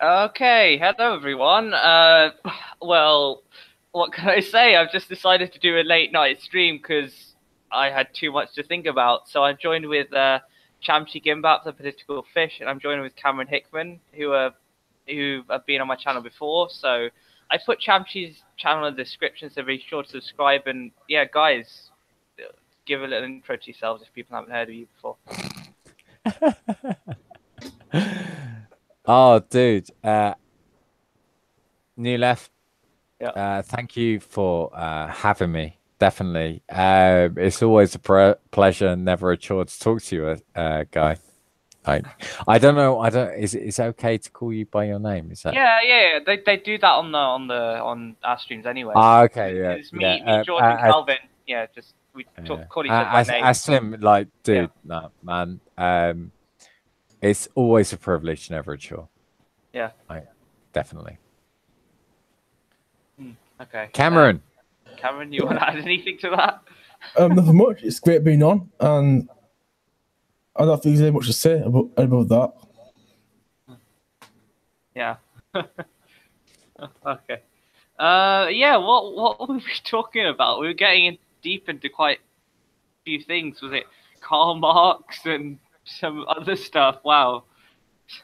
Okay, hello everyone. Well, what can I say? I've just decided to do a late night stream because I had too much to think about. So I'm joined with Chamchi Gimbap, the political fish, and I'm joined with Cameron Hickman, who have been on my channel before. So I put Chamchi's channel in the description, so be sure to subscribe. And yeah, guys, give a little intro to yourselves if people haven't heard of you before. Oh, dude. New left. Yeah. Thank you for having me. Definitely. It's always a pleasure and never a chore to talk to you, guy. I don't know. I don't. Is it okay to call you by your name? Is that? Yeah. They do that on our streams anyway. Ah, okay. Yeah. It's me, Yeah. George, and Calvin. Yeah, just we call each other by name. As him, like, Yeah. dude, no, man. It's always a privilege, never a chore. Yeah. Definitely. Okay. Cameron. Cameron, you want to add anything to that? Nothing much. It's great being on, and I don't think there's any much to say about that. Yeah. Okay. Yeah. What were we talking about? We were getting deep into quite a few things. Was it Karl Marx and some other stuff? Wow.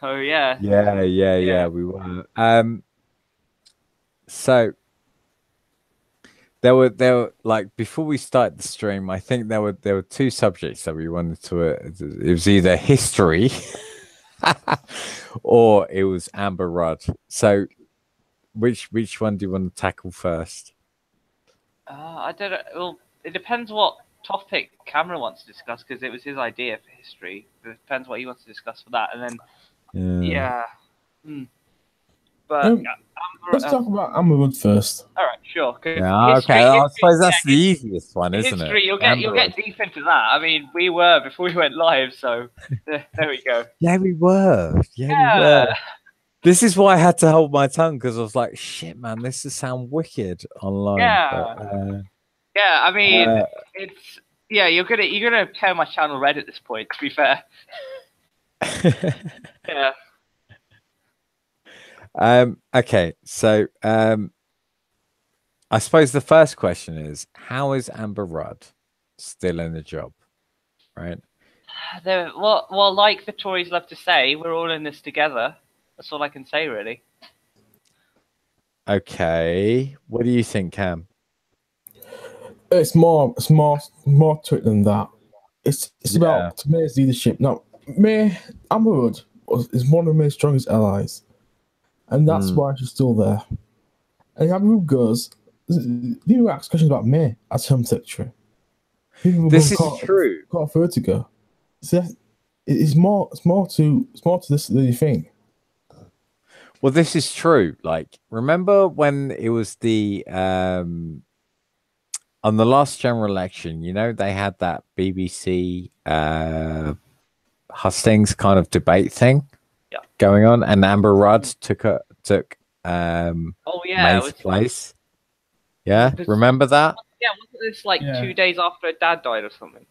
So yeah. Yeah. We were. So there were like before we started the stream, I think there were two subjects that we wanted to. It was either history or it was Amber Rudd. So which one do you want to tackle first? I don't know. Well, it depends what topic Cameron wants to discuss because it was his idea for history. It depends what he wants to discuss for that, and then yeah. But let's talk about Amber Rudd first. All right, sure. Yeah, okay. I suppose that's the easiest one, isn't history, it? You'll get deep into that. I mean, we were before we went live, so there we go. Yeah, we were. We were. This is why I had to hold my tongue because I was like, "Shit, man, this is sound wicked online." Yeah, but, yeah. I mean, it's You're gonna tear my channel red at this point. To be fair. Yeah. Okay, so I suppose the first question is, how is Amber Rudd still in the job? Right. Well, like the Tories love to say, we're all in this together. That's all I can say, really. Okay, what do you think, Cam? It's more to it than that. It's about May's leadership. Now, Amber Rudd is one of May's strongest allies, and that's why she's still there. And Amber Rudd goes, people ask questions about May as Home Secretary. This is true. Got her to go. So it's more to this than you think. Well, this is true. Like, remember when it was the on the last general election, you know, they had that BBC hustings kind of debate thing going on, and Amber Rudd took May's place. Yeah, remember that? Yeah, wasn't this like 2 days after her dad died or something?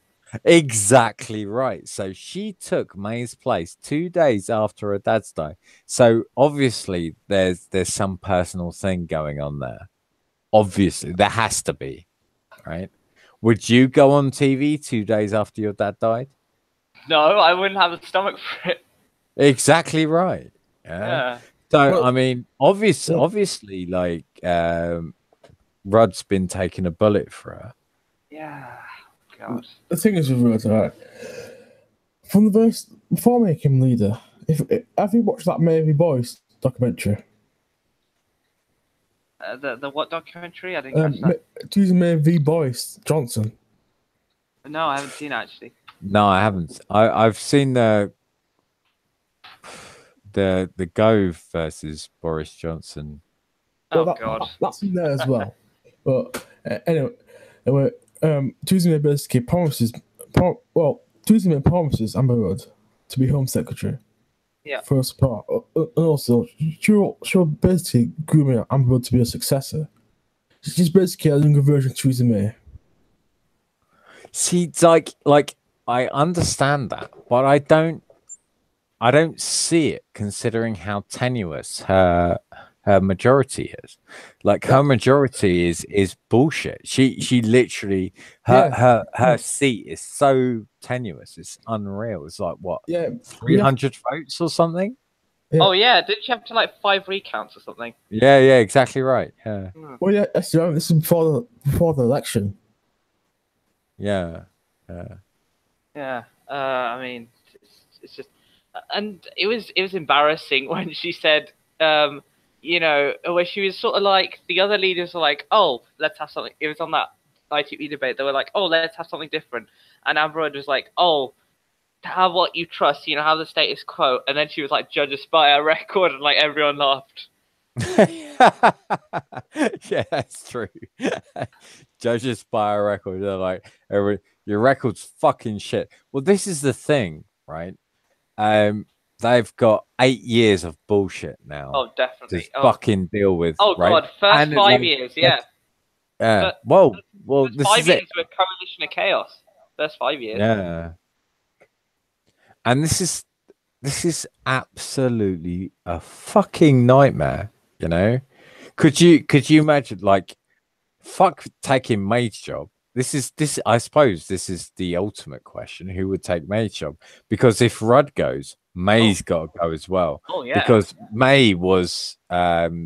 Exactly right. So she took May's place 2 days after her dad's died. So obviously there's some personal thing going on there. Obviously, there has to be, right? Would you go on TV 2 days after your dad died? No, I wouldn't have the stomach for it. Exactly right. Yeah. So I mean, obviously, like Rudd's been taking a bullet for her. Yeah. God. The thing is with Rudd, right? From the first, before making him leader, have you watched that Mary Boyce documentary? The what documentary? I didn't catch that. Choosing Mary v. Boyce Johnson. No, I haven't seen it actually. No, I haven't. I've seen the Gove versus Boris Johnson. Oh God, that's in there as well. But anyway, Theresa May basically promises Amber Rudd to be Home Secretary. Yeah. First part, and also she'll basically grooming Amber Rudd to be a successor. She's basically a younger version of Theresa May. See, like I understand that, but I don't I don't see it, considering how tenuous her majority is. Like her majority is bullshit. She literally her seat is so tenuous. It's unreal. It's like what? Yeah, 300 votes or something. Yeah. Oh yeah, didn't she have to like 5 recounts or something? Yeah, yeah, exactly right. Yeah, Well, yeah, that's right. This is before the election. yeah, yeah. Yeah. I mean, it's just, and it was embarrassing when she said, where she was sort of like the other leaders were like, oh, let's have something. It was on that ITV debate. They were like, oh, let's have something different, and Amber Rudd was like, oh, have what you trust, have the status quo, and then she was like, judge us by our record, and like everyone laughed. Yeah, that's true. Judges by a record. They're like, your record's fucking shit. Well, this is the thing, right? They've got 8 years of bullshit now Oh, definitely. to fucking deal with. Oh right? god, first And 5 years, yeah. Well, First this 5 is years it. were a coalition of chaos. First 5 years. Yeah. And this is absolutely a fucking nightmare, you know? Could you imagine, like, fuck taking maid's job? This I suppose this is the ultimate question. Who would take maid's job? Because if Rudd goes, May's got to go as well. Oh yeah. Because May was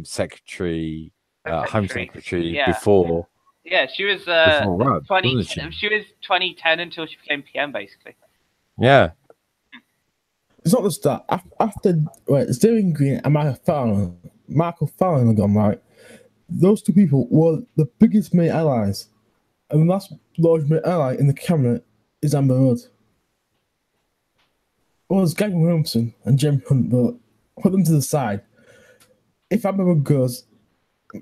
secretary, home secretary before. Yeah, she was Before Rudd, 20. wasn't She was 2010 until she became PM, basically. Yeah. It's not just that. After Stephen Green and Michael Fallon are gone, right? Those two people were the biggest May allies. And the last large May ally in the cabinet is Amber Rudd. Well, it's Gavin Williamson and Jim Hunt, but put them to the side. If Amber Rudd goes,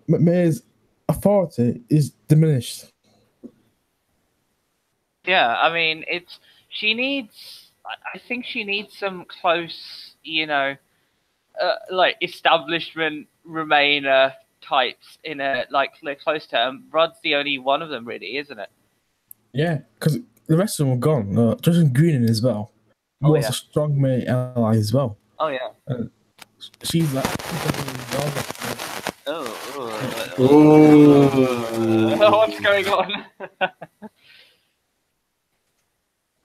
May's authority is diminished. Yeah, I mean, she needs. I think she needs some close, like establishment Remainer types in a close term. Rudd's the only one of them, really, isn't it? Yeah, because the rest of them are gone. Justin Green as well was a strong May ally as well. Oh yeah. She's like. What's going on?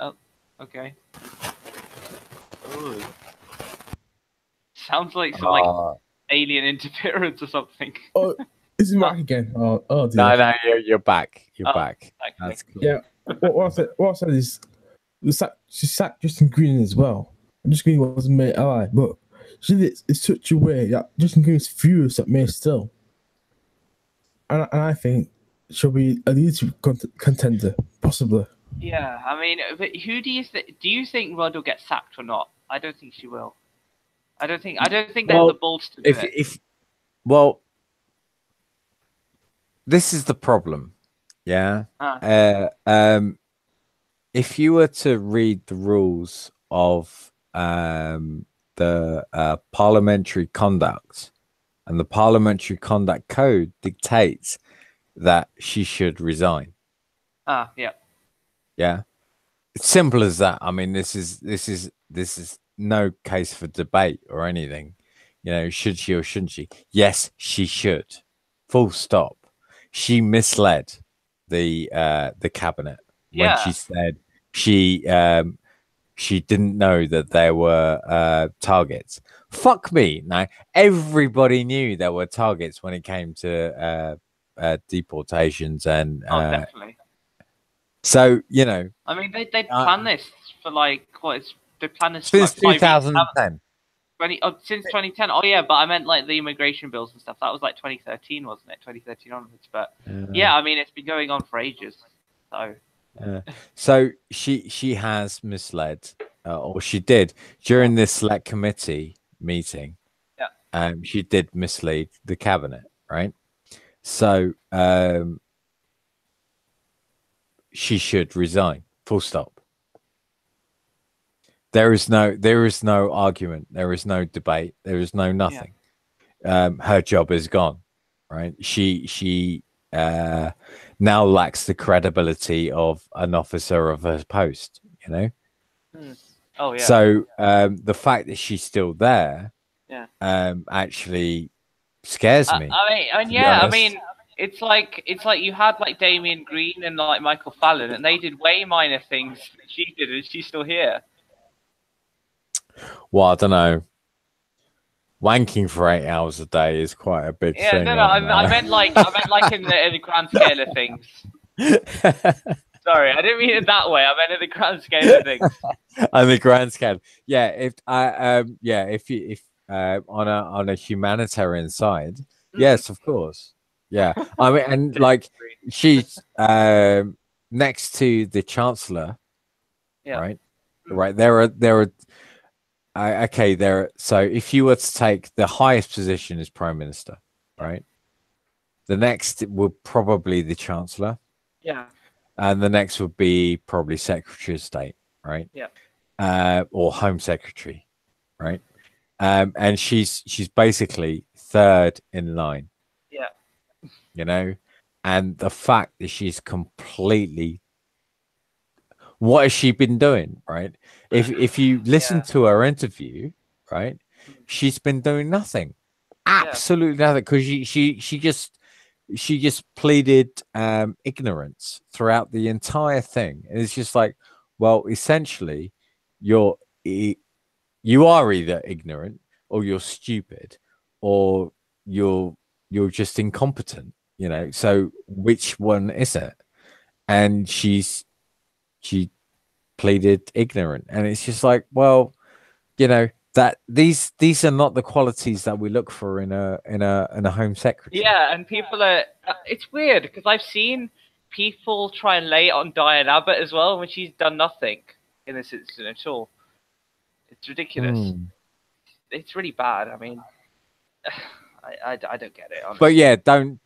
Oh, okay. Ooh. Sounds like some alien interference or something. Oh, is it back again? Oh dear. No, you're back. You're back. That's cool. Yeah. What I said is, she sacked Justin Green as well. And Justin Green was a May ally, but she did it in such a way that Justin Green is furious at May still. And I think she'll be a leadership contender, possibly. Yeah, I mean, but who do you think? Do you think Rudd will get sacked or not? I don't think she will. I don't think they have the balls to do it. Well, this is the problem. Yeah. If you were to read the rules of the parliamentary conduct, and the parliamentary conduct code dictates that she should resign. Yeah. Yeah. It's simple as that. I mean, this is no case for debate or anything. Should she or shouldn't she? Yes, she should. Full stop. She misled the cabinet when she said she didn't know that there were targets. Fuck me. Now everybody knew there were targets when it came to deportations and definitely. So I mean, they planned this for they planned this since for 2010. Since 2010. Oh yeah, but I meant like the immigration bills and stuff. That was like 2013, wasn't it? 2013 onwards. But yeah, I mean, it's been going on for ages. So. So she has misled, or she did during this select committee meeting. Yeah. She did mislead the cabinet, right? So she should resign. Full stop. There is no argument. There is no debate. There is no nothing. Yeah. Her job is gone, right? She now lacks the credibility of an officer of her post. Oh yeah. So the fact that she's still there, Yeah. actually scares me. I mean, to be yeah. I honest. mean, it's like you had like Damien Green and like Michael Fallon, and they did way minor things than she did, and she's still here. Well, I don't know. Wanking for 8 hours a day is quite a big Yeah, thing. no, I meant like in the grand scale of things. Sorry, I didn't mean it that way. I meant in the grand scale of things. On the grand scale, yeah. If on a humanitarian side, yes, of course, yeah. I mean, and like she's next to the chancellor, Yeah. right? Right. There are. Okay, there. So if you were to take the highest position as prime minister, right? The next would probably the chancellor. Yeah. And the next would be probably Secretary of State, right? Yeah. Or Home Secretary, right? And she's basically third in line. Yeah. You know, and the fact that she's completely, what has she been doing, right? If you listen to her interview, right, she's been doing nothing, absolutely nothing, because she just pleaded ignorance throughout the entire thing. And it's just like, well, essentially, you are either ignorant or you're stupid or you're just incompetent, you know. So which one is it? And she pleaded ignorant, and it's just like, well, you know, that these are not the qualities that we look for in a home secretary. Yeah, and people are. It's weird because I've seen people try and lay it on Diane Abbott as well when she's done nothing in this incident at all. It's ridiculous. It's really bad. I mean, I don't get it. Honestly. But yeah, don't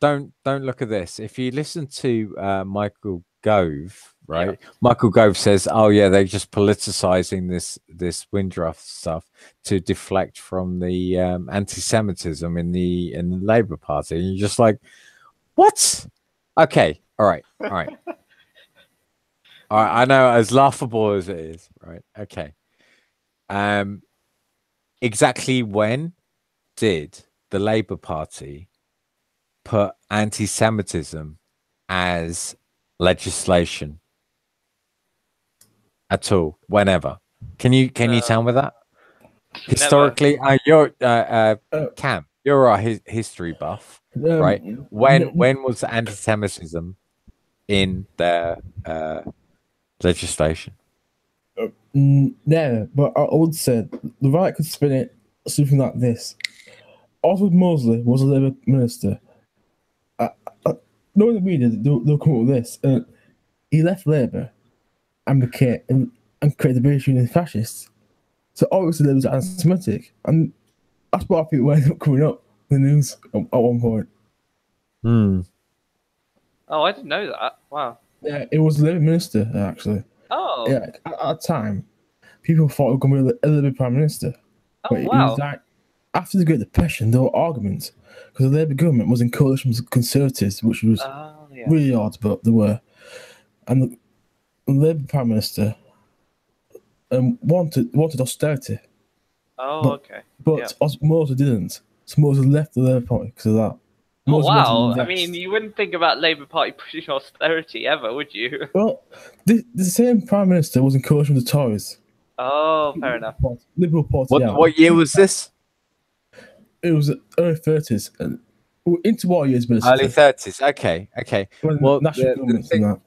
look at this. If you listen to Michael Gove, right? Yeah. Michael Gove says, "Oh yeah, they're just politicizing this Windruff stuff to deflect from the anti-Semitism in the Labour Party." And you're just like, "What?" Okay, all right. All right. I know, as laughable as it is, right? Okay. Exactly when did the Labour Party put anti-Semitism as legislation at all? Whenever? Can you tell me that? Historically, you're Cam, you're a history buff, right? When was anti-Semitism in their legislation? No, but I would say the right could spin it something like this. Oswald Mosley was a Labour minister. Knowing the media, they'll come up with this. He left Labour and became and created the British Union fascists. So obviously Labour was anti-Semitic, and that's why people ended up coming up in the news at one point. Oh, I didn't know that. Wow. Yeah, it was a Labour minister actually. Oh. Yeah, at that time, people thought it was going to be a Labour prime minister. Oh, but wow. It was like, after the Great Depression, there were arguments because the Labour government was in coalition with Conservatives, which was really odd, but there were. And the Labour prime minister wanted austerity. Oh, okay. But Mosley didn't. So Mosley left the Labour Party because of that. Oh, wow. I mean, you wouldn't think about Labour Party pushing austerity ever, would you? Well, the same prime minister was in coalition with the Tories. Oh, fair enough. Liberal Party. What year was this? It was early 30s. Into what years? Early 30s. Okay. Well, national governments and that.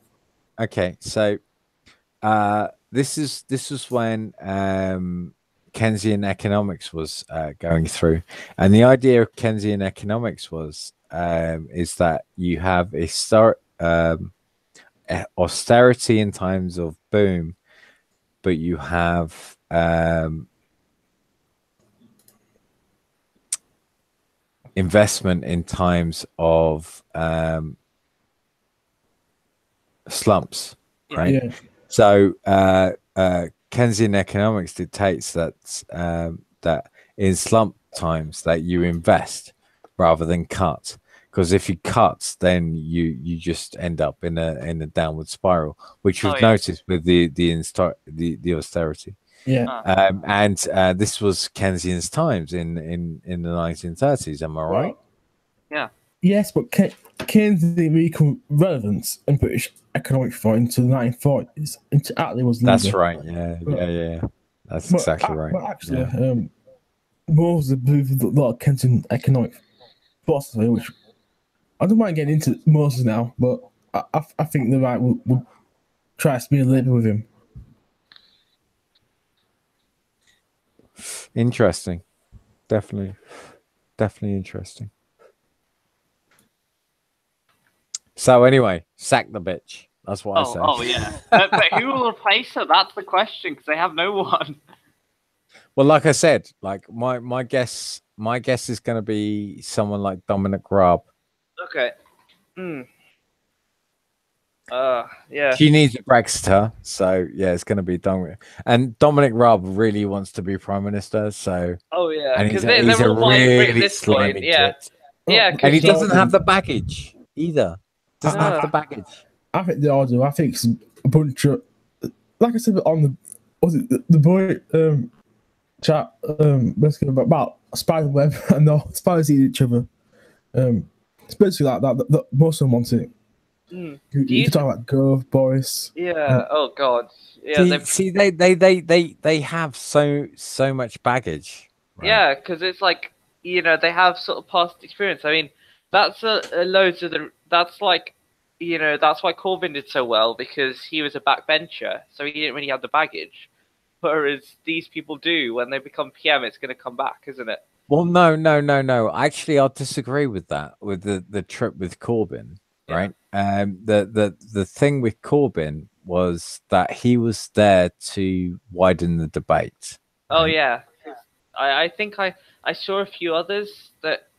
Okay, so this was when Keynesian economics was going through, and the idea of Keynesian economics was is that you have austerity in times of boom, but you have investment in times of slumps, right? Yeah. So Keynesian economics dictates that that in slump times that you invest rather than cut, because if you cut, then you just end up in a downward spiral, which we've noticed with the austerity. Yeah. And this was Keynesian's times in the 1930s. Am I right? Yeah. Yes, but Keynes didn't become relevant in British economic thought until the 1940s. Until Attlee was leader. That's right. Yeah, yeah. That's But, exactly right. But actually, Yeah. Moses believed a lot of Keynesian economic philosophy, which I don't mind getting into Moses now, but I think the right will try to be a little bit with him. Interesting. Definitely interesting. So anyway, sack the bitch. That's what I say. Oh yeah. But who will replace her? That's the question, because they have no one. Well, like I said, like my guess is going to be someone like Dominic Raab. Okay. Yeah. She needs a Brexiter, so yeah, it's going to be Dominic. And Dominic Raab really wants to be prime minister, so Oh yeah. and Because he's a they're all buying Brit at really this point. slimy Yeah. tit. Yeah. Oh, And he Because doesn't have the baggage either. Doesn't have the baggage. I think they all do. I think it's a bunch of, like I said on the, was it the boy chat basically about spider web and the spiders eat each other. It's basically like that most of them want it. You can talk about Gove, Boris. Yeah. Oh god. Yeah. See, they have so much baggage. Right? Yeah, because it's like, they have sort of past experience. I mean, that's loads of that's like, that's why Corbyn did so well, because he was a backbencher, so he didn't really have the baggage. Whereas these people do. When they become PM, it's going to come back, isn't it? Well, no. Actually, I'll disagree with that. With the trip with Corbyn, right? The thing with Corbyn was that he was there to widen the debate. Right? Oh right? yeah, I think I saw a few others that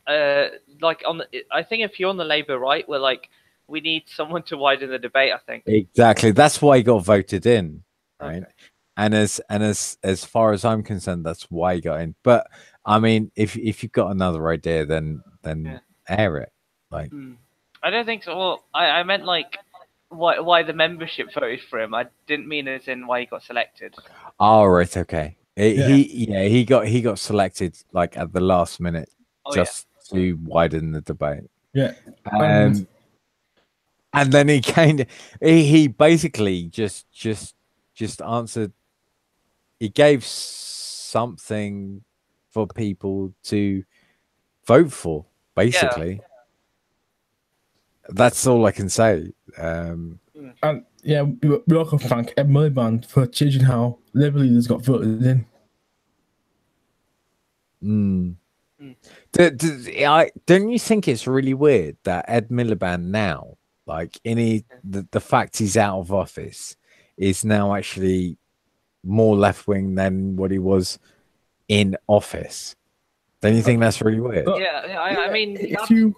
like I think a few on the Labour right were like, we need someone to widen the debate. I think Exactly. That's why he got voted in, right? Okay. And as far as I'm concerned, that's why he got in. But I mean, if you've got another idea, then air it. Like, I don't think so. Well, I meant like why the membership voted for him. I didn't mean as in why he got selected. oh right, okay. He got selected like at the last minute just to widen the debate. Yeah. And then he basically just answered. He gave something for people to vote for. Basically, that's all I can say. And yeah, we also thank Ed Miliband for changing how Labour leaders got voted in. Don't you think it's really weird that Ed Miliband now, like the fact he's out of office, is now actually more left wing than what he was in office? Don't you think that's really weird? Yeah, I mean, if you,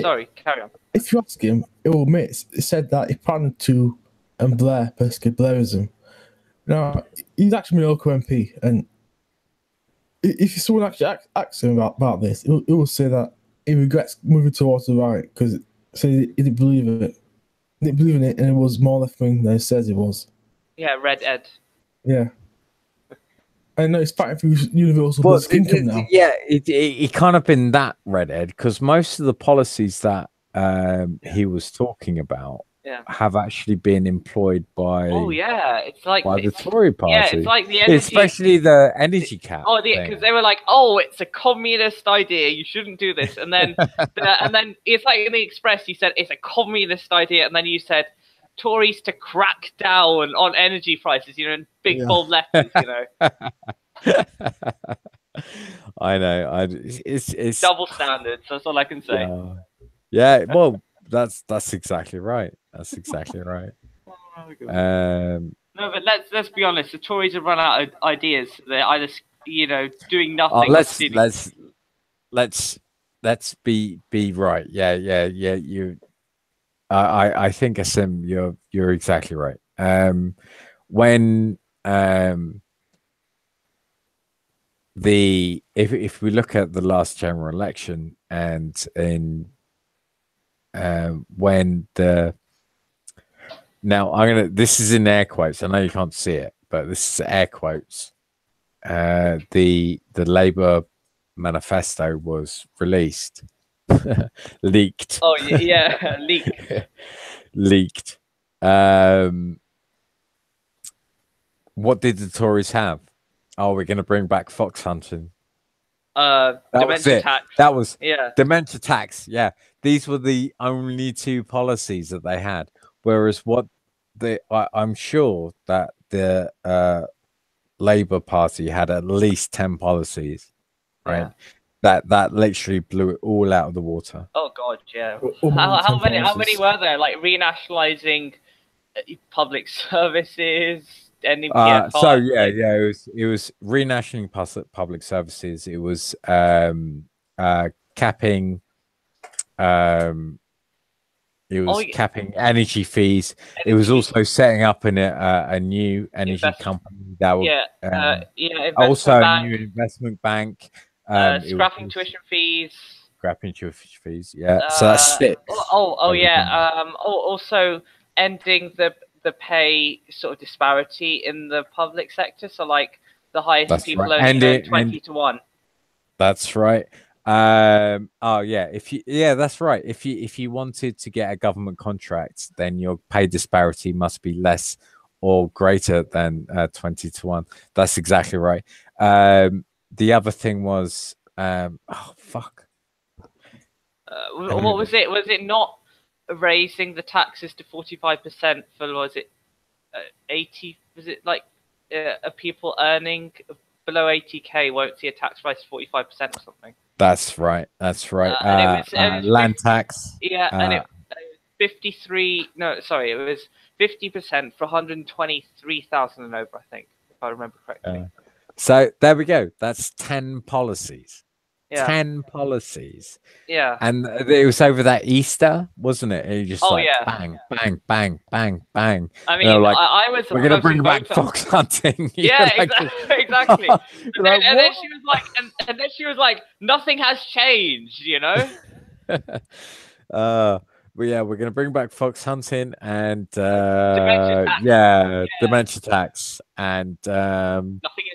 sorry, carry on. If you ask him, he will admit it said that he planned to and Blair, basically Blairism. Now he's actually a local MP, and if someone actually asks him about this, he will say that he regrets moving towards the right because he didn't believe it. He didn't believe in it, and it was more left wing than he says it was. Yeah, Red Ed. Yeah. I know he's fighting for universal basic income now. Yeah, he kind of been that Red Ed because most of the policies that he was talking about have actually been employed by. Oh yeah, it's like by the Tory party. Yeah, it's like the energy, especially the energy cap. Oh, because they were like, "Oh, it's a communist idea. You shouldn't do this." And then, and then it's like in the Express, you said it's a communist idea, and then you said Tories to crack down on energy prices. In big bold letters. I know. It's double standards. That's all I can say. Yeah. Well, that's exactly right. That's exactly right. No, but let's be honest. The Tories have run out of ideas. They're either doing nothing. Let's be right. Yeah. You. I think Asim, you're exactly right. When if we look at the last general election and in when this is in air quotes, I know you can't see it, but this is air quotes. The Labour manifesto was released, leaked. Oh yeah, leaked. Leaked. What did the Tories have? Oh, we're going to bring back fox hunting. That was Dementia it. tax. That was Yeah. dementia tax. Yeah, these were the only two policies that they had. Whereas what I'm sure that the Labour Party had at least 10 policies, right? Yeah. That literally blew it all out of the water. Oh god, yeah. Almost How 10 many policies. were there? Like renationalizing public services, ending PFI. So yeah, it was renationing public services. It was capping it was capping energy fees. It was also setting up in a new energy company that would also a new investment bank. Scrapping tuition fees. Scrapping tuition fees. Yeah. So that's six. Also ending the pay sort of disparity in the public sector. So like the highest people only earn 20 to 1. That's right. That's right. If you wanted to get a government contract, then your pay disparity must be less or greater than 20 to 1. That's exactly right. The other thing was what was it? Was it not raising the taxes to 45% for, was it 80? Was it like people earning below 80k won't see a tax rise of 45% or something? That's right. That's right. And it was land tax. Yeah, and it 53. No, sorry, it was 50% for 123,000 and over, I think, if I remember correctly. So there we go. That's 10 policies. Yeah. 10 policies. Yeah. And it was over that Easter, wasn't it? And you just bang, bang, bang, bang, bang. I mean, like, I was. We're gonna bring back fox hunting. Yeah, exactly. And then she was like, and then she was like, nothing has changed, you know. But yeah, we're gonna bring back fox hunting and dementia tax, and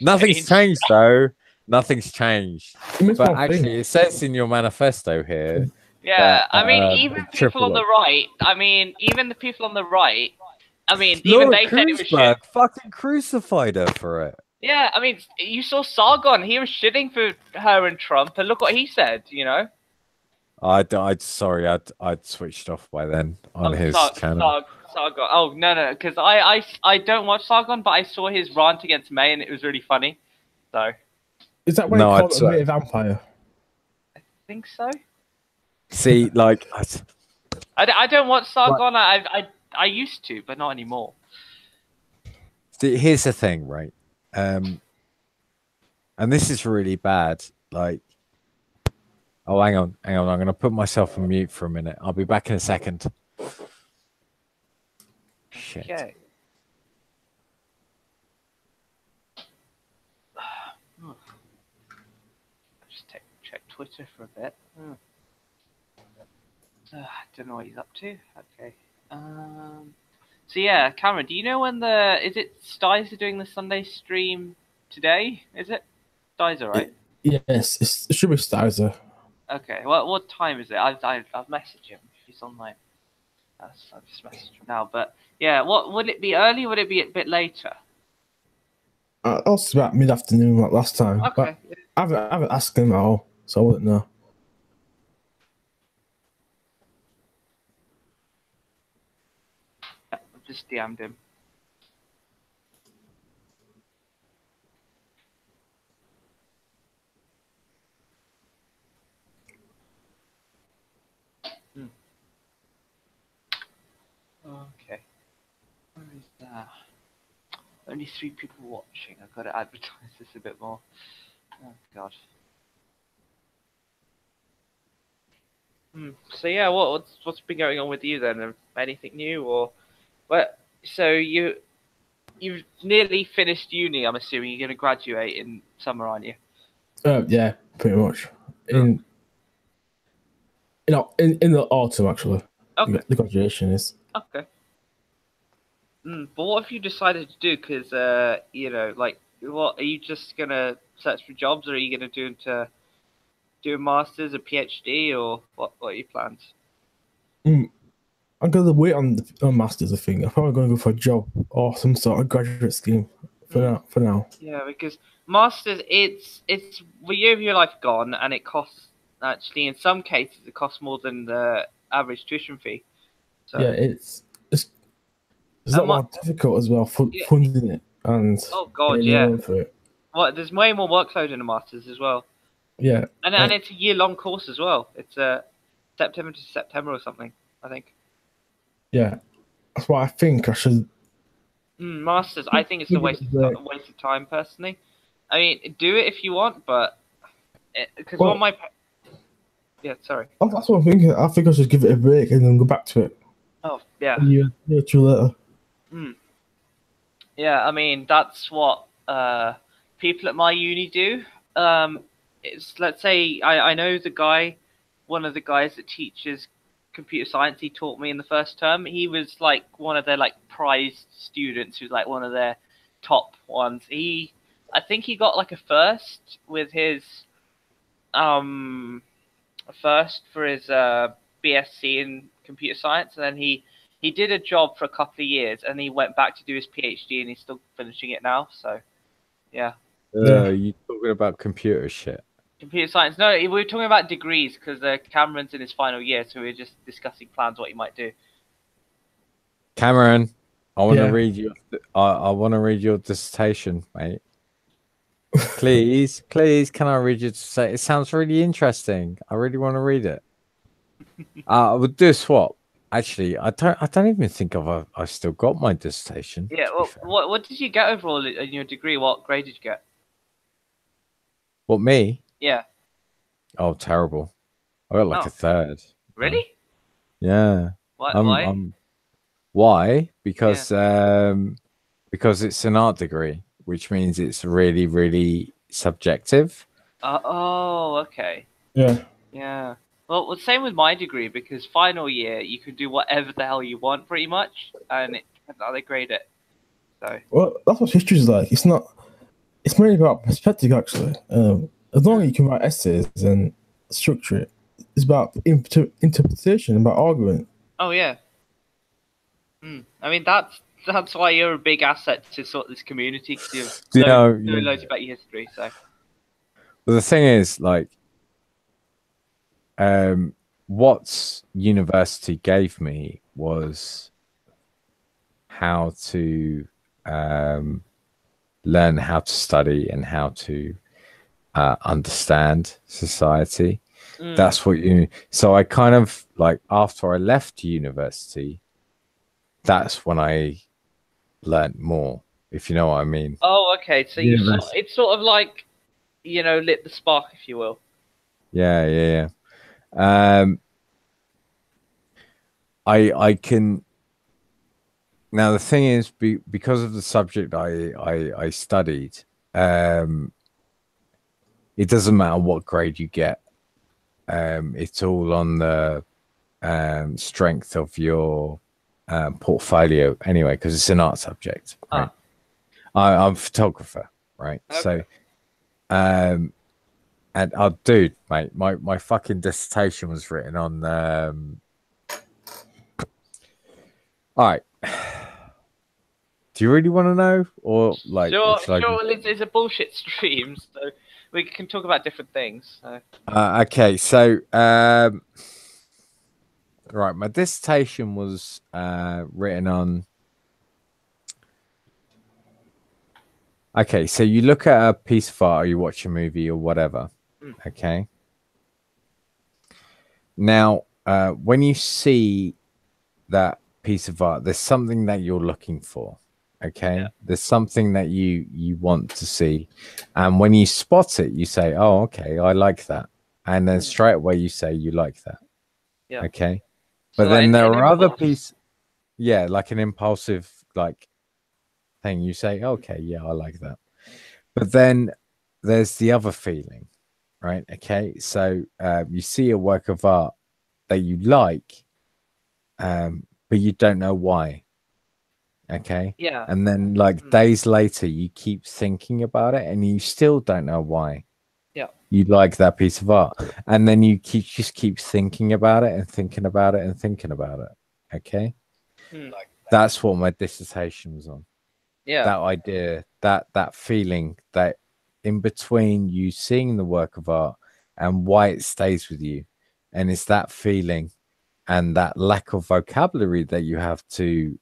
nothing's changed though. Nothing's changed. But actually, it says in your manifesto here. Yeah, I mean, even people on the right. I mean, even the people on the right. I mean, even they said it was shit. Fucking crucified her for it. Yeah, I mean, you saw Sargon. He was shitting for her and Trump, and look what he said. You know. I'd switched off by then on his channel. Sargon. Oh no, because I don't watch Sargon, but I saw his rant against May, and it was really funny. So. Is that when he called a vampire? I think so. See, like, I don't watch Sargon. I used to, but not anymore. See, here's the thing, right? And this is really bad. Like, oh, hang on. I'm going to put myself on mute for a minute. I'll be back in a second. Shit. Okay. Twitter for a bit. I don't know what he's up to. Okay. So yeah, Cameron, do you know when is it Styes are doing the Sunday stream today? Is it Styes, right? Yes, it should be Styes. Okay. Well, what time is it? I've messaged him. If he's online. I've just messaged him now. But yeah, what would it be early? Would it be a bit later? Also about mid-afternoon like last time. Okay. But I haven't asked him at all. So I wouldn't know. I've just DM'd him. Okay. Where is that? Only 3 people watching. I've got to advertise this a bit more. Oh god. So yeah, what's been going on with you then? Anything new or what? So you've nearly finished uni. I'm assuming you're going to graduate in summer, aren't you? Yeah, pretty much. In the autumn, actually. Okay. The graduation is. Okay. But what have you decided to do? Because like, what are you just gonna search for jobs, or are you gonna do a master's, a PhD, or what are your plans? Mm, I'm gonna wait on the masters. I think I'm probably gonna go for a job or some sort of graduate scheme for Mm, now. For now, yeah, because masters, it's the year of your life gone, and it costs actually in some cases it costs more than the average tuition fee. yeah, So, it's a lot am I, more difficult as well yeah, funding it and oh god, getting a yeah. loan for it. Well, there's way more workload in a masters as well, Yeah, and like it's a year long course as well. It's September to September or something, I think. yeah, that's why I think I should Masters, I think it's a give it a break. waste of time personally. I mean, do it if you want, but because Well, yeah, sorry. that's what I'm thinking. I think I should give it a break and then go back to it Oh yeah. year or two later. Mm. Yeah, I mean that's what people at my uni do. It's let's say I know the guy, one of the guys that teaches computer science. He taught me in the first term. He was like one of their like prized students. Who's like one of their top ones. I think he got like a first with his um first for his BSc in computer science, and then he did a job for a couple of years, and he went back to do his PhD, and he's still finishing it now. So yeah, Yeah, You talking about computer shit? computer science. No, we were talking about degrees because Cameron's in his final year, so we were just discussing plans what he might do. Cameron, I want to yeah. read you. I want to read your dissertation, mate. Please, please, can I read your dissertation? It sounds really interesting. I really want to read it. I would do a swap. Actually, I don't even think I've still got my dissertation. Yeah. To be Well, fair. what did you get overall in your degree? What grade did you get? What, me? Yeah. Oh, terrible. I got like Oh, a third. really? Yeah. What? I'm Why? I'm why? Yeah. Because it's an art degree, which means it's really, really subjective. Oh, okay. Yeah. Yeah. Well, same with my degree because final year you can do whatever the hell you want pretty much, and it depends how they grade it. So Well, that's what history is like. It's not. It's mainly about perspective, actually. As long as you can write essays and structure it, it's about interpretation, about argument. oh yeah. I mean that's why you're a big asset to sort of this community because you You know, know loads about your history. So but the thing is, like, what university gave me was how to learn how to study and how to understand society. That's what you. So I kind of like after I left university, that's when I learned more. If you know what I mean. oh okay, so Yeah. it's sort of like lit the spark if you will. Yeah, yeah, yeah. I can now. The thing is, because of the subject I studied, it doesn't matter what grade you get. It's all on the strength of your portfolio anyway, because it's an art subject, right? I'm a photographer, right? Okay. So, and dude, mate, my fucking dissertation was written on. All right. Do you really want to know, or like, Sure, should I sure. just... Well, it's a bullshit stream, so we can talk about different things. So. Okay, so right, my dissertation was written on. Okay, so you look at a piece of art, or you watch a movie, or whatever. Okay. Now, when you see that piece of art, there's something that you're looking for. Okay, Yeah. there's something that you want to see, and when you spot it, you say, "Oh, okay, I like that," and then straight away you say you like that. Yeah. Okay, So but like then there an are other impulse. pieces, yeah, like an impulsive like thing. You say, "Okay, yeah, I like that," but then there's the other feeling, right? Okay, so you see a work of art that you like, but you don't know why. Okay. Yeah. And then like days later, you keep thinking about it and you still don't know why Yeah. you like that piece of art. And then you just keep thinking about it and thinking about it and thinking about it. Okay. That's what my dissertation was on. Yeah. That idea, that feeling that in between you seeing the work of art and why it stays with you. And it's that feeling and that lack of vocabulary that you have to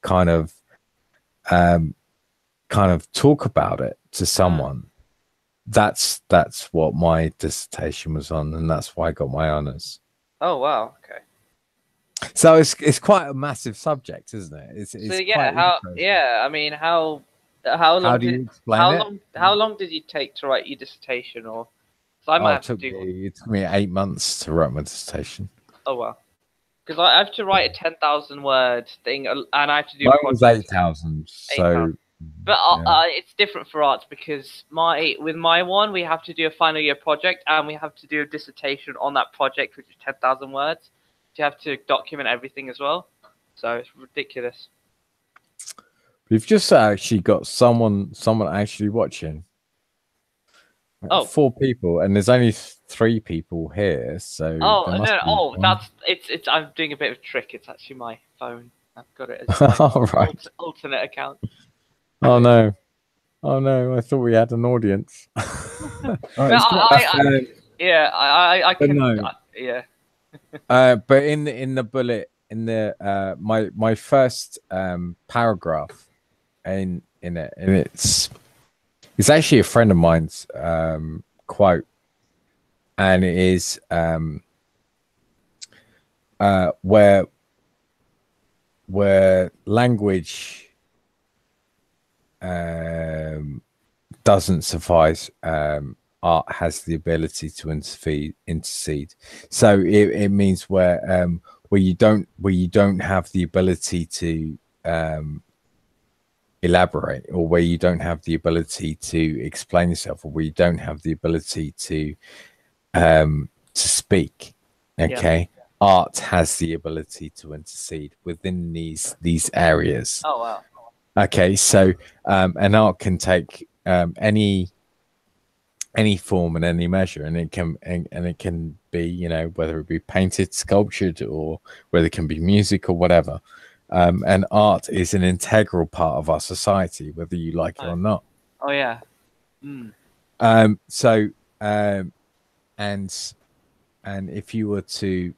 kind of talk about it to someone. That's what my dissertation was on, and that's why I got my honors. Oh wow. Okay. So it's quite a massive subject, isn't it? It's So quite interesting. I mean how How long do you did explain it? how long did you take to write your dissertation? Or so I might have to do. It took me 8 months to write my dissertation. Oh wow. Because I have to write a 10,000 word thing, and I have to do. Mine was 8,000. So 8,000. But yeah. it's different for arts because with my one we have to do a final year project and we have to do a dissertation on that project, which is 10,000 words. You have to document everything as well, so it's ridiculous. We've just actually got someone actually watching. Oh, 4 people, and there's only 3 people here. So oh there must no, be oh one. that's it's. I'm doing a bit of a trick. It's actually my phone. I've got it as my All right. alternate account. Oh no. Oh no, I thought we had an audience. Yeah, I can. No. Yeah. But in the bullet in the my first paragraph in it, and it's actually a friend of mine's quote, and it is where language doesn't suffice, art has the ability to intercede. So it means where you don't have the ability to elaborate, or where you don't have the ability to explain yourself, or where you don't have the ability to speak. Okay. Yeah. Art has the ability to intercede within these areas. Oh wow. Okay, so an art can take any form and any measure, and it can be, you know, whether it be painted, sculptured, or whether it can be music or whatever. And art is an integral part of our society, whether you like it or not. Oh yeah. And if you were to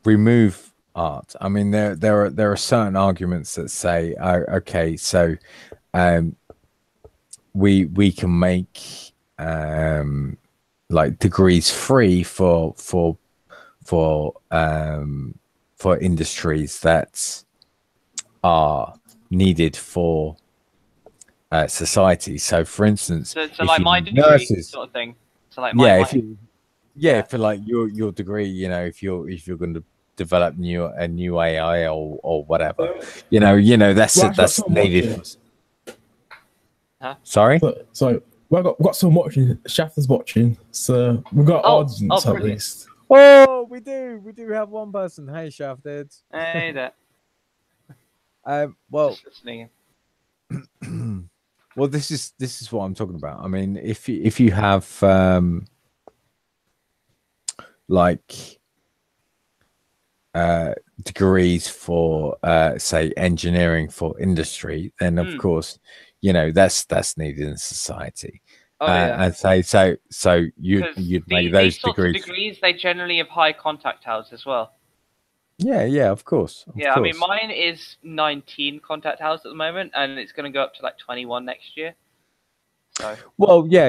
remove art, I mean, there are certain arguments that say, okay, so we can make like degrees free for industries that are needed for society. So for instance, so like my degree nurses, sort of thing. So like for like your degree, you know, if you're going to develop a new AI or whatever, you know that's needed. Huh? Sorry. So we've got some watching. Shafters watching, so we've got audience at least. Oh, we do have one person. Hey, Shafted. Hey there. Well, just listening. Well, this is what I'm talking about. I mean, if you have like degrees for say engineering for industry, then of course, you know, that's needed in society. Oh, yeah. And so you'd make those degrees. They generally have high contact hours as well. Yeah, of course. I mean, mine is 19 contact hours at the moment, and it's going to go up to like 21 next year. So. Well, yeah.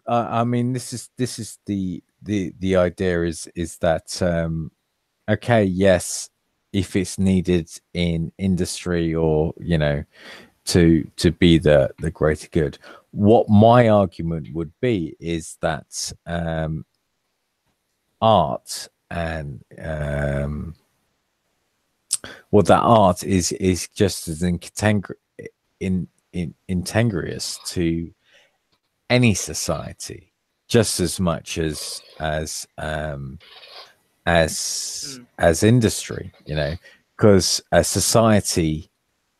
I mean, this is the idea is that okay, yes, if it's needed in industry, or you know, to be the greater good. What my argument would be is that art and that art is just as integrous to any society, just as much as as industry, you know, because a society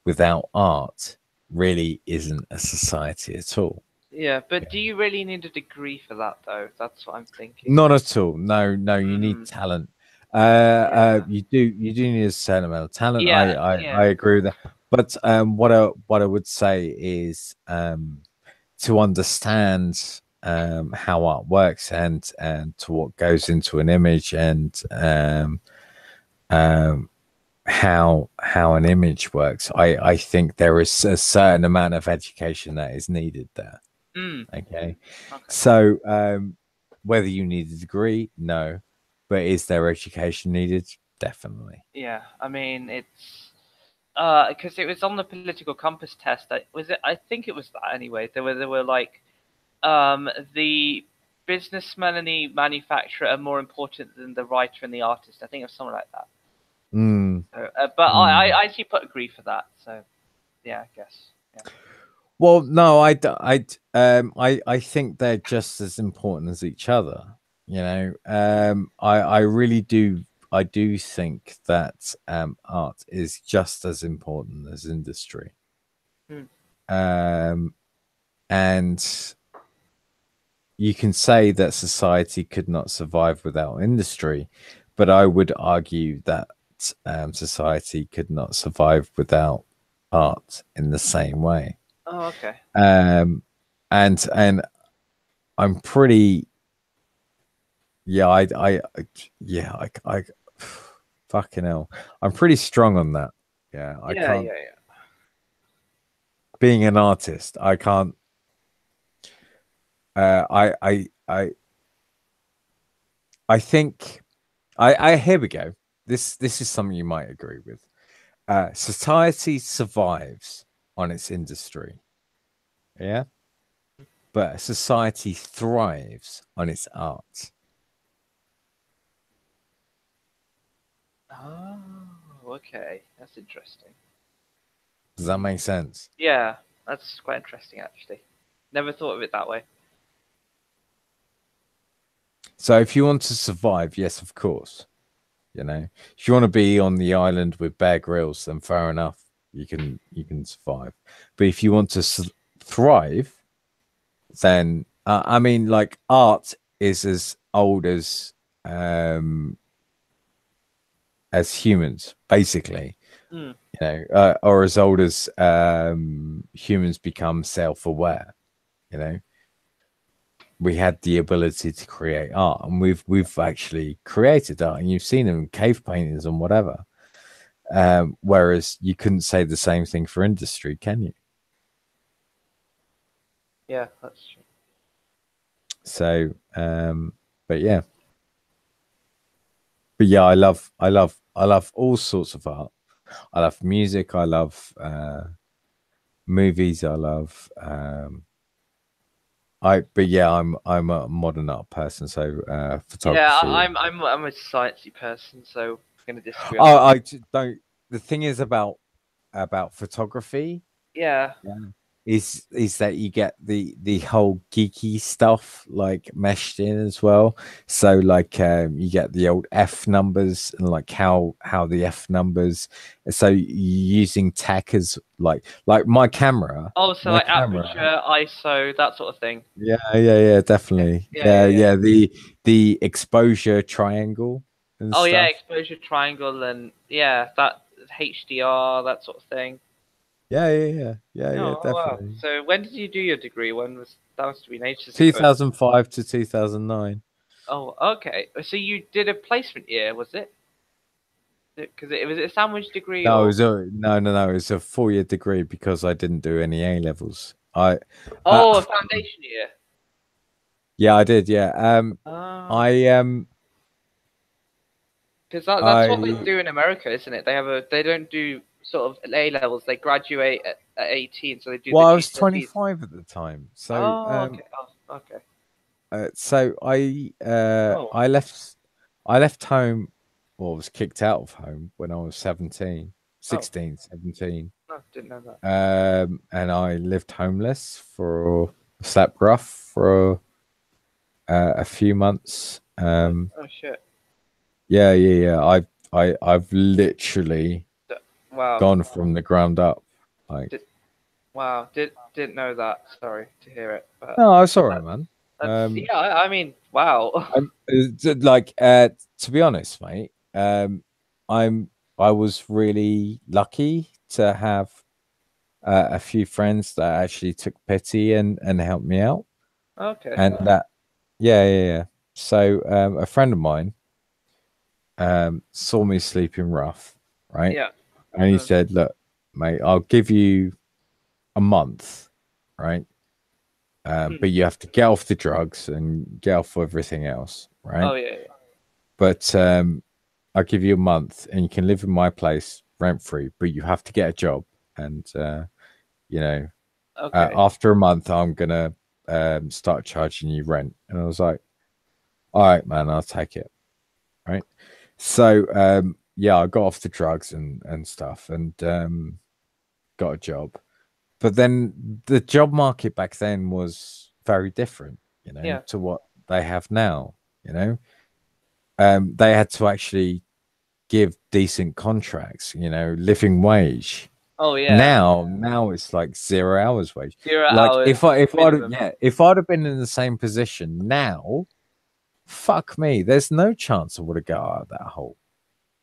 without art really isn't a society at all. Yeah, but do you really need a degree for that though? That's what I'm thinking. Not at all. No, no, you need talent. You do need a certain amount of talent. Yeah, I agree with that. But what I would say is to understand how art works and to what goes into an image and how an image works. I think there is a certain amount of education that is needed there. Okay. So whether you need a degree, no, but is there education needed? Definitely. Yeah, I mean it's because it was on the political compass test. I think it was that anyway. There were like the businessman and the manufacturer are more important than the writer and the artist. I think it was something like that. But I actually put agree for that. So yeah, I guess. Yeah. Well, no, I think they're just as important as each other. You know, I really do. I do think that art is just as important as industry. And you can say that society could not survive without industry, but I would argue that society could not survive without art in the same way. Oh, okay. And I'm pretty, yeah, I fucking hell, I'm pretty strong on that. Yeah, I can't. Yeah. Being an artist, I can't. I think here we go. This is something you might agree with. Society survives on its industry. Yeah. But society thrives on its art. Oh, okay. That's interesting. Does that make sense? Yeah, that's quite interesting actually. Never thought of it that way. So if you want to survive, yes, of course. You know, if you want to be on the island with Bear Grylls, then fair enough. You can survive. But if you want to thrive, then I mean, like art is as old as humans, basically. You know, or as old as humans become self-aware. You know, we had the ability to create art, and we've actually created art, and you've seen them in cave paintings and whatever. Whereas you couldn't say the same thing for industry, can you? Yeah, that's true. So, but yeah, I love all sorts of art. I love music. I love movies. I love but yeah, I'm a modern art person, so photography. Yeah, I'm a sciencey person, so I'm gonna disagree. I don't. The thing is about photography. Yeah. Is that you get the whole geeky stuff like meshed in as well. So like you get the old F numbers and like how the F numbers. So using tech as like my camera. Oh, so like aperture, ISO, that sort of thing. Yeah, definitely. Yeah. The exposure triangle. And oh stuff. yeah, exposure triangle and yeah, that HDR, that sort of thing. Yeah, Oh, definitely. wow. So when did you do your degree? When was that? Must have been ages 2005 to 2009. Oh, okay. So you did a placement year, was it? Because it was a sandwich degree. No, or... it was no. It was a 4-year degree because I didn't do any A levels. a foundation year. Yeah, I did. Yeah. Because that's what they do in America, isn't it? They don't do sort of A levels. They graduate at 18, so they do. Well, the I was GCSEs. 25 at the time, so okay. so I left home, or was kicked out of home when I was 17. 17. No, didn't know that. And I lived homeless slept rough for a few months. Oh shit. Yeah. I've literally Wow. gone from the ground up. Like, Wow. Didn't know that. Sorry to hear it. But no, I'm sorry, man. that's yeah. I mean, wow. Like, to be honest, mate, I'm I was really lucky to have a few friends that actually took pity and helped me out, Okay. and that, yeah. So, a friend of mine saw me sleeping rough, right? Yeah. And he said, "Look, mate, I'll give you a month, right? But you have to get off the drugs and get off everything else, right? Oh yeah. But I'll give you a month and you can live in my place rent free, but you have to get a job. And, you know, Okay. after a month, I'm going to start charging you rent." And I was like, all right, man, I'll take it. Right. So, yeah, I got off the drugs and stuff and got a job. But then the job market back then was very different, Yeah. to what they have now, you know. They had to actually give decent contracts, living wage. Oh yeah. Now it's like 0 hours wage. 0 Like, hours if minimum. I'd have been in the same position now, fuck me, there's no chance I would have got out of that hole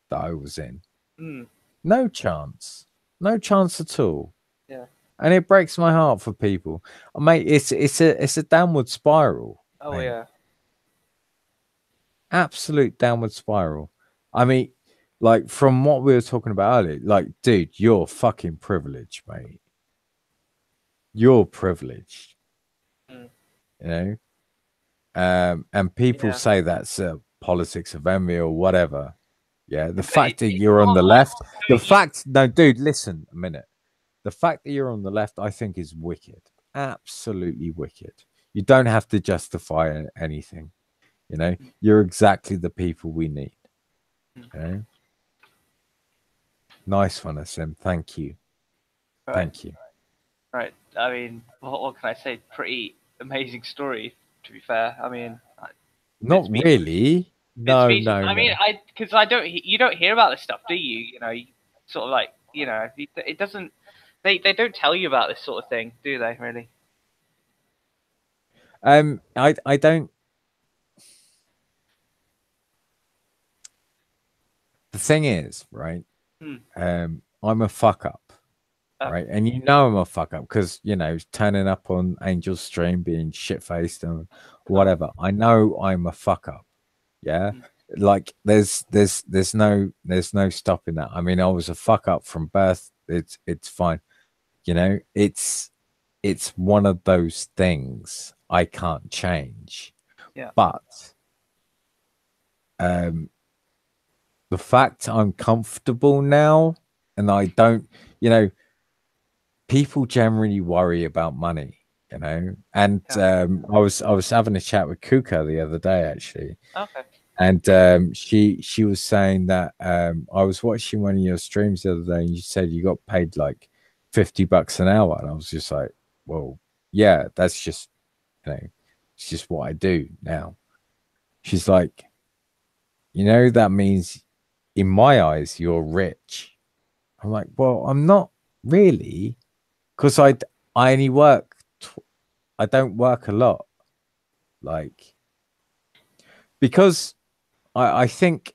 that I was in. Mm. No chance. No chance at all. Yeah. And it breaks my heart for people. Mate, it's a downward spiral. Oh Mate. yeah. Absolute downward spiral. I mean, like, from what we were talking about earlier, like, dude, you're fucking privileged, mate. You're privileged, Mm. you know? And people Yeah. say that's politics of envy or whatever. Yeah. The But fact that it's you're on the not like, left, no, dude, listen a minute. The fact that you're on the left, I think, is wicked. Absolutely wicked. You don't have to justify anything. You're exactly the people we need. Nice one, Asim. Thank you. right. Thank you. Right. I mean, what can I say? Pretty amazing story. To be fair, I mean, Not speech- really. No. I mean, because you don't hear about this stuff, do you? You sort of like, it doesn't. They don't tell you about this sort of thing, do they? Really? I don't. The thing is, right? I'm a fuck up, right? And I'm a fuck up because turning up on Angel's stream, being shit faced and whatever. I know I'm a fuck up. Yeah. Like, there's no stopping that. I mean, I was a fuck up from birth. It's fine. It's one of those things I can't change. Yeah. But the fact I'm comfortable now and I don't, people generally worry about money, and I was having a chat with Kuka the other day, actually. Okay. And she was saying that I was watching one of your streams the other day and you said you got paid like $50 an hour. And I was just like, well, yeah, that's just, it's just what I do now. She's like, that means in my eyes, you're rich. I'm like, well, I'm not really, because I only work, I don't work a lot. Like, because I think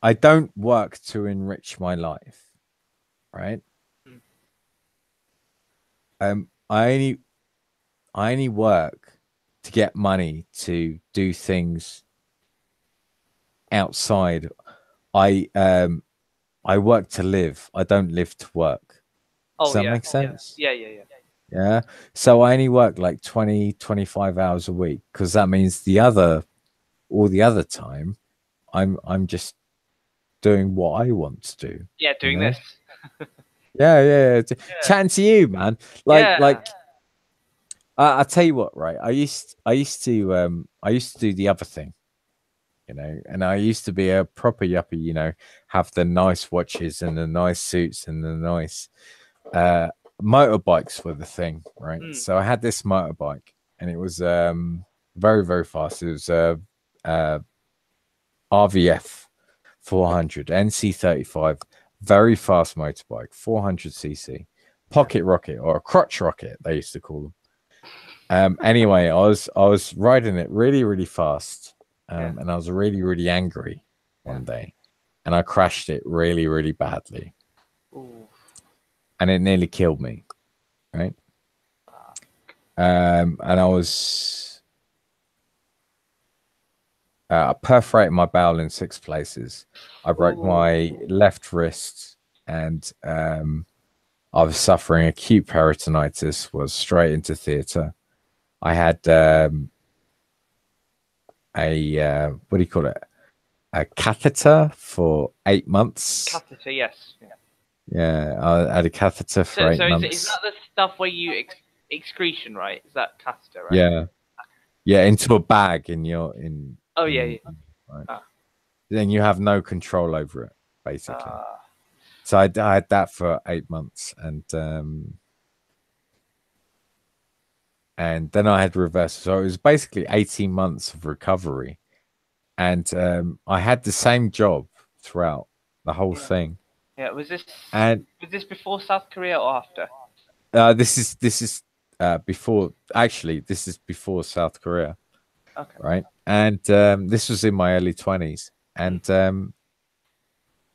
I don't work to enrich my life, right? I only work to get money to do things outside. I work to live. I don't live to work. Does that make sense? Yeah. Yeah. So I only work like 20, 25 hours a week because that means all the other time I'm just doing what I want to do. Yeah, doing this. Yeah. Chatting to you, man. Like, Yeah. I'll tell you what, right? I used to do the other thing, and I used to be a proper yuppie, have the nice watches and the nice suits and the nice motorbikes were the thing, right? So I had this motorbike and it was very, very fast. It was RVF. 400 NC35, very fast motorbike, 400cc, pocket rocket or a crotch rocket, they used to call them. Anyway, I was riding it really, really fast, and I was really, really angry one day, and I crashed it really, really badly. Ooh. And it nearly killed me, right? And I perforated my bowel in 6 places. I broke my left wrist, and I was suffering acute peritonitis, was straight into theatre. I had what do you call it? A catheter for 8 months. Catheter, yes. Yeah, I had a catheter for 8 months. Is that the stuff where you excretion, right? Is that catheter, right? Yeah, yeah, into a bag in. Oh yeah. Right. Then you have no control over it, basically. So I had that for 8 months, and then I had reverse. So it was basically 18 months of recovery, and I had the same job throughout the whole thing. Yeah, was this before South Korea or after? This is before. Actually, this is before South Korea. Okay. Right, and this was in my early 20s, and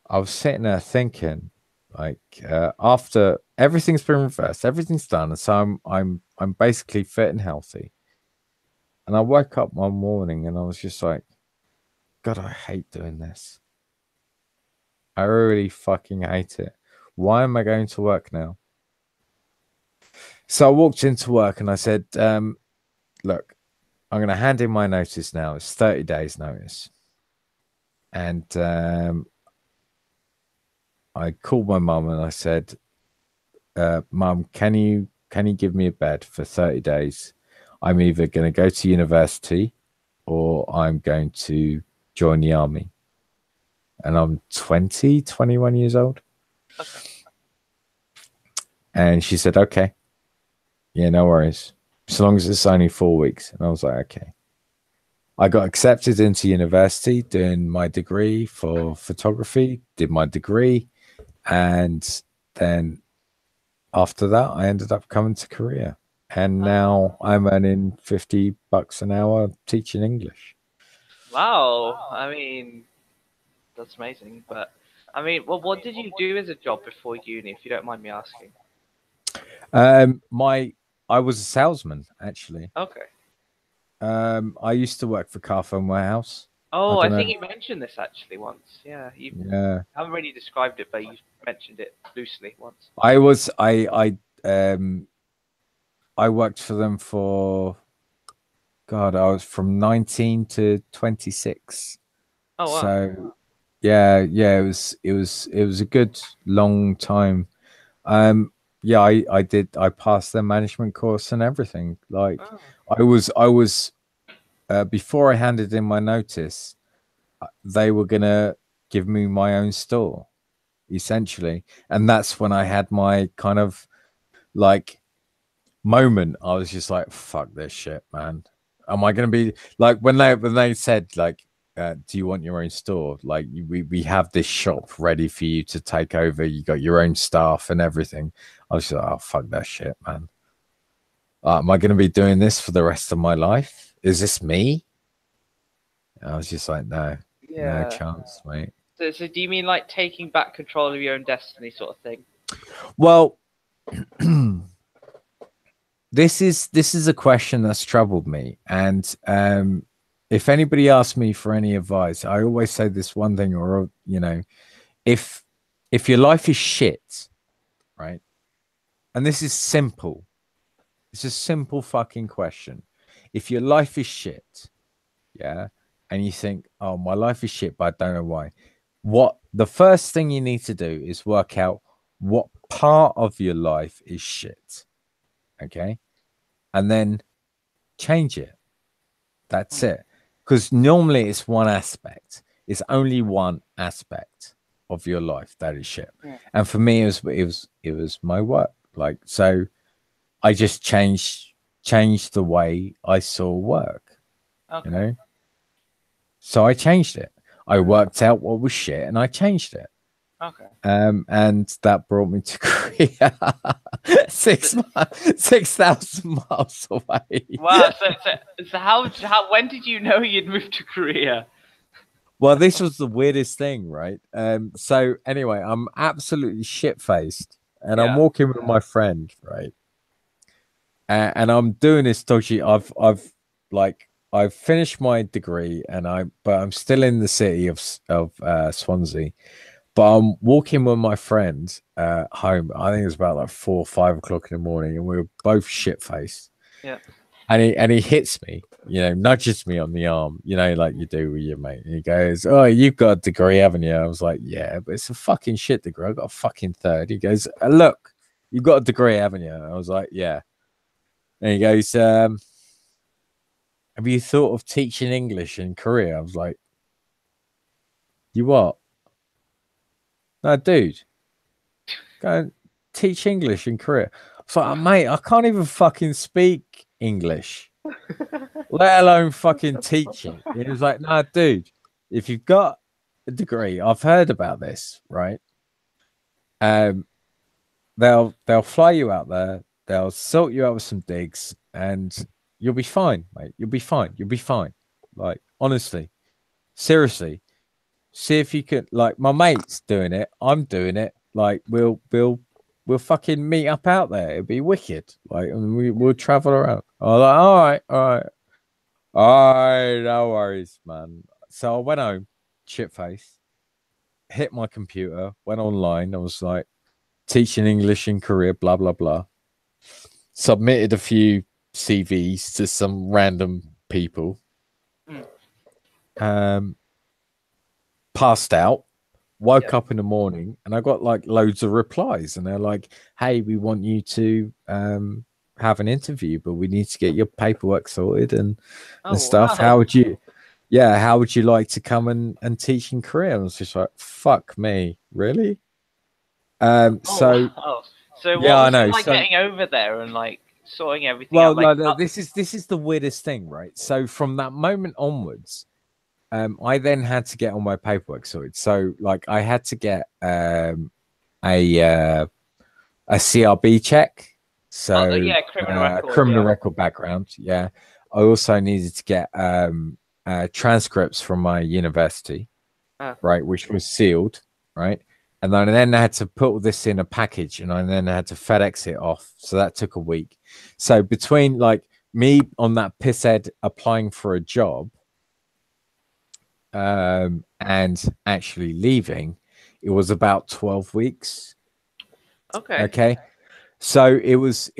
I was sitting there thinking, like, after everything's been reversed, everything's done, and so I'm basically fit and healthy. And I woke up one morning and I was just like, God, I hate doing this. I really fucking hate it. Why am I going to work now? So I walked into work and I said, look, I'm going to hand in my notice now. It's 30 days notice. And I called my mum and I said, Mum, can you give me a bed for 30 days? I'm either going to go to university or I'm going to join the army. And I'm 21 years old. Okay. And she said, okay. Yeah, no worries. As long as it's only 4 weeks. And I was like, okay. I got accepted into university doing my degree for photography, did my degree. And then after that, I ended up coming to Korea. And now I'm earning $50 an hour teaching English. Wow. I mean, that's amazing. But I mean, well, what did you do as a job before uni, if you don't mind me asking? I was a salesman, actually. Okay. I used to work for Car Phone Warehouse. Oh, I think you mentioned this actually once. Yeah, you haven't really described it, but you mentioned it loosely once. I worked for them for, God, I was from 19 to 26. Oh wow. So yeah, it was a good long time. Yeah, I passed their management course and everything. Like I was before I handed in my notice, they were gonna give me my own store, essentially. And that's when I had my kind of like moment. I was just like, fuck this shit, man. Am I gonna be like when they said like, do you want your own store? Like we have this shop ready for you to take over. You got your own staff and everything. I was just like, oh, fuck that shit, man. Am I going to be doing this for the rest of my life? Is this me? I was just like, no chance, mate. So do you mean like taking back control of your own destiny sort of thing? Well, this is a question that's troubled me. And if anybody asks me for any advice, I always say this one thing, or, you know, if your life is shit, right? And this is simple. It's a simple fucking question. If your life is shit, yeah, and you think, oh, my life is shit, but I don't know why. What the first thing you need to do is work out what part of your life is shit. Okay. And then change it. That's it. Because normally it's one aspect. It's only one aspect of your life that is shit. Yeah. And for me, it was my work. Like, so I just changed the way I saw work. Okay. You know? So I changed it. I worked out what was shit and I changed it. Okay. And that brought me to Korea, 6,000 miles away. Wow. So how when did you know you'd moved to Korea? Well, this was the weirdest thing, right? So anyway, I'm absolutely shit-faced, and I'm Yeah. walking with my friend, right? And I'm doing this dodgy. I've finished my degree, but I'm still in the city of Swansea. But I'm walking with my friend home. I think it was about like 4 or 5 o'clock in the morning, and we were both shit-faced. Yeah. And he hits me, nudges me on the arm, like you do with your mate. And he goes, "Oh, you've got a degree, haven't you?" I was like, "Yeah, but it's a fucking shit degree. I got a fucking third." He goes, "Look, you've got a degree, haven't you?" I was like, "Yeah." And he goes, "Have you thought of teaching English in Korea?" I was like, "You what?" "No, dude, go and teach English in Korea." I was like, "Mate, I can't even fucking speak English, let alone fucking teach it." He was like, "Nah, dude, if you've got a degree, I've heard about this, right? Um, they'll fly you out there, they'll sort you out with some digs, and you'll be fine, mate. You'll be fine. You'll be fine. Like, honestly, seriously, see if you can. Like, my mate's doing it, I'm doing it. Like, we'll fucking meet up out there. It'd be wicked. Like, and we'll travel around." I was like, "All right, all right." All right, no worries, man. So I went home, shit face, hit my computer, went online. I was like, teaching English in Korea, blah, blah, blah. Submitted a few CVs to some random people. Passed out, woke up in the morning, and I got like loads of replies. And they're like, "Hey, we want you to have an interview, but we need to get your paperwork sorted and stuff. Wow. How would you like to come and teach in Korea?" I was just like, "Fuck me, really?" Wow. So what Yeah, I was know. it like So, getting over there and like sorting everything well, out? Like, no, this is the weirdest thing, right? So from that moment onwards, I then had to get all my paperwork sorted. So like, I had to get a a CRB check. So yeah, criminal record. criminal Yeah. record background. Yeah. I also needed to get transcripts from my university, right, which was sealed, right? And then I had to put all this in a package, and I then had to FedEx it off. So that took a week. So between like me on that pisshead applying for a job and actually leaving, it was about 12 weeks. Okay. Okay. So it was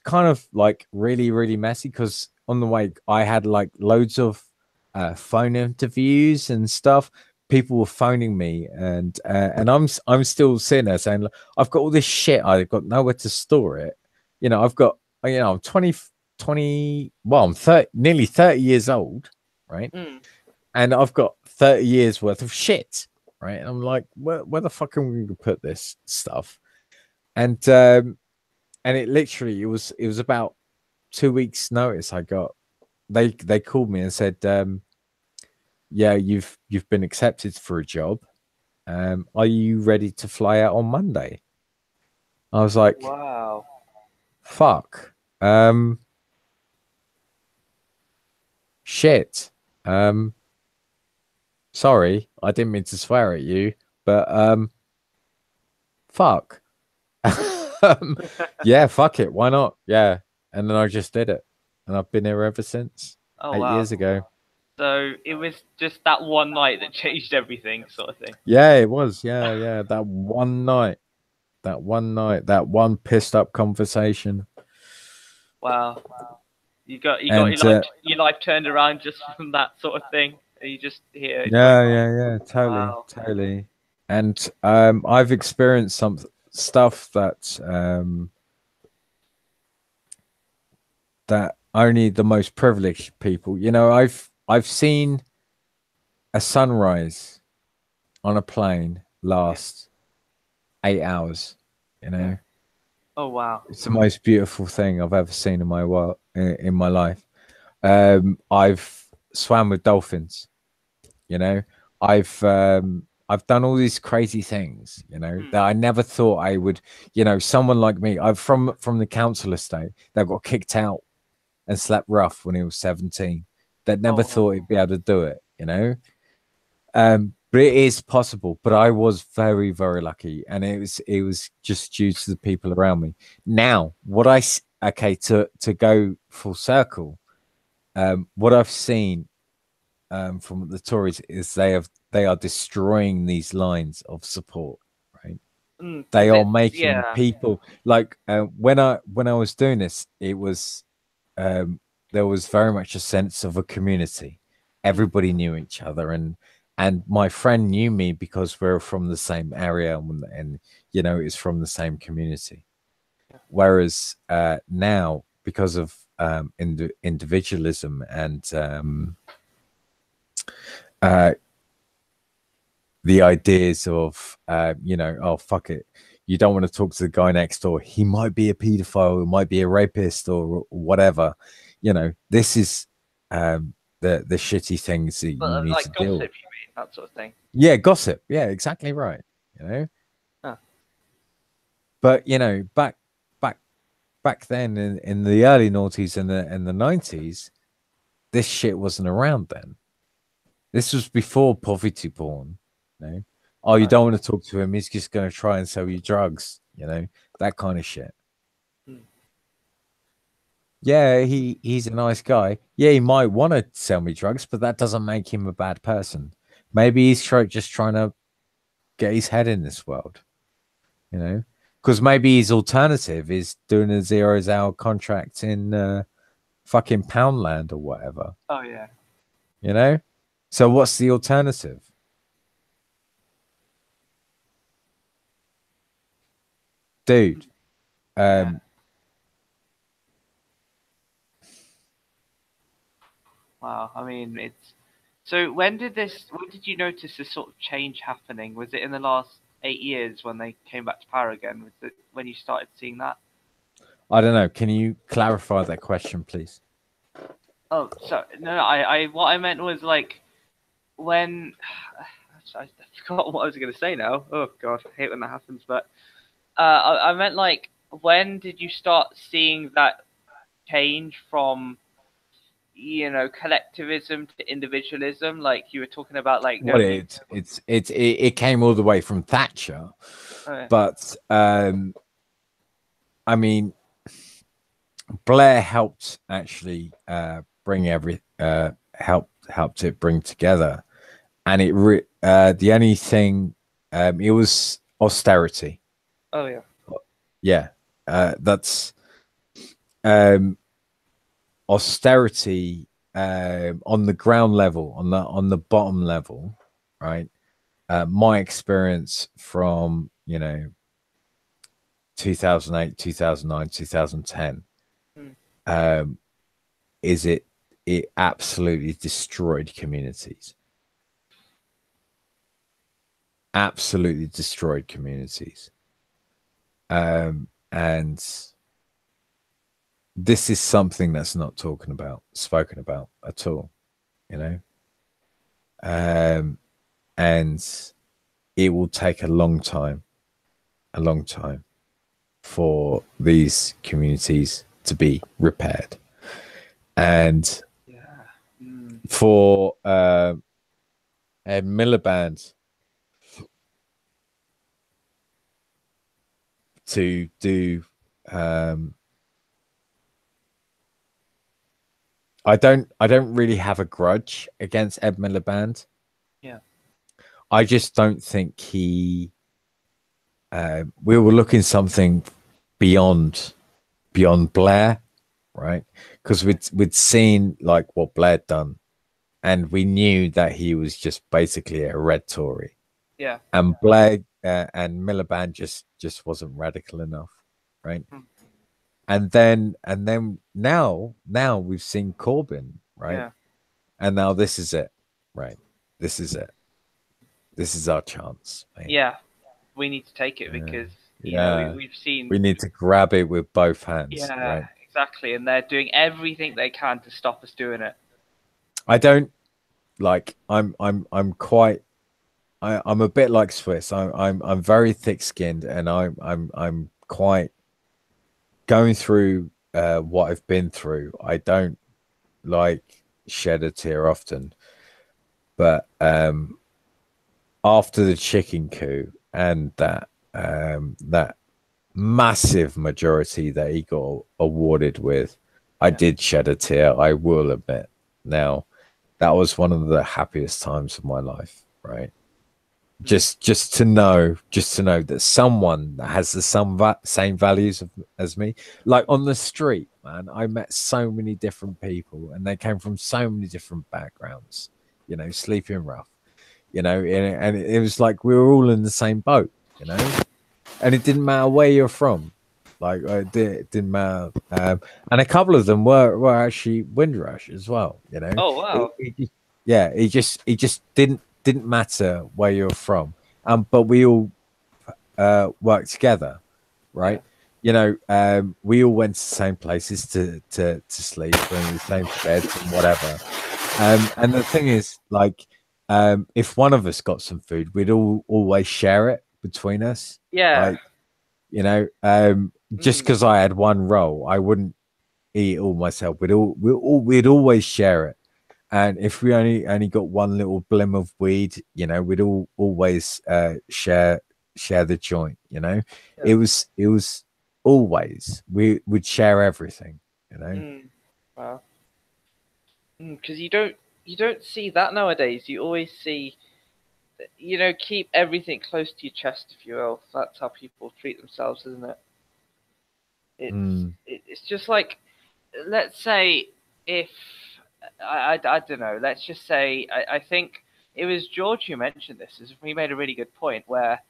kind of like really, really messy, because on the way I had like loads of phone interviews and stuff. People were phoning me, and I'm still sitting there saying, "Look, I've got all this shit, I've got nowhere to store it." I've got, I'm 20, well, I'm 30, nearly 30 years old, right? And I've got 30 years worth of shit, right? And I'm like, where the fuck am we going to put this stuff? And it literally, it was about 2 weeks notice I got. They called me and said, "Yeah, you've been accepted for a job. Are you ready to fly out on Monday?" I was like, Wow. "Fuck, shit, sorry, I didn't mean to swear at you, but fuck." Yeah, fuck it, why not? Yeah. And then I just did it, and I've been here ever since. Oh 8 years ago. So it was just that one night that changed everything, sort of thing. Yeah, it was. Yeah. That one night, that one pissed up conversation. Wow. You got And your life turned around just from that sort of thing. And you just here. yeah, totally, Wow. totally. And I've experienced some stuff that only the most privileged people, I've seen a sunrise on a plane last 8 hours, Oh wow. It's the most beautiful thing I've ever seen in my in my life. I've swam with dolphins, I've done all these crazy things, you know, that I never thought I would. You know, someone like me, I'm from the council estate that got kicked out and slept rough when he was 17. That never thought he'd be able to do it, you know. But it is possible. But I was very, very lucky, and it was just due to the people around me. Now, okay, to go full circle, what I've seen from the Tories is they are destroying these lines of support, right? They are making people like when I was doing this, it was there was very much a sense of a community. Everybody knew each other, and my friend knew me because we're from the same area, and you know, it's from the same community. Whereas now, because of individualism and the ideas of you know, oh fuck it, you don't want to talk to the guy next door, he might be a pedophile, he might be a rapist or whatever, you know, this is the shitty things that you need like to gossip, deal with. you mean, that sort of thing? Yeah, gossip. Yeah, exactly right. You know, but you know, back then in the early noughties and the 90s, this shit wasn't around then. This was before poverty porn. You know? Oh, you don't want to talk to him, he's just going to try and sell you drugs, you know, that kind of shit. Yeah, he's a nice guy. Yeah, he might want to sell me drugs, but that doesn't make him a bad person. Maybe he's just trying to get his head in this world, you know, because maybe his alternative is doing a 0 hour contract in fucking Poundland or whatever. Oh yeah. You know, so what's the alternative? Dude, Wow, I mean, it's so. When did you notice this sort of change happening? Was it in the last 8 years when they came back to power again? Was it when you started seeing that? I don't know. Can you clarify that question, please? Oh, so no, I what I meant was like when I forgot what I was going to say now. Oh God, I hate when that happens. But I meant like when did you start seeing that change from, you know, collectivism to individualism? Like you were talking about, like Well, it came all the way from Thatcher, but I mean, Blair helped actually bring helped it bring together, and the only thing it was austerity. Oh yeah. Yeah, that's austerity on the ground level, on the bottom level, right? My experience from, you know, 2008, 2009, 2010, is it absolutely destroyed communities. Absolutely destroyed communities. And this is something that's not spoken about at all, you know. And it will take a long time for these communities to be repaired. And for Ed Miliband to do, I don't really have a grudge against Ed Miliband. Yeah. I just don't think we were looking something beyond Blair, right? Because we'd seen like what Blair done, and we knew that he was just basically a red Tory. Yeah. And Blair and Miliband just wasn't radical enough, right? And then now we've seen Corbyn, right? Yeah. And now this is it, right? This is it. This is our chance. Mate. Yeah, we need to take it because you know we've seen. We need to grab it with both hands. Yeah, right? Exactly, and they're doing everything they can to stop us doing it. I don't like. I'm quite I'm a bit like Swiss. I'm very thick-skinned, and I'm quite going through what I've been through. I don't like shed a tear often, but after the chicken coup and that massive majority that he got awarded with, I did shed a tear. I will admit. Now, that was one of the happiest times of my life, right? Just to know that someone that has the same values as me, like on the street, man, I met so many different people, and they came from so many different backgrounds, you know, sleeping rough, you know, and it was like we were all in the same boat, you know, and it didn't matter where you're from, like it didn't matter, and a couple of them were actually Windrush as well, you know. Oh wow. Yeah, it just didn't matter where you're from, but we all worked together, right? You know, we all went to the same places to sleep, in the same beds and whatever. And the thing is, like, if one of us got some food, we'd all always share it between us. Yeah. Like, you know, just because I had one roll, I wouldn't eat it all myself. We'd always share it. And if we only got one little blim of weed, you know, we'd all always share the joint. You know, it was always we would share everything. You know, Wow. Because you don't see that nowadays. You always see, you know, keep everything close to your chest, if you will. That's how people treat themselves, isn't it? It's just like, let's say if I don't know, let's just say I think it was George who mentioned this. He made a really good point where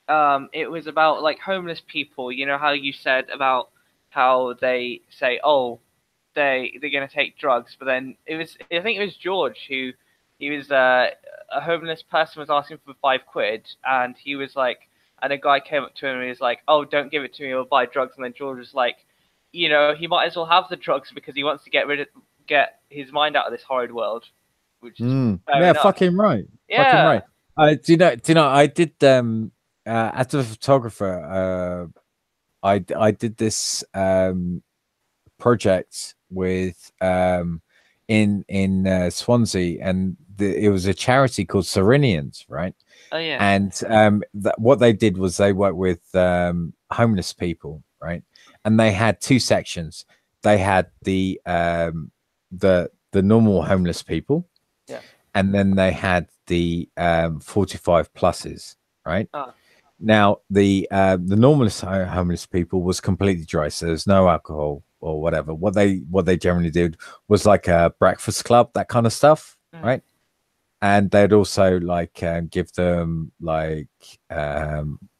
it was about like homeless people. You know how you said about how they say, oh, they're gonna take drugs, but then I think it was George who he was a homeless person was asking for £5, and he was like, and a guy came up to him and he was like, oh, don't give it to me, or buy drugs, and then George was like, you know, he might as well have the drugs because he wants to get his mind out of this horrid world, which is fair yeah, enough. fucking right, fucking right. Do you know? I did as a photographer, I did this project with in Swansea, and it was a charity called Serenians, right? Oh yeah. And what they did was they worked with homeless people, right? And they had two sections. They had the normal homeless people, Yeah. and then they had the 45 pluses, right? Ah. Now the normal homeless people was completely dry, so there's no alcohol or whatever. What they generally did was like a breakfast club, that kind of stuff, right? And they'd also like give them like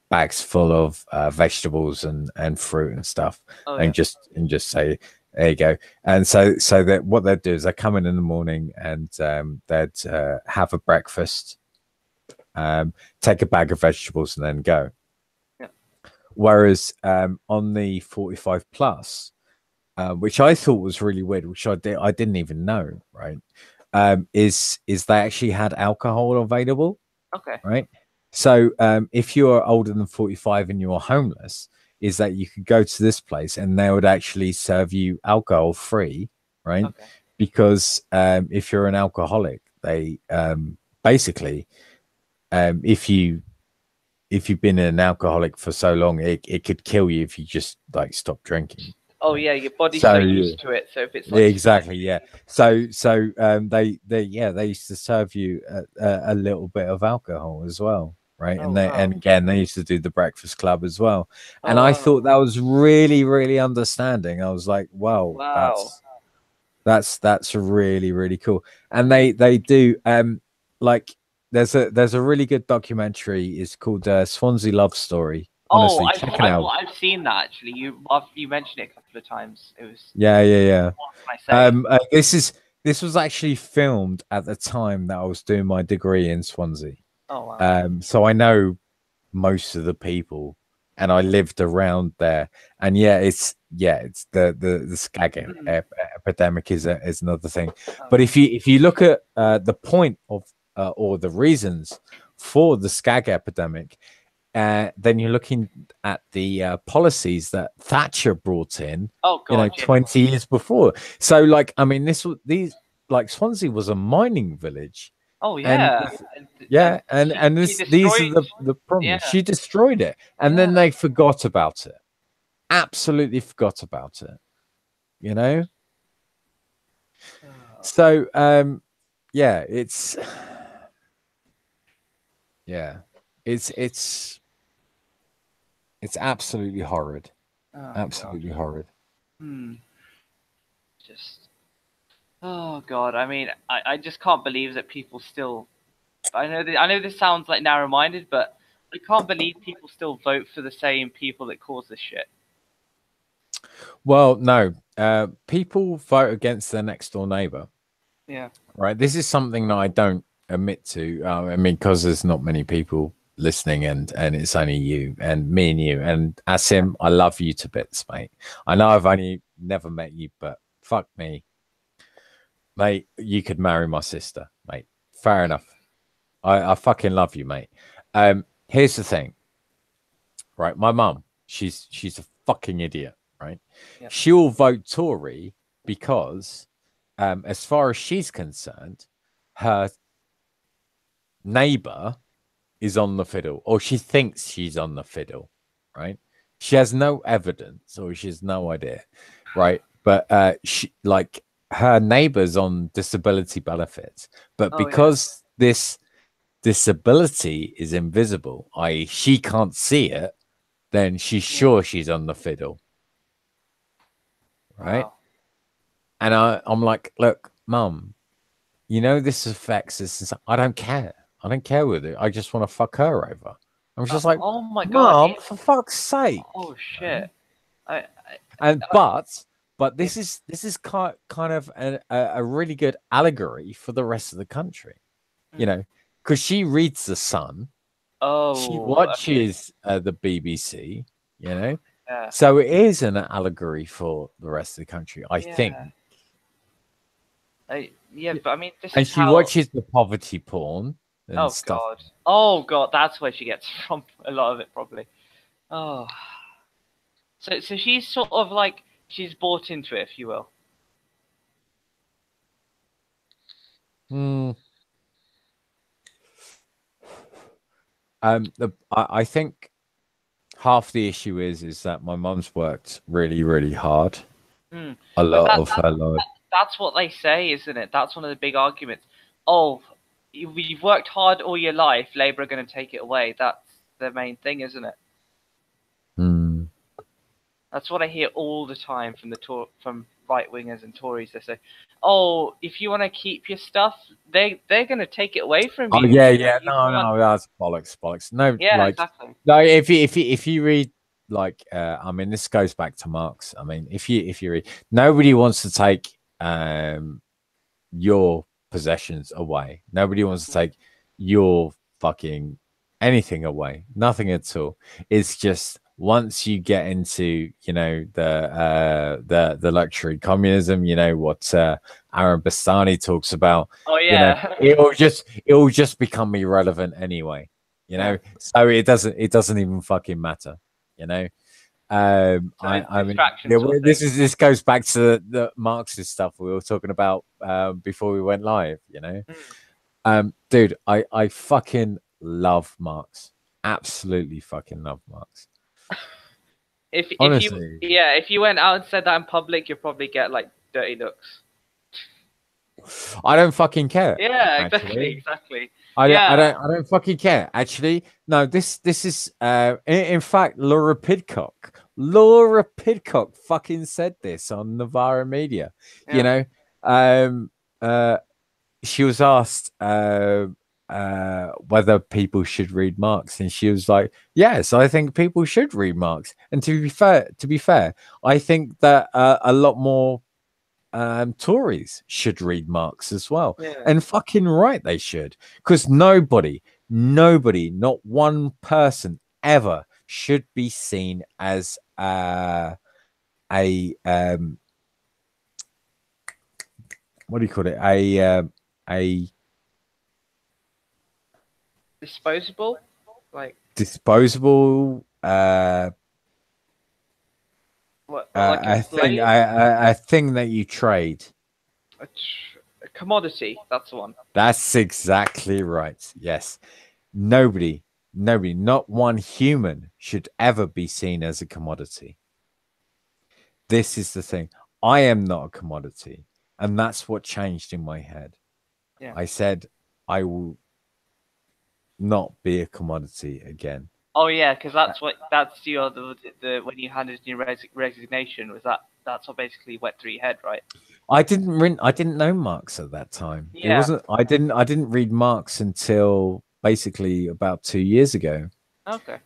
bags full of vegetables and fruit and stuff, and just say, there you go. And so that what they'd do is they come in the morning, and they'd have a breakfast, take a bag of vegetables, and then go. Whereas on the 45 plus, which I thought was really weird, which I didn't even know, right? Is they actually had alcohol available. Okay. Right. So if you're older than 45 and you're homeless, is that you could go to this place and they would actually serve you alcohol free, right? Okay. Because if you're an alcoholic, they basically if you've been an alcoholic for so long, it could kill you if you just like stop drinking. Oh yeah, your body's so used to it. So if it's like exactly, yeah. So they used to serve you a little bit of alcohol as well, right? And and again they used to do the breakfast club as well. And I thought that was really, really understanding. I was like, wow. That's really, really cool. And they do like there's a really good documentary. It's called Swansea Love Story. Honestly, check it out. I've seen that actually. You mentioned it a couple of times. It was yeah. This was actually filmed at the time that I was doing my degree in Swansea. Oh wow. So I know most of the people, and I lived around there. And it's the skag epidemic is another thing. But if you look at the point of or the reasons for the skag epidemic, then you're looking at the policies that Thatcher brought in, Oh God, 20 years before. So, like, I mean, like Swansea was a mining village. Oh yeah, and these are the problems. Yeah. She destroyed it, and then they forgot about it. Absolutely forgot about it. So, yeah, it's absolutely horrid. Absolutely horrid. Just, oh God. I mean, I just can't believe that people still. I know this sounds like narrow-minded, but I can't believe people still vote for the same people that cause this shit. Well, no, people vote against their next door neighbor. Yeah. Right. This is something that I don't admit to. I mean, because there's not many people listening, and it's only you and me and you. And Asim, I love you to bits, mate. I know I've only never met you, but fuck me, mate. You could marry my sister, mate. Fair enough. I fucking love you, mate. Here's the thing, right? My mum, she's a fucking idiot, right? Yep. She'll vote Tory because, as far as she's concerned, her neighbor is on the fiddle, or she thinks she's on the fiddle, right? She has no evidence, or she has no idea, right? But she, like, her neighbor's on disability benefits, but because this disability is invisible, i.e., she can't see it, then she's sure she's on the fiddle, right? Wow. And I'm like, look, mum, this affects this. I don't care. I don't care with it. I just want to fuck her over. I'm just like, oh my God, Mom, for fuck's sake. Oh shit. But this is kind of a really good allegory for the rest of the country, because she reads The Sun. She watches the BBC, so it is an allegory for the rest of the country, I think. But I mean, she watches the poverty porn and stuff. God. Oh God, that's where she gets from a lot of it, probably. Oh, so she's sort of like, she's bought into it, if you will. I think half the issue is that my mum's worked really, really hard. A lot of her life. That's what they say, isn't it? That's one of the big arguments. Oh, you've worked hard all your life, Labour are going to take it away. That's the main thing, isn't it? That's what I hear all the time from right-wingers and Tories. They say, oh, if you want to keep your stuff, they're going to take it away from you. Oh, yeah. No, that's bollocks. No, exactly. No, if you read, like, I mean, this goes back to Marx. I mean, if you read, nobody wants to take your possessions away. Nobody wants to take your fucking anything away. Nothing at all. It's just once you get into the luxury communism, what Aaron Bastani talks about. Oh yeah. It'll just become irrelevant anyway. So it doesn't even fucking matter. I mean, this goes back to the Marxist stuff we were talking about before we went live. Dude, I fucking love Marx. Absolutely fucking love Marx. If you went out and said that in public, you'll probably get like dirty looks. I don't fucking care. Yeah, exactly. I don't fucking care. Actually, no. This is in fact Laura Pidcock fucking said this on Novara Media. She was asked whether people should read Marx, and she was like, yes, I think people should read Marx. And to be fair, I think that a lot more Tories should read Marx as well. And fucking right they should, because nobody, not one person ever should be seen as a what do you call it, Disposable, like Disposable. what? Like a I think slave, a thing that you trade. a commodity. That's the one. That's exactly right. Yes. Nobody, not one human should ever be seen as a commodity. This is the thing. I am not a commodity. And that's what changed in my head. Yeah. I said, I will not be a commodity again. Oh yeah, because that's your the when you handed in your resignation, was that's what basically went through your head, right? I didn't know Marx at that time. It Yeah. wasn't I didn't read Marx until basically about 2 years ago. Okay.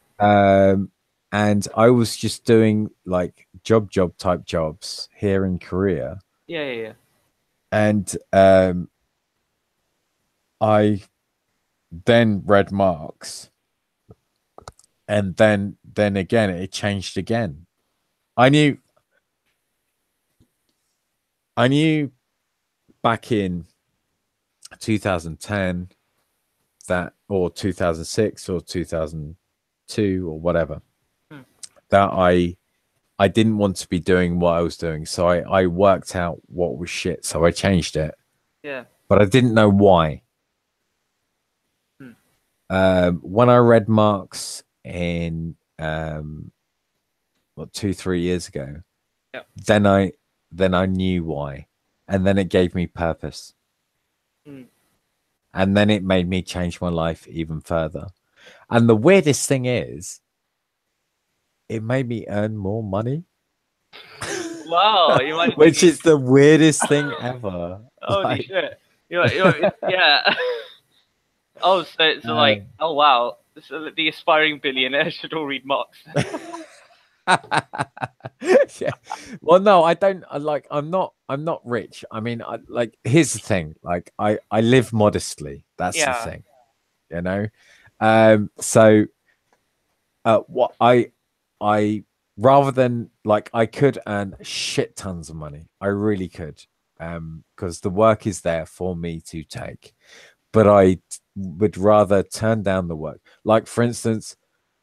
And I was just doing like job type jobs here in Korea. Yeah. And I then read Marx, and then again it changed again. I knew back in 2010 that, or 2006 or 2002 or whatever, that I didn't want to be doing what I was doing. So I worked out what was shit. So I changed it. Yeah. But I didn't know why. When I read Marx in 2-3 years ago, Yeah. then I knew why, and then it gave me purpose, and then it made me change my life even further. And the weirdest thing is, it made me earn more money. Wow, you might Which is the weirdest thing ever. Holy shit! Yeah. Oh, so like, oh wow, the aspiring billionaire should all read Marx. Yeah. Well, no, I don't. I'm not rich. I mean, here's the thing. Like, I live modestly. That's the thing. You know. So, what I rather than like, I could earn shit tons of money. I really could. Because the work is there for me to take. But I would rather turn down the work. Like, for instance,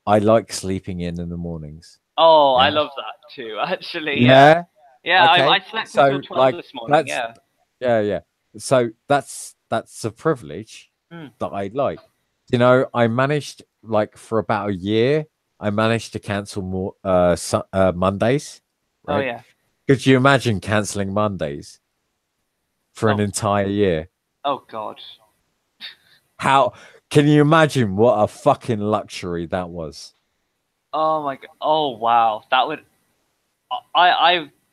I like sleeping in the mornings. Oh, Yeah. I love that too. Actually, Yeah. yeah. Okay. I slept until 12 this morning. Yeah. So that's a privilege that I like. You know, I managed, like, for about a year, I managed to cancel more Mondays. Right? Oh yeah. Could you imagine canceling Mondays for an entire year? Oh god. How can you imagine what a fucking luxury that was? Oh my god. Oh wow. That would.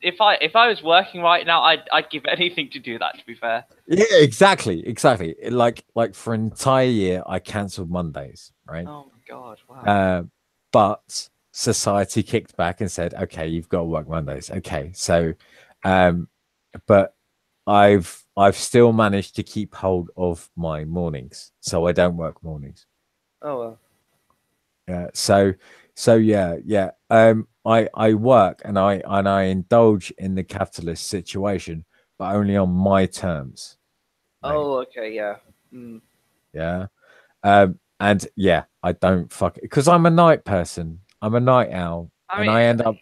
If I was working right now, I'd give anything to do that. To be fair. Yeah, exactly. Like for an entire year, I cancelled Mondays. Right. Oh my god. Wow. But society kicked back and said, "Okay, you've got to work Mondays." Okay, so, but I've still managed to keep hold of my mornings, so I don't work mornings. Oh well. Yeah. So yeah. I work and I indulge in the capitalist situation, but only on my terms. Right? Oh, okay, yeah. Yeah. And yeah, I don't fuck it because I'm a night person. I'm a night owl, and I end up.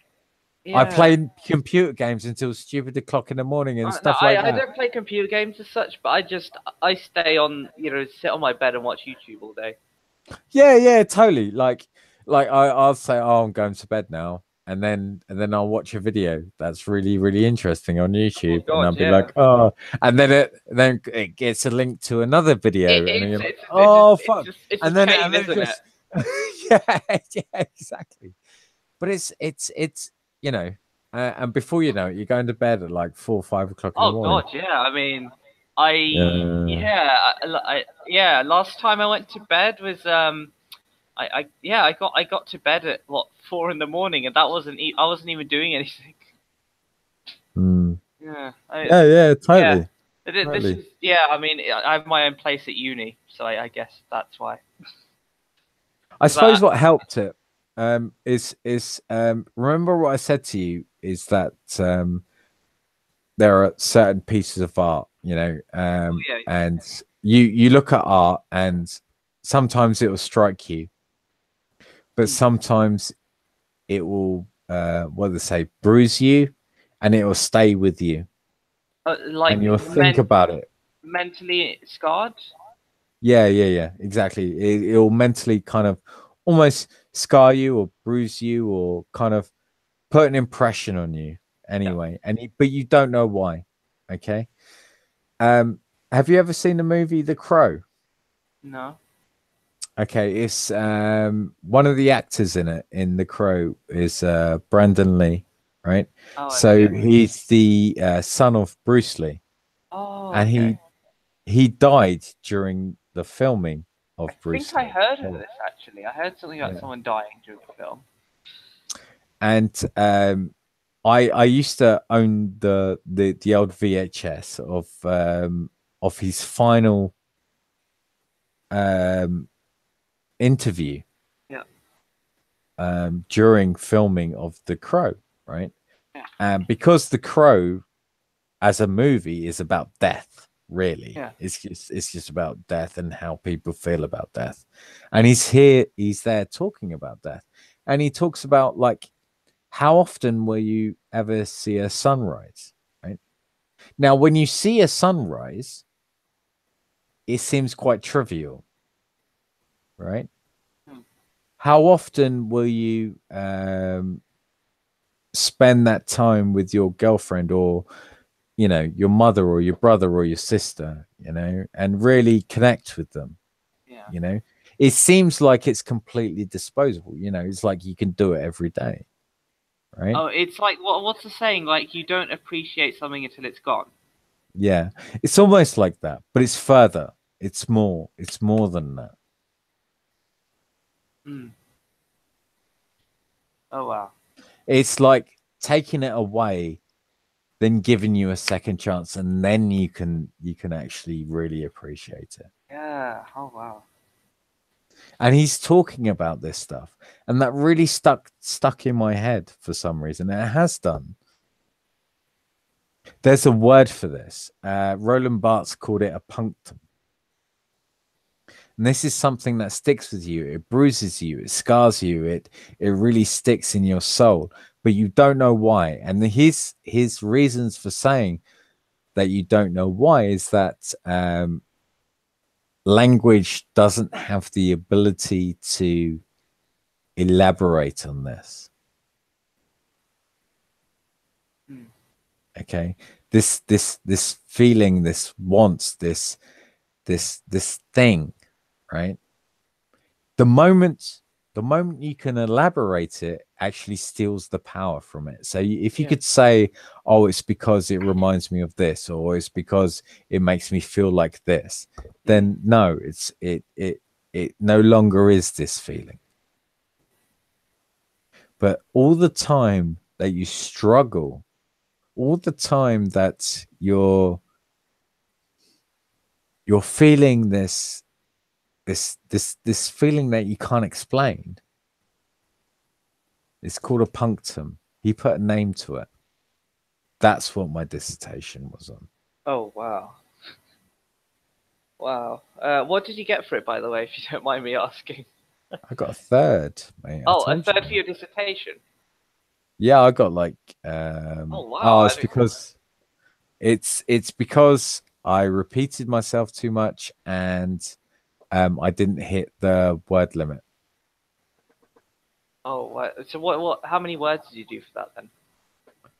Yeah. I play computer games until stupid o'clock in the morning and stuff like that. I don't play computer games as such, but I stay on, sit on my bed and watch YouTube all day. Yeah, totally. Like I'll say, oh, I'm going to bed now, and then I'll watch a video that's really, really interesting on YouTube, and I'll be like, oh, and then it gets a link to another video, and you're like, oh fuck, and then it just yeah, exactly. But it's and before you know it, you're going to bed at like 4 or 5 o'clock in the morning. Oh god, yeah. I mean, last time I went to bed was I got to bed at 4 in the morning, and I wasn't even doing anything. Yeah. Totally. This is I mean, I have my own place at uni, so I guess that's why. I suppose what helped it is remember what I said to you is that there are certain pieces of art, and you look at art, and sometimes it will strike you, but sometimes it will, what do they say, bruise you, and it will stay with you, Like and you'll think about it. mentally scarred. Yeah, exactly. It'll mentally kind of almost scar you or bruise you or kind of put an impression on you anyway. But you don't know why. Okay. Have you ever seen the movie The Crow? No. Okay, it's one of the actors in it in The Crow is Brandon Lee, right? Oh, So he's the son of Bruce Lee, oh, and okay. he died during the filming of I Bruce think I Lee. heard of this actually. I heard something about Yeah. someone dying during the film. And I used to own the old VHS of his final interview during filming of The Crow, right? Yeah. And because The Crow as a movie is about death, really. Yeah. It's just about death and how people feel about death. And he's there talking about death. And he talks about like, how often will you ever see a sunrise? Right now, when you see a sunrise, it seems quite trivial, right? How often will you spend that time with your girlfriend or your mother or your brother or your sister, and really connect with them? Yeah. It seems like it's completely disposable. It's like you can do it every day, right? Oh, it's like what's the saying? Like you don't appreciate something until it's gone. Yeah, it's almost like that, but it's further. It's more than that. Oh wow. It's like taking it away, then giving you a second chance, and then you can actually really appreciate it. Yeah. Oh wow. And he's talking about this stuff, and that really stuck in my head for some reason. It has done. There's a word for this. Roland Barthes called it a punctum. And this is something that sticks with you. It bruises you. It scars you. It really sticks in your soul, but you don't know why. And his reasons for saying that you don't know why is that language doesn't have the ability to elaborate on this. Okay, this feeling, this wants, this thing, right? The moment you can elaborate it actually steals the power from it. So if you could say, oh, it's because it reminds me of this, or it's because it makes me feel like this, then no, it no longer is this feeling. But all the time that you struggle, all the time that you're feeling this feeling that you can't explain, it's called a punctum. He put a name to it. That's what my dissertation was on. Oh wow. Wow. What did you get for it, by the way, if you don't mind me asking? I got a third, mate. Oh, a third for your dissertation. Yeah, I got like oh wow. Oh, it's because I repeated myself too much and I didn't hit the word limit. Oh, what? So what? How many words did you do for that then?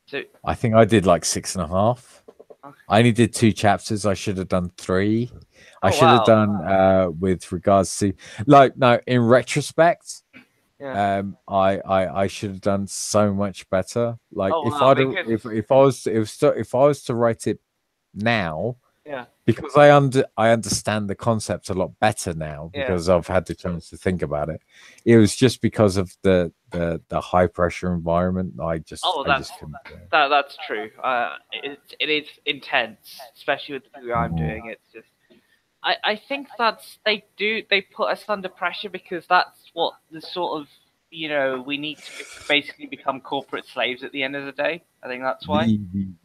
So I think I did like 6.5. Okay. I only did 2 chapters. I should have done 3. I should have done with regards to no. In retrospect, I should have done so much better. Like if I was to write it now. Yeah. Because I understand the concept a lot better now because I've had the chance to think about it. It was just because of the high pressure environment. That's true. It is intense, especially with the degree I'm doing. It's just I think they put us under pressure because that's what the sort of we need to basically become corporate slaves at the end of the day. I think that's why.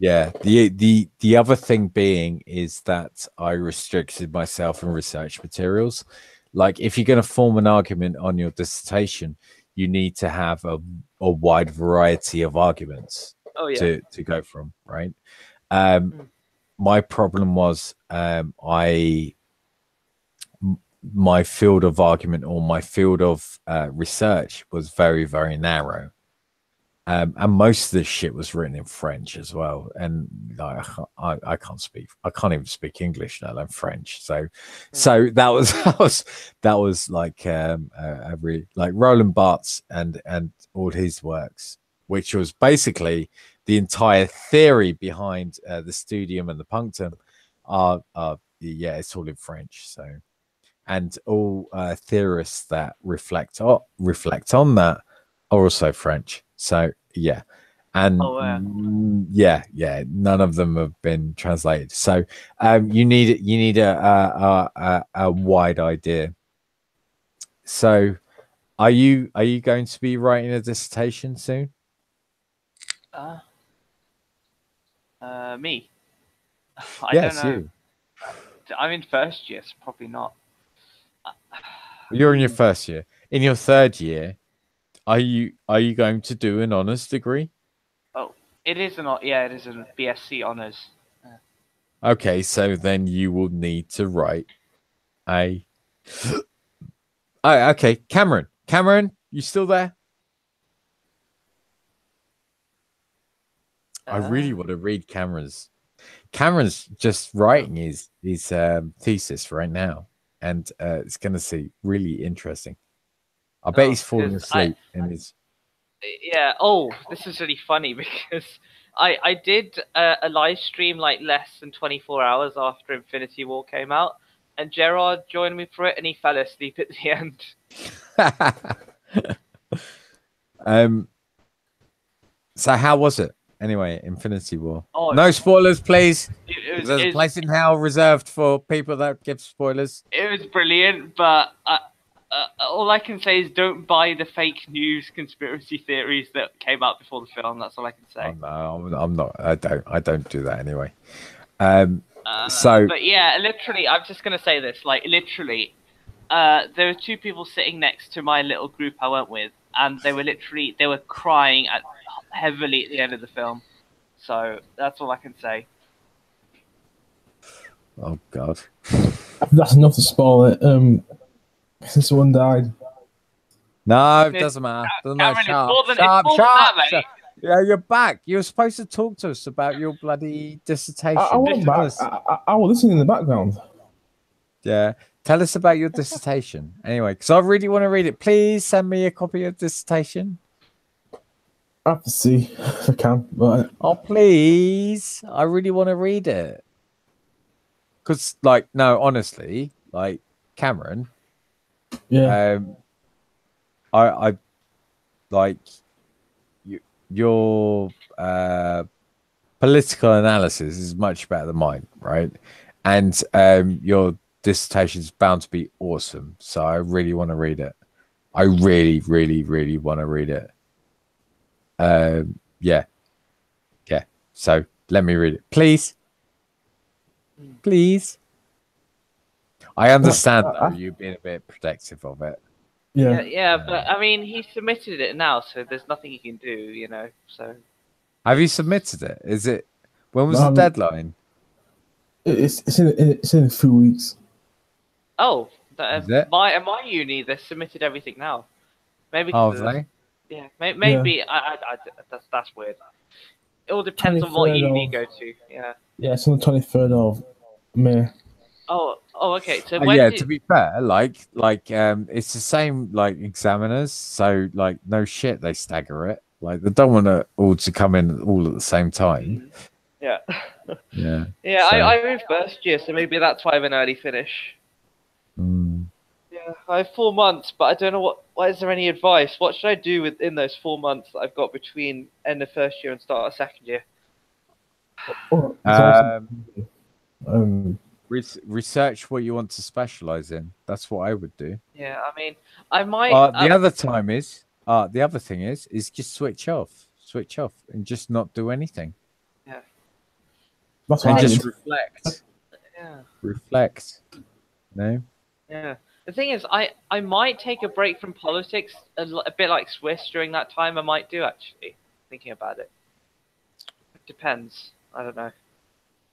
The other thing being is that I restricted myself in research materials. like if you're going to form an argument on your dissertation, you need to have a wide variety of arguments Oh yeah. to go from, right? Mm. My problem was my field of argument or my field of research was very, very narrow. And most of this shit was written in French as well. And like, I can't speak, I can't even speak English, let alone French. So that was that was like like Roland Barthes and all his works, which was basically the entire theory behind the studium and the punctum. Yeah, it's all in French. So, and all theorists that reflect on that are also French. So yeah, and yeah, none of them have been translated. So you need a wide idea. So are you going to be writing a dissertation soon? Me. I Yes, don't know. you. I'm in first year, so probably not. You're in your first year. In your third year, are you going to do an honors degree? Oh, it is not. Yeah, it is a BSc honors. Okay, so then you will need to write a. Oh, okay, Cameron. Cameron, you still there? I really want to read Cameron's. Cameron's just writing his thesis right now, and it's going to see really interesting. I bet he's falling asleep in his. Yeah. Oh, this is really funny because I did a live stream like less than 24 hours after Infinity War came out, and Gerard joined me for it, and he fell asleep at the end. So how was it anyway? Infinity War. Oh, no spoilers, please. It There's a place in hell reserved for people that give spoilers. It was brilliant, but all I can say is don't buy the fake news conspiracy theories that came out before the film. That's all I can say. Oh, no, I'm not. I don't do that anyway. But yeah, literally, I'm just gonna say this. Like, literally, there were two people sitting next to my little group I went with, and they were crying heavily at the end of the film. So that's all I can say. Oh God. That's enough to spoil it. Since one died. No, it doesn't matter. Doesn't matter. Shut. Yeah, you're back. You were supposed to talk to us about your bloody dissertation. I went back. I was listening in the background. Yeah. Tell us about your dissertation. Anyway, because I really want to read it. Please send me a copy of dissertation. I have to see if I can. But oh, please. I really want to read it. Because, like, no, honestly, like, Cameron. Yeah. I like your political analysis is much better than mine, right? And your dissertation is bound to be awesome. So I really want to read it. I really, really, really want to read it. Yeah. So let me read it, please. Please. I understand though you being a bit protective of it. Yeah, but I mean, he submitted it now, so there's nothing he can do, you know. So, have you submitted it? Is it? When was the deadline? It's in a few weeks. Oh, my uni, they submitted everything now. Maybe. Oh, they? Yeah, maybe. Yeah. That's weird. It all depends on what uni you go to. Yeah. Yeah, it's on the 23rd of May. Oh, okay. So to be fair, like it's the same like examiners. So like no shit, they stagger it. Like they don't want to all to come in all at the same time. Yeah. Yeah. Yeah, so. I'm in first year, so maybe that's why I have an early finish. Yeah, I have 4 months, but I don't know what is there any advice? What should I do within those 4 months that I've got between end of first year and start of second year? Research what you want to specialize in. That's what I would do. Yeah, I mean, I might. The other thing is just switch off, and just not do anything. Yeah. That's and just reflect. Yeah. Reflect. No. Yeah. The thing is, I might take a break from politics a bit like Swiss during that time. I might do actually. Thinking about it, it depends. I don't know.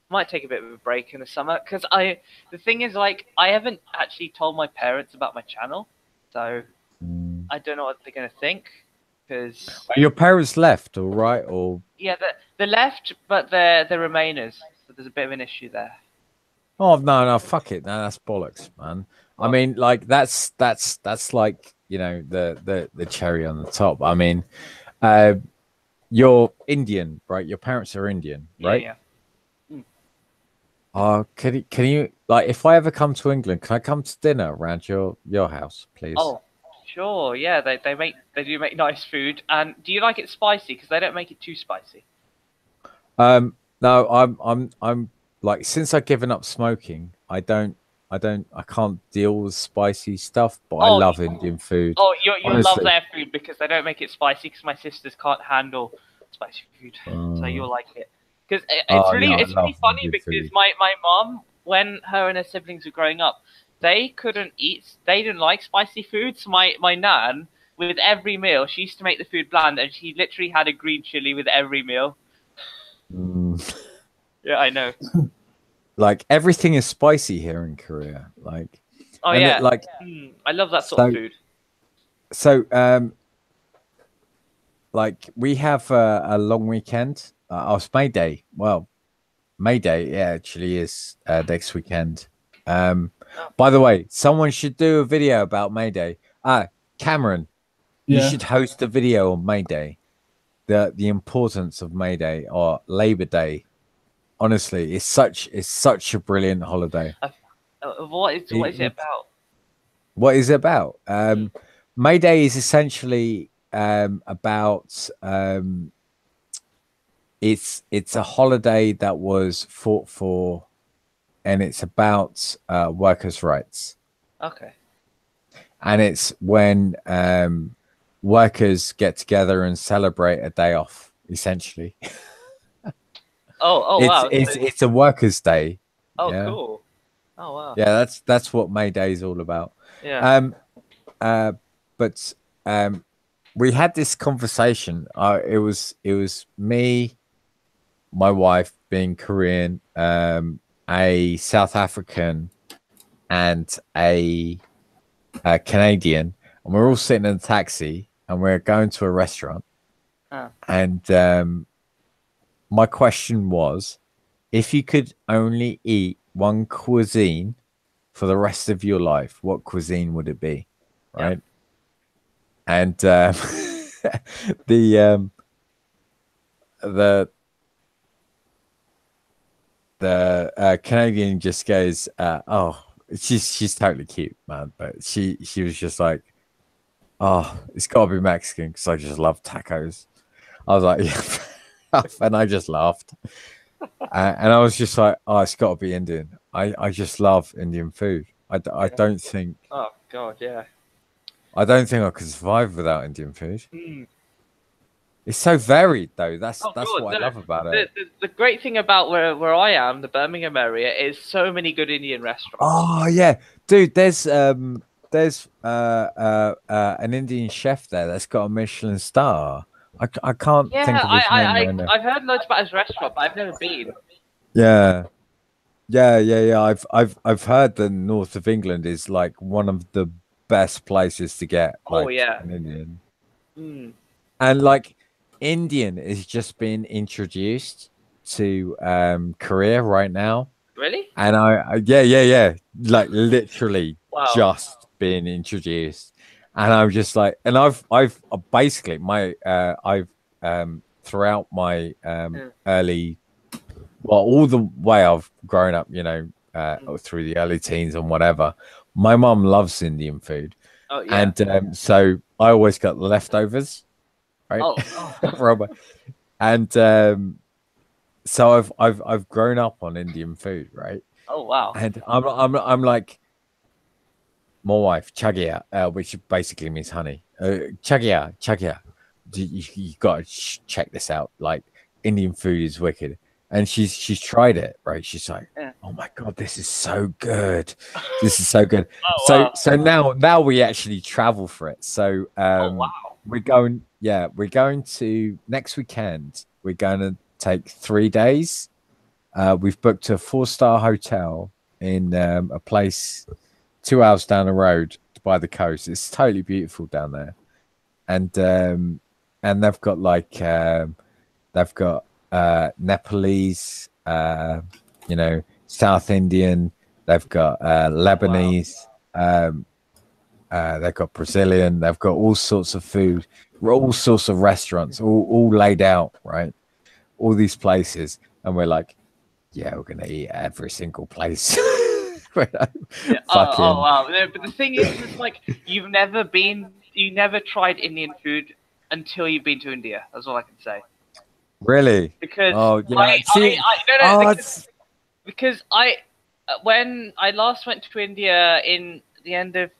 Might take a bit of a break in the summer because the thing is like I haven't actually told my parents about my channel, so Mm. I don't know what they're gonna think. Because Are your parents left, all right, or yeah, they're left, but they're Remainers, so there's a bit of an issue there. oh no, fuck it, no, that's bollocks, man. I Well, mean, like that's like the cherry on the top. I mean, uh, you're Indian, right? Your parents are Indian, yeah, right? yeah. Mm. Can you like if I ever come to England, can I come to dinner around your house, please? Oh, sure, yeah. They do make nice food. And do you like it spicy? Because they don't make it too spicy. No, I'm like since I've given up smoking, I can't deal with spicy stuff, but I Oh, love Indian food. oh, you'll love Honestly. their food because they don't make it spicy. Because my sisters can't handle spicy food, so Uh, you'll like it. Because oh yeah, I it's love really funny Indian because food. my mom, when her and her siblings were growing up, they couldn't eat. They didn't like spicy food. So my nan, with every meal, she used to make the food bland, and she literally had a green chili with every meal. Mm. Yeah, I know. Like everything is spicy here in Korea. Like, Oh and it yeah, like I love that sort of so food. so like we have a long weekend. Oh, it's May Day. Well, May Day, yeah, actually is next weekend. Um, Oh, by the way, someone should do a video about May Day. Cameron, you Yeah. should host a video on May Day. The importance of May Day or Labor Day. Honestly, it's such a brilliant holiday. what is it It, about? what is it about? Hmm. May Day is essentially about it's a holiday that was fought for, and it's about workers' rights, Okay. and it's when workers get together and celebrate a day off. Essentially, Oh wow. So, it's a workers' day. oh Yeah, cool. Oh wow. yeah. That's what May Day is all about. Yeah. Um, uh, but we had this conversation. It was me, my wife being Korean, a South African, and a Canadian, and we're all sitting in a taxi, and we're going to a restaurant. Ah. And my question was, if you could only eat one cuisine for the rest of your life, what cuisine would it be? Yeah. Right? And the um, the Canadian just goes, "Oh, she's totally cute, man." But she was just like, "Oh, it's got to be Mexican because I just love tacos." I was like, "Yeah," and I just laughed, and I was just like, "Oh, it's got to be Indian." I just love Indian food. Yeah. Oh god. Yeah. I don't think I could survive without Indian food. Hmm. It's so varied, though. That's Oh that's god. what No. I love about The, it. the the great thing about where I am, the Birmingham area, is so many good Indian restaurants. Oh yeah, dude. There's an Indian chef there that's got a Michelin star. I can't Yeah, think of his name right now. I've heard loads about his restaurant, but I've never been. Yeah, yeah. I've heard the north of England is like one of the best places to get Oh like yeah. an Indian, Hmm. and like Indian is just being introduced to Korea right now. Really? And yeah, like literally Wow. just being introduced, and I'm just like, and I've basically I've throughout my Hmm. early, well, all the way I've grown up, Hmm. through the early teens and whatever. My mum loves Indian food, Oh yeah. and so I always got the leftovers, right? Oh oh. From and so I've grown up on Indian food, right? Oh wow. And I'm like, my wife, Chagia, which basically means honey. Chagia. You got to check this out. Like, Indian food is wicked. And she's tried it, right? She's like, Yeah. oh oh my god, this is so good. This is so good. Oh So wow. so now we actually travel for it. So Oh wow. we're going to next weekend. We're going to take 3 days. We've booked a 4-star hotel in a place 2 hours down the road by the coast. It's totally beautiful down there, and they've got like they've got Nepalese, South Indian. They've got Lebanese. They've got Brazilian. They've got all sorts of food, all sorts of restaurants, all laid out, right? All these places, and we're like, yeah, we're gonna eat at every single place. Yeah. Oh Fucking wow. No, but the thing is, it's like you never tried Indian food until you've been to India. That's all I can say. really. Because Oh yeah. See, no, oh, because I when I last went to India in the end of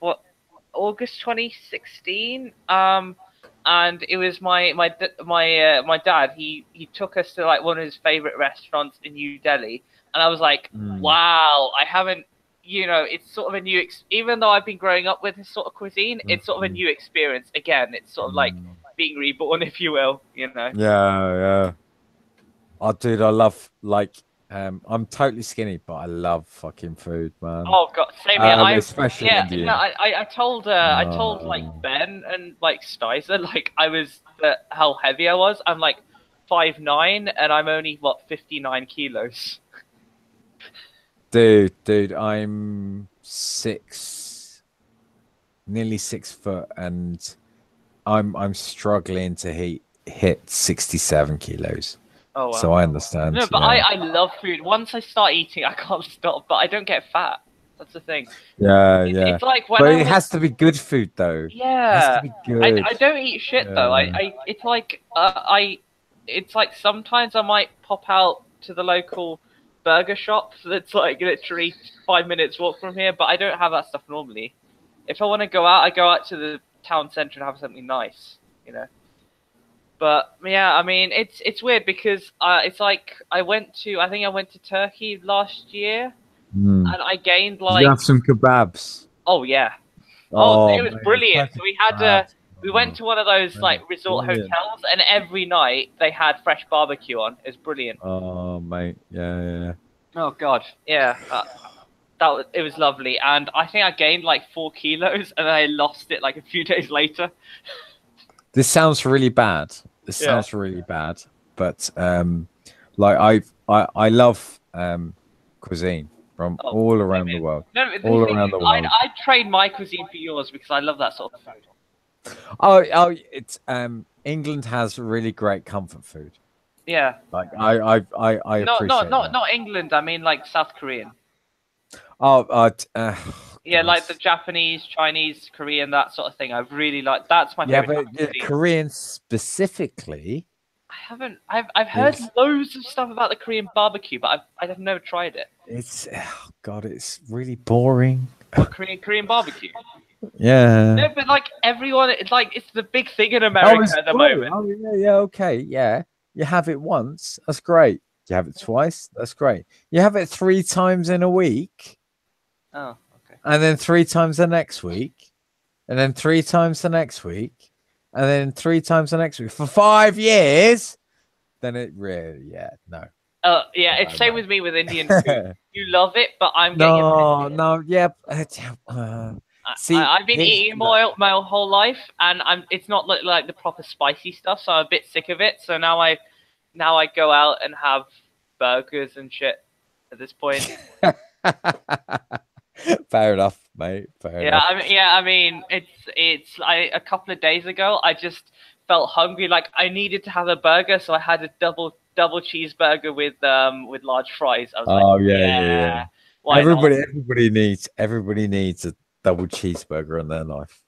August 2016, and it was my dad. He took us to like one of his favorite restaurants in New Delhi, and I was like, wow, I haven't. It's sort of a new, even though I've been growing up with this sort of cuisine, it's sort of a new experience. Again, it's sort of like being reborn, if you will. yeah, yeah. Oh, dude, I love like I'm totally skinny, but I love fucking food, man. Oh god, same here. Especially No, Indian. I told like Ben and like Stizer like how heavy I was. I'm like 5'9" and I'm only 59 kilos. Dude, I'm nearly 6 foot, and I'm struggling to hit 67 kilos. Oh wow. So I understand. No, but yeah. I love food. Once I start eating, I can't stop. But I don't get fat. That's the thing. Yeah, It's like when but I it was. has to be good food, though. It has Yeah, to be good. I don't eat shit though. Yeah. It's like sometimes I might pop out to the local burger shop that's like literally 5 minutes walk from here, but I don't have that stuff normally. If I want to go out, I go out to the town centre and have something nice, you know. But yeah, I mean, it's weird because it's like I think I went to Turkey last year and I gained Did you like, have some kebabs? oh yeah. Oh, Oh, it was man, brilliant. So Turkish kebabs. we went to one of those like resort Brilliant. hotels, and every night they had fresh barbecue on. It was brilliant. Oh, mate, yeah. Oh god, yeah, it was lovely, and I think I gained like 4 kilos, and I lost it like a few days later. This sounds really bad. This Yeah. sounds really bad, but like I love cuisine from all around the world. No, All around the world. I trade my cuisine for yours because I love that sort of food. Oh, it's England has really great comfort food. Yeah. Like I appreciate that. Not England. I mean like South Korean. Yeah, like the Japanese, Chinese, Korean, that sort of thing. I really like. That's my favorite. Yeah, but Korean specifically. I haven't. I've heard loads of stuff about the Korean barbecue, but I've never tried it. It's it's really boring. What, Korean barbecue? Yeah. No, but like everyone, it's the big thing in America at the moment. Oh yeah, okay, yeah. You have it once, that's great. You have it twice, that's great. You have it 3 times in a week. Oh, okay. And then 3 times the next week, and then 3 times the next week, and then 3 times the next week for 5 years. Then it really, no. Yeah, it's same with me with Indian food. You love it, but I'm getting See, I've been eating my whole life, and it's not like the proper spicy stuff, so I'm a bit sick of it. So now I go out and have burgers and shit at this point. Fair enough, mate. Fair enough. I mean, it's a couple of days ago, I just felt hungry, like I needed to have a burger, so I had a double cheeseburger with large fries. I was yeah. Why not? Everybody needs a double cheeseburger in their life.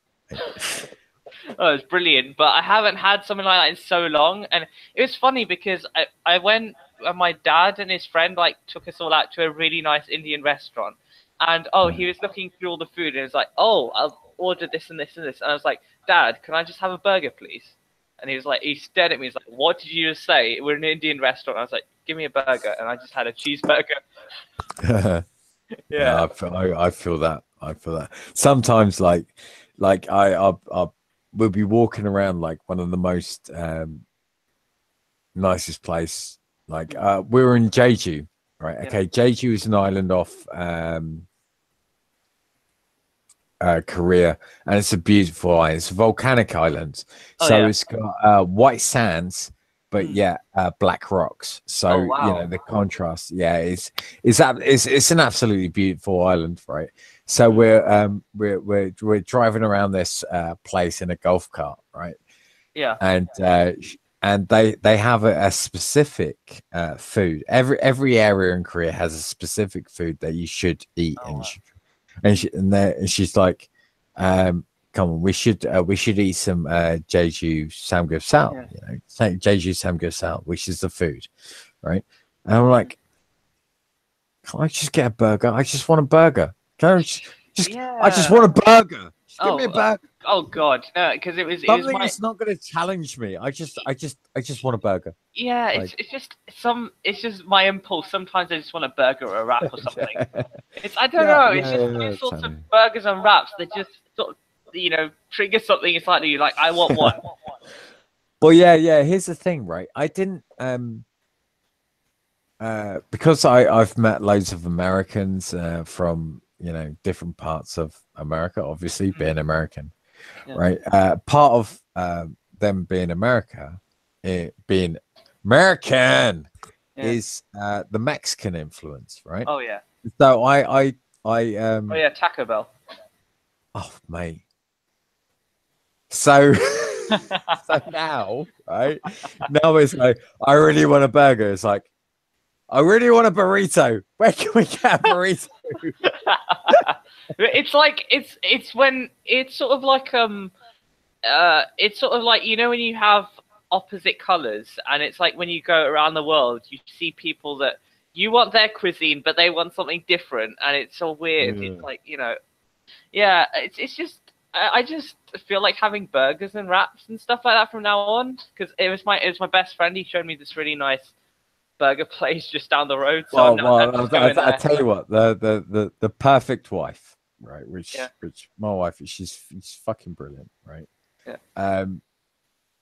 Oh, it's brilliant, but I haven't had something like that in so long, and it was funny because I went, my dad and his friend like took us all out to a really nice Indian restaurant, and he was looking through all the food and he was like, I'll order this and this and this, and I was like, Dad, can I just have a burger, please? And he was like, he stared at me, he's like, what did you just say? We're in an Indian restaurant. I was like, give me a burger, and I just had a cheeseburger. Yeah, I feel that. I feel that. Sometimes, like I we'll be walking around like one of the most nicest place. Like we were in Jeju, right? Yeah. Okay, Jeju is an island off Korea, and it's a beautiful island. It's a volcanic island, Oh, so yeah. it's got white sands, but yeah, black rocks. So Oh, wow. you know the contrast. Yeah, it's an absolutely beautiful island, right? So we're driving around this place in a golf cart, right? Yeah. And they have a specific food. Every area in Korea has a specific food that you should eat, Oh, wow. and she's like, come on, we should eat some Jeju samgyeopsal, Yeah. you know, Jeju samgyeopsal, which is the food, right? And I'm like, can I just get a burger? I just want a burger. Can I I just want a burger. Just give me a burger. Oh God, no, because it was Something my. that's not going to challenge me. I just want a burger. Yeah, Like- it's just my impulse. Sometimes I just want a burger or a wrap or something. It's I don't Yeah, know. yeah, It's just yeah, these sorts totally. of burgers and wraps. They just sort of trigger something inside of you. Like I want one. Well, yeah. Here's the thing, right? I didn't because I've met loads of Americans from different parts of America. Obviously, being American, Yeah. right? Part of them being being American Yeah. is the Mexican influence, right? Oh yeah. So I Oh yeah, Taco Bell. oh mate. So so now, right? Now it's like I really want a burger. It's like I really want a burrito. Where can we get a burrito? It's like it's when it's sort of like it's sort of like when you have opposite colors, and it's like when you go around the world, you see people that you want their cuisine, but they want something different, and it's so weird. Yeah. It's like yeah, it's just I just feel like having burgers and wraps and stuff like that from now on, because it was my best friend. He showed me this really nice burger place just down the road. So I tell you what, the perfect wife, right? Which my wife is, she's fucking brilliant, right? Yeah.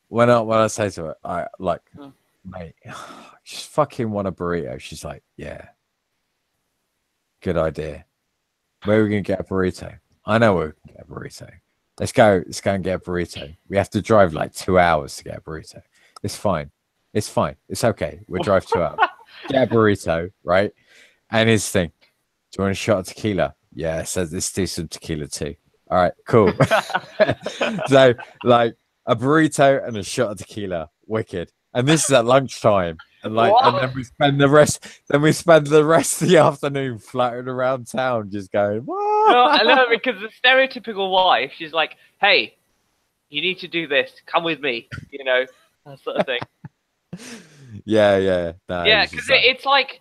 When I say to her, I like, mate, I just fucking want a burrito. She's like, yeah, good idea. Where are we gonna get a burrito? I know where we can get a burrito. Let's go and get a burrito. We have to drive like 2 hours to get a burrito. It's fine. It's fine. It's okay. We'll drive 2 hours. Get a burrito, right? And his thing, do you want a shot of tequila? Yeah, so let's do some tequila too. All right, cool. So, like a burrito and a shot of tequila, wicked. And this is at lunchtime. And and then we spend the rest of the afternoon floating around town, just going, what? No, I love it because the stereotypical wife, she's like, "Hey, you need to do this. Come with me," that sort of thing. Yeah. Yeah, because it's like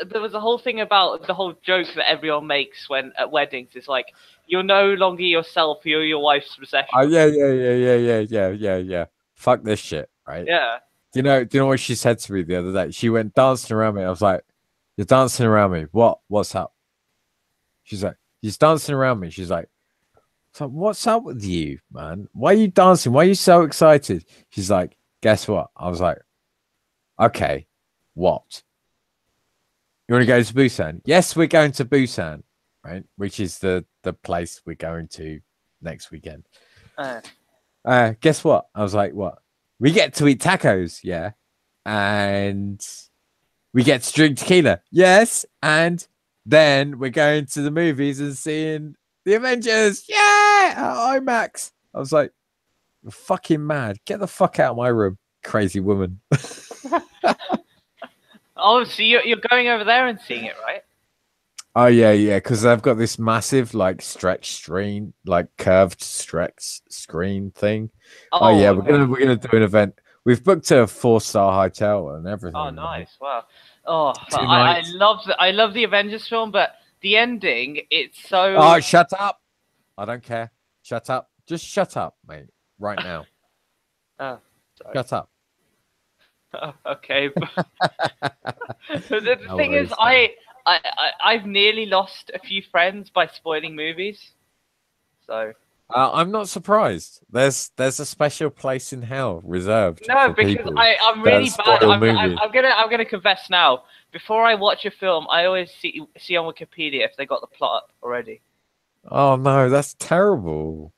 there was a whole thing about the whole joke that everyone makes when at weddings. It's like you're no longer yourself; you're your wife's possession. Oh yeah. Fuck this shit, right? Yeah. Do you know what she said to me the other day? She went dancing around me. I was like, "You're dancing around me. What's up?" She's like, "He's dancing around me." She's like, "So what's up with you, man? Why are you dancing? Why are you so excited?" She's like, "Guess what?" I was like, "Okay, what? You want to go to Busan?" Yes, we're going to Busan, right? Which is the place we're going to next weekend. Guess what? I was like, "What? We get to eat tacos, yeah, and we get to drink tequila, yes, and then we're going to the movies and seeing the Avengers, yeah, at IMAX." I was like, "You're fucking mad! Get the fuck out of my room, crazy woman." Oh, so you're going over there and seeing it, right? Oh yeah, because they've got this massive like stretch screen, like curved stretch screen thing. Oh yeah, we're gonna do an event. We've booked a 4-star hotel and everything. Oh, nice! Wow. Oh, 2 I nights. love the Avengers film, but the ending, it's so. Oh, shut up! I don't care. Shut up. Just shut up, mate. Right now. Oh, sorry. Shut up. Oh, okay. The No thing is, worries. I've nearly lost a few friends by spoiling movies. So I'm not surprised. There's a special place in hell reserved no, for because people I'm that really bad. spoil movies. I'm gonna confess now. Before I watch a film, I always see on Wikipedia if they got the plot up already. Oh no, that's terrible.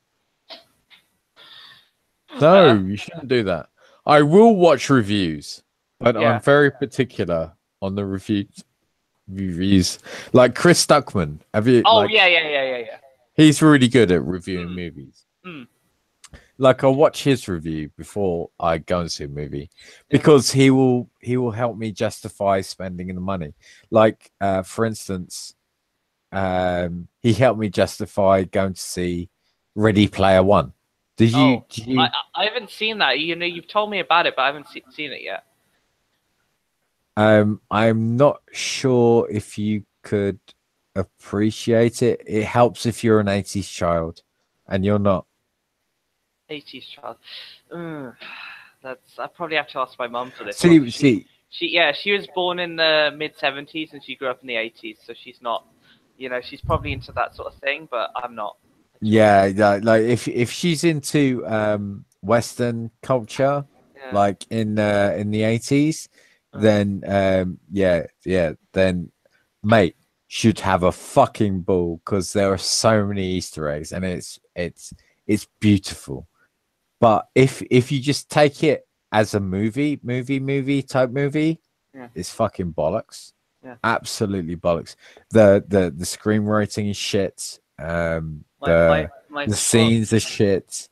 No, you shouldn't do that. I will watch reviews, but I'm Yeah. very particular on the reviews. Like Chris Stuckman. Have you Oh like yeah. he's really good at reviewing Mm, movies. mm, Like I'll watch his review before I go and see a movie yeah. because he will help me justify spending the money. Like for instance, he helped me justify going to see Ready Player One. Did you? Oh, Did you? I haven't seen that. You know, you've told me about it, but I haven't seen it yet. I'm not sure if you could appreciate it. It helps if you're an 80s child, and you're not. 80s child. I probably have to ask my mum for this one. She was born in the mid 70s and she grew up in the 80s, so she's not, she's probably into that sort of thing, but I'm not. Yeah, like if she's into Western culture, Yeah. like in the 80s, then then mate should have a fucking ball because there are so many Easter eggs and it's beautiful. But if you just take it as a movie type movie, Yeah. it's fucking bollocks. Yeah. Absolutely bollocks. The screenwriting is shit. The scenes are shit.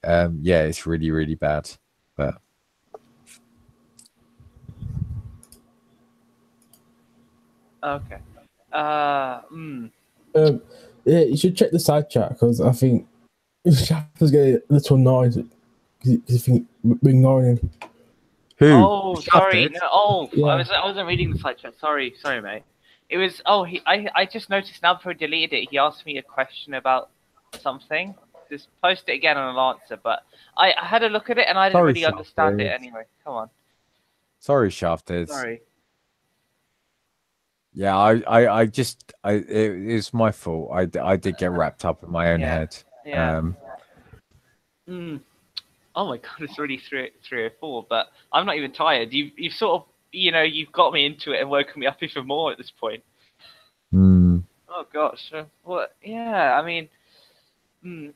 Yeah, it's really, really bad. But okay. Yeah, you should check the side chat because I think Shafter's getting a little annoyed because you think we're ignoring him. who? Oh, sorry. Shafted? No, oh, Yeah. I wasn't reading the side chat. Sorry, mate. It was. Oh, I just noticed now before I deleted it. He asked me a question about something. Just post it again and I'll answer. But I had a look at it and I didn't Sorry, really understand it Shafted. anyway. Come on. Sorry, Shafted. Sorry. Yeah, it's my fault. I did get wrapped up in my own head. Yeah. Oh my god, it's already 3:04, but I'm not even tired. You've sort of, you've got me into it and woken me up even more at this point. Oh gosh. What? Yeah, I mean,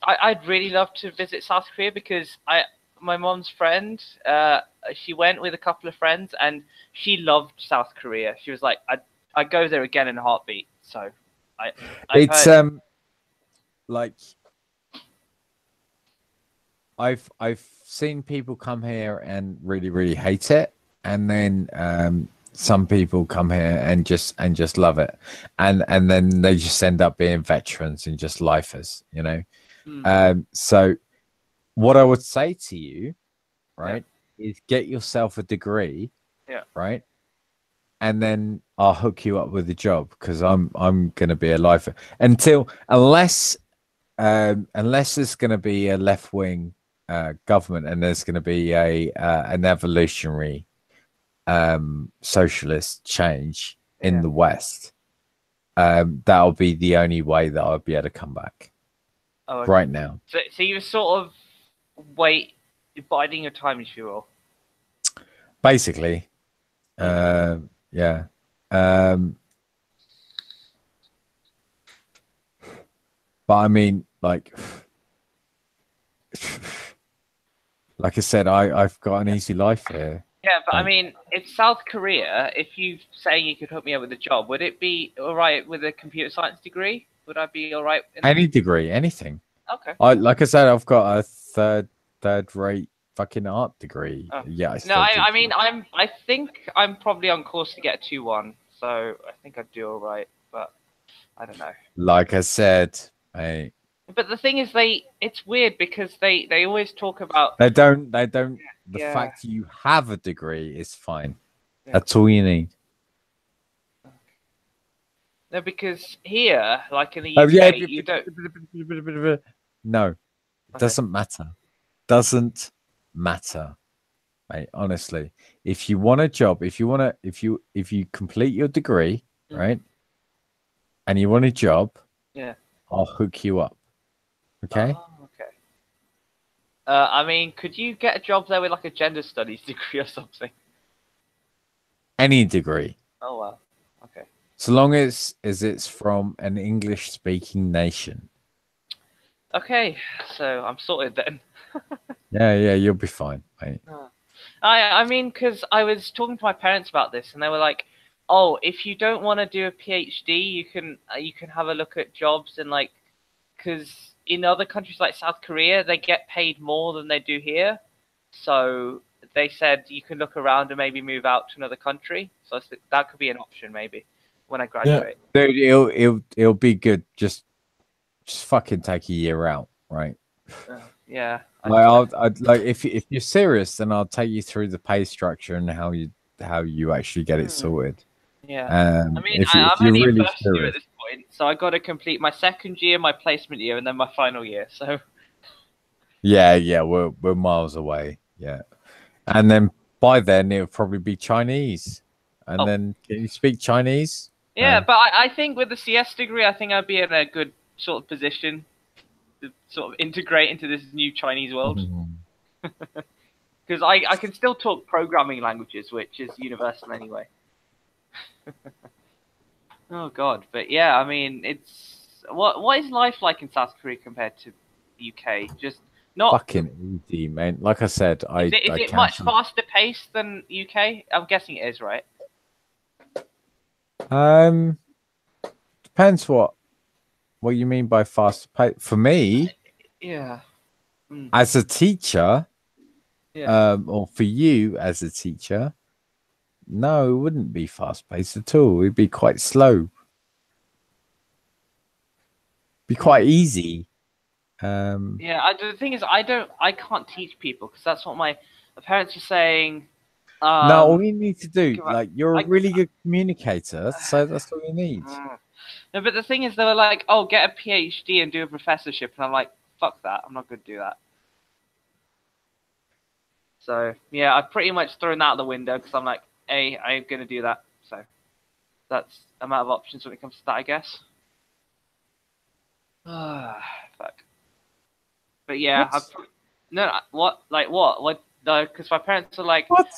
I'd really love to visit South Korea because my mom's friend, she went with a couple of friends and she loved South Korea. She was like, I'd go there again in a heartbeat. So, it's like I've seen people come here and really, really hate it, and then some people come here and just love it, and then they just end up being veterans and just lifers, So what I would say to you, right, is get yourself a degree, right, and then I'll hook you up with a job because I'm gonna be a lifer unless there's gonna be a left wing government and there's gonna be an evolutionary socialist change in the West. That'll be the only way that I'll be able to come back. Oh, okay. Right now. So you sort of biding your time, if you will. Basically, yeah. But I mean, like I said, I've got an easy life here. Yeah, but I mean, if South Korea, if you saying you could hook me up with a job, would it be all right with a computer science degree? Would I be all right? Any degree, anything. Okay. Like I said, I've got a third rate fucking art degree. Oh. Yeah. I mean, I think I'm probably on course to get a 2-1, so I think I'd do all right. But I don't know. Like I said, But the thing is, it's weird because they always talk about they don't. The fact you have a degree is fine. That's all you need. No, because here, like in the UK, you don't. No, it doesn't matter. Doesn't matter. mate. Honestly, if you want a job, if you complete your degree, right, and you want a job, Yeah. I'll hook you up. Okay. Oh, okay. I mean, could you get a job there with like a gender studies degree or something? Any degree, Oh wow. Okay. so long as it's from an English speaking nation. Okay, so I'm sorted then. Yeah, you'll be fine, mate. I mean, because I was talking to my parents about this, and they were like, "Oh, if you don't want to do a PhD, you can have a look at jobs and like, because in other countries like South Korea, they get paid more than they do here. So they said you can look around and maybe move out to another country. So I said that could be an option maybe when I graduate. Dude, it'll be good. Just fucking take a year out, right? Yeah. Like I'd like if you're serious, then I'll take you through the pay structure and how you actually get it sorted. Yeah. I mean, If I'm you're only in really first year serious. at this point, so I got to complete my second year, my placement year, and then my final year. So Yeah, we're miles away. Yeah, and then by then it'll probably be Chinese. And then can you speak Chinese? yeah, but I think with the CS degree, I think I'd be in a good sort of position to sort of integrate into this new Chinese world. Because I can still talk programming languages, which is universal anyway. Oh God, but yeah, I mean, it's what is life like in South Korea compared to the UK? Just not Fucking easy, man. Like I said, Is it much faster paced than UK? I'm guessing it is, right? Depends what you mean by fast pace. For me, Yeah. as a teacher, Yeah. or for you as a teacher, no, it wouldn't be fast paced at all. It'd be quite slow. Be quite easy. Yeah, the thing is, I can't teach people because that's what my parents are saying. No, all you need to do, I- like, you're a really good communicator, so that's all you need. No, but the thing is, they were like, "Oh, get a PhD and do a professorship," and I'm like, "Fuck that! I'm not going to do that." So yeah, I've pretty much thrown that out the window because I'm like, "Hey, I ain't going to do that." So that's I'm out of options when it comes to that, I guess. Fuck. But yeah, what? Like what? No, because my parents are like, What?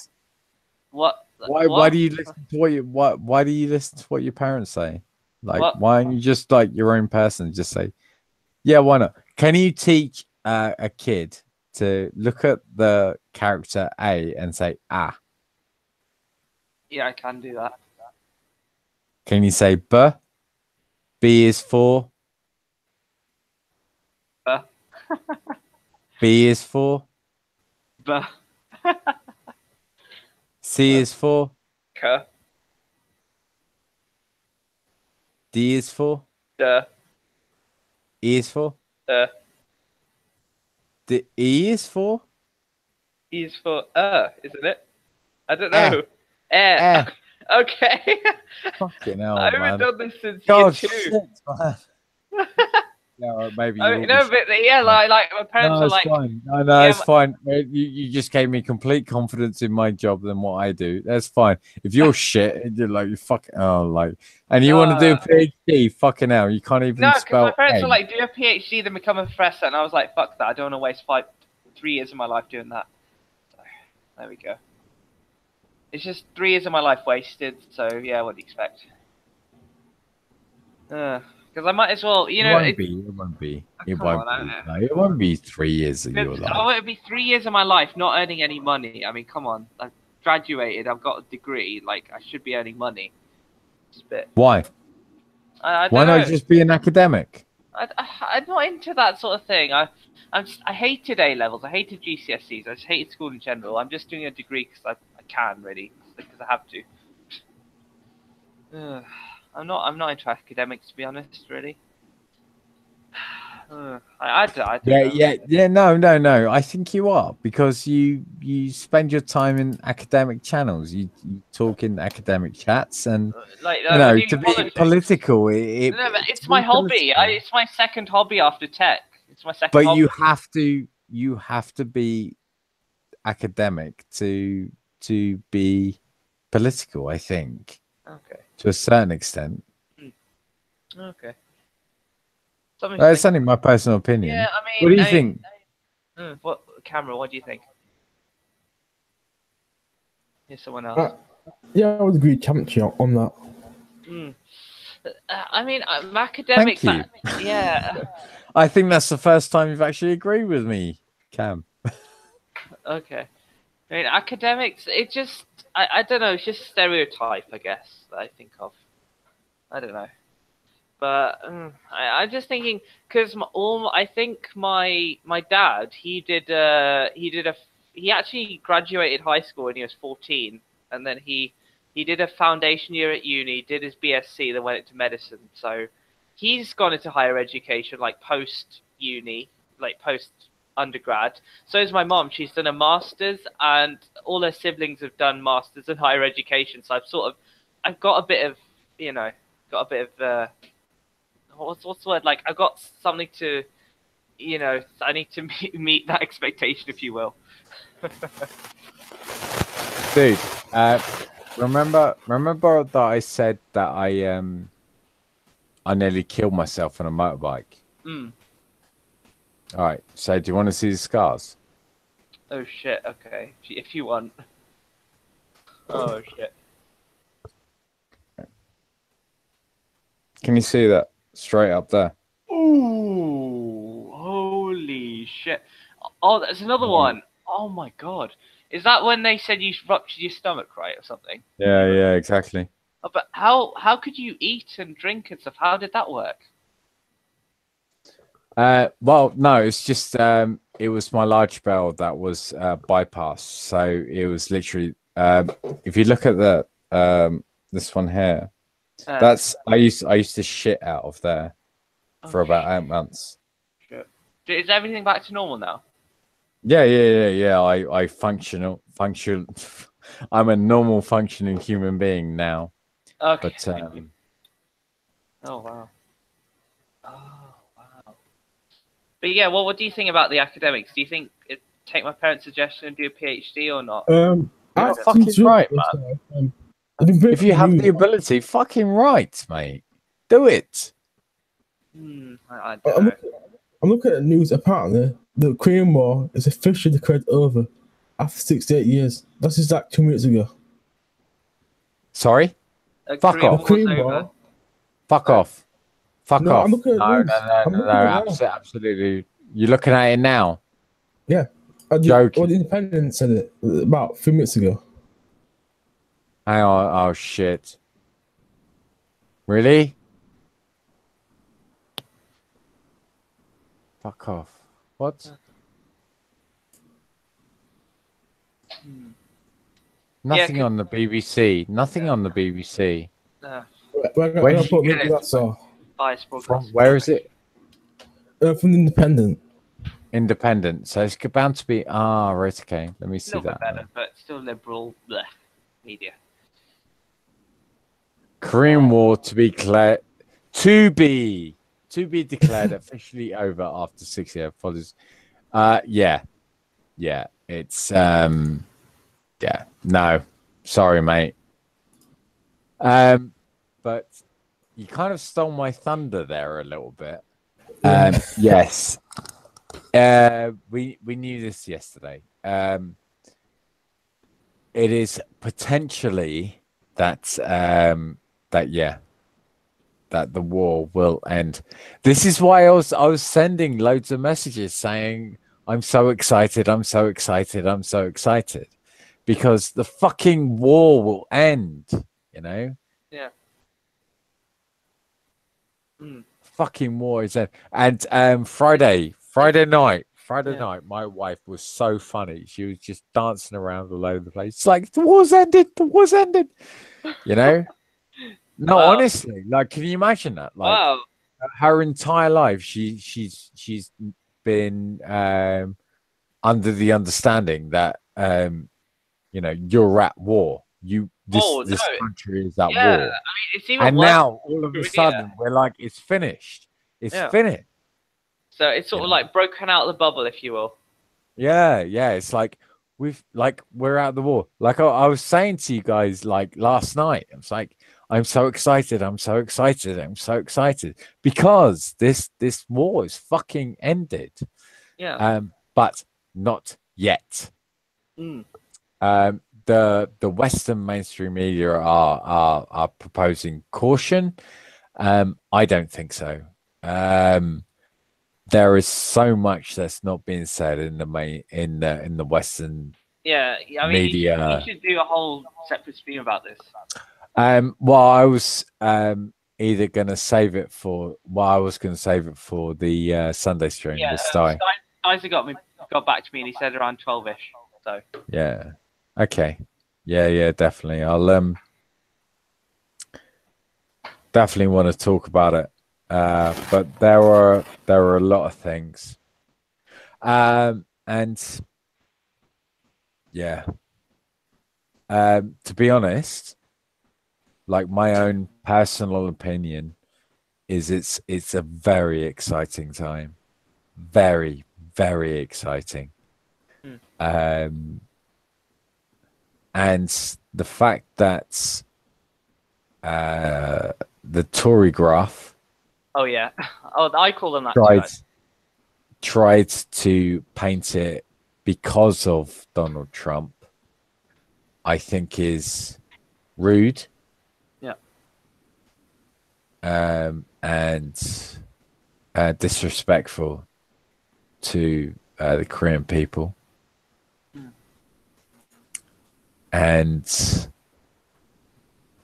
what? Why do you listen to why do you listen to what your parents say? Like, What? why aren't you just like your own person? Just say, yeah, why not? Can you teach a kid to look at the character A and say ah? Yeah, I can do that. Can you say B? B is for B is for But C is for D is for E is for the E is for E is for isn't it? I don't know. Air. Okay. Fucking hell, I man. haven't done this since God, year 2. shit, man. Yeah, maybe I mean, no, but yeah, like my parents no, are it's like, fine. No, yeah, it's fine. You just gave me complete confidence in my job than what I do. That's fine. If you're shit, and you're like, you fucking and you want to do a PhD, fucking hell, you can't even no, because spell. my parents A. were like, do a PhD, then become a professor, and I was like, fuck that, I don't want to waste 3 years of my life doing that. So, there we go. It's just 3 years of my life wasted. So yeah, what do you expect? Because I might as well, It won't be. It won't be 3 years of your life. I want it to be 3 years of my life not earning any money. I mean, come on. I've graduated. I've got a degree. Like, I should be earning money. It's a bit. Why? I don't Why know. not just be an academic? I'm not into that sort of thing. I hated A levels. I hated GCSEs. I just hated school in general. I'm just doing a degree because I can really, because I have to. I'm not into academics, to be honest. Really. I don't know. No. I think you are, because you spend your time in academic channels. You talk in academic chats, and to be political. It's my hobby. It's my second hobby after tech. It's my second. But hobby. you have to be academic to be political. I think Okay. to a certain extent. Okay. It's only my personal opinion. Yeah, I mean, what do you think? What camera? What do you think? Here's someone else. Yeah, I would agree, Chamchi, on that. I mean, academics. Thank you. Yeah. I think that's the first time you've actually agreed with me, Cam. Okay. I mean, academics. It just. I don't know. It's just a stereotype, I guess, that I think of. I don't know. But I'm just thinking because I think my dad he actually graduated high school when he was 14, and then he did a foundation year at uni, did his BSc, then went into medicine. So he's gone into higher education, like post uni, like post undergrad. So is my mom. She's done a master's, and all her siblings have done masters in higher education. So I've got a bit of what's the word? Like I've got something to, I need to meet that expectation, if you will. Dude, remember that I said that I nearly killed myself on a motorbike. All right. So do you want to see the scars? Oh shit. Okay, if you want. Oh shit. Can you see that straight up there? Ooh, holy shit. Oh, there's another one. Oh my god. Is that when they said you ruptured your stomach, right, or something? Yeah, exactly. Oh, but how could you eat and drink and stuff? How did that work? Well, no, it's just it was my large bowel that was bypassed. So it was literally if you look at the this one here, that's I used to shit out of there for about 8 months. Shit. Is everything back to normal now? Yeah. I function. I'm a normal functioning human being now. Okay. But oh wow. Oh wow. But yeah, what do you think about the academics? Do you think take my parents' suggestion and do a PhD or not? you're fucking right, man. If you have the ability, fucking right, mate. Do it. I don't know. I'm looking at the news. Apparently, the Korean War is officially declared over after 68 years. That's just like 2 minutes ago. Sorry? Fuck off. Korean War. Fuck off. Fuck off. I'm looking at the news. No, absolutely. You're looking at it now? Yeah. Joking. Well, the Independent said it about 3 minutes ago. Hang on. Oh, shit. Really? Fuck off. What? Nothing on the BBC. Nothing on the BBC. Where did you get it? From where is it? From the Independent. Independent. So it's bound to be. Right. Okay. Let me see a little that. Bit better, but still liberal media. Korean War to be declared officially over after 6 years. Yeah. It's yeah. No, sorry, mate. But you kind of stole my thunder there a little bit. Yes. We knew this yesterday. It is potentially that the war will end. This is why I was sending loads of messages saying I'm so excited, because the fucking war will end, Yeah. Fucking war is end. And Friday night, my wife was so funny. She was just dancing around all over the place. It's like the war's ended. No, wow. Honestly, like, can you imagine that? Like, wow. Her entire life, she's been under the understanding that you're at war. This country is at war. I mean, it's even worse. Now all of a sudden we're like, it's finished. It's finished. So it's sort of like broken out of the bubble, if you will. Yeah. It's like we're out of the war. Like I was saying to you guys like last night, I was like, I'm so excited, I'm so excited, I'm so excited because this war is fucking ended. Yeah. But not yet. Mm. The Western mainstream media are proposing caution. I don't think so. There is so much that's not being said in the Western Yeah. I mean, you media. should do a whole separate stream about this. Well, I was either gonna save it for the Sunday stream Yeah. with Sty. Stizer got back to me and he said around 12ish. So Yeah. Okay. Yeah, definitely. I'll definitely want to talk about it. But there were a lot of things. And yeah. To be honest, like my own personal opinion is it's a very exciting time. Very, very exciting. And the fact that the Tory graph oh yeah. Oh, I call them that tried to paint it because of Donald Trump, I think is rude. Yeah. And disrespectful to the Korean people. And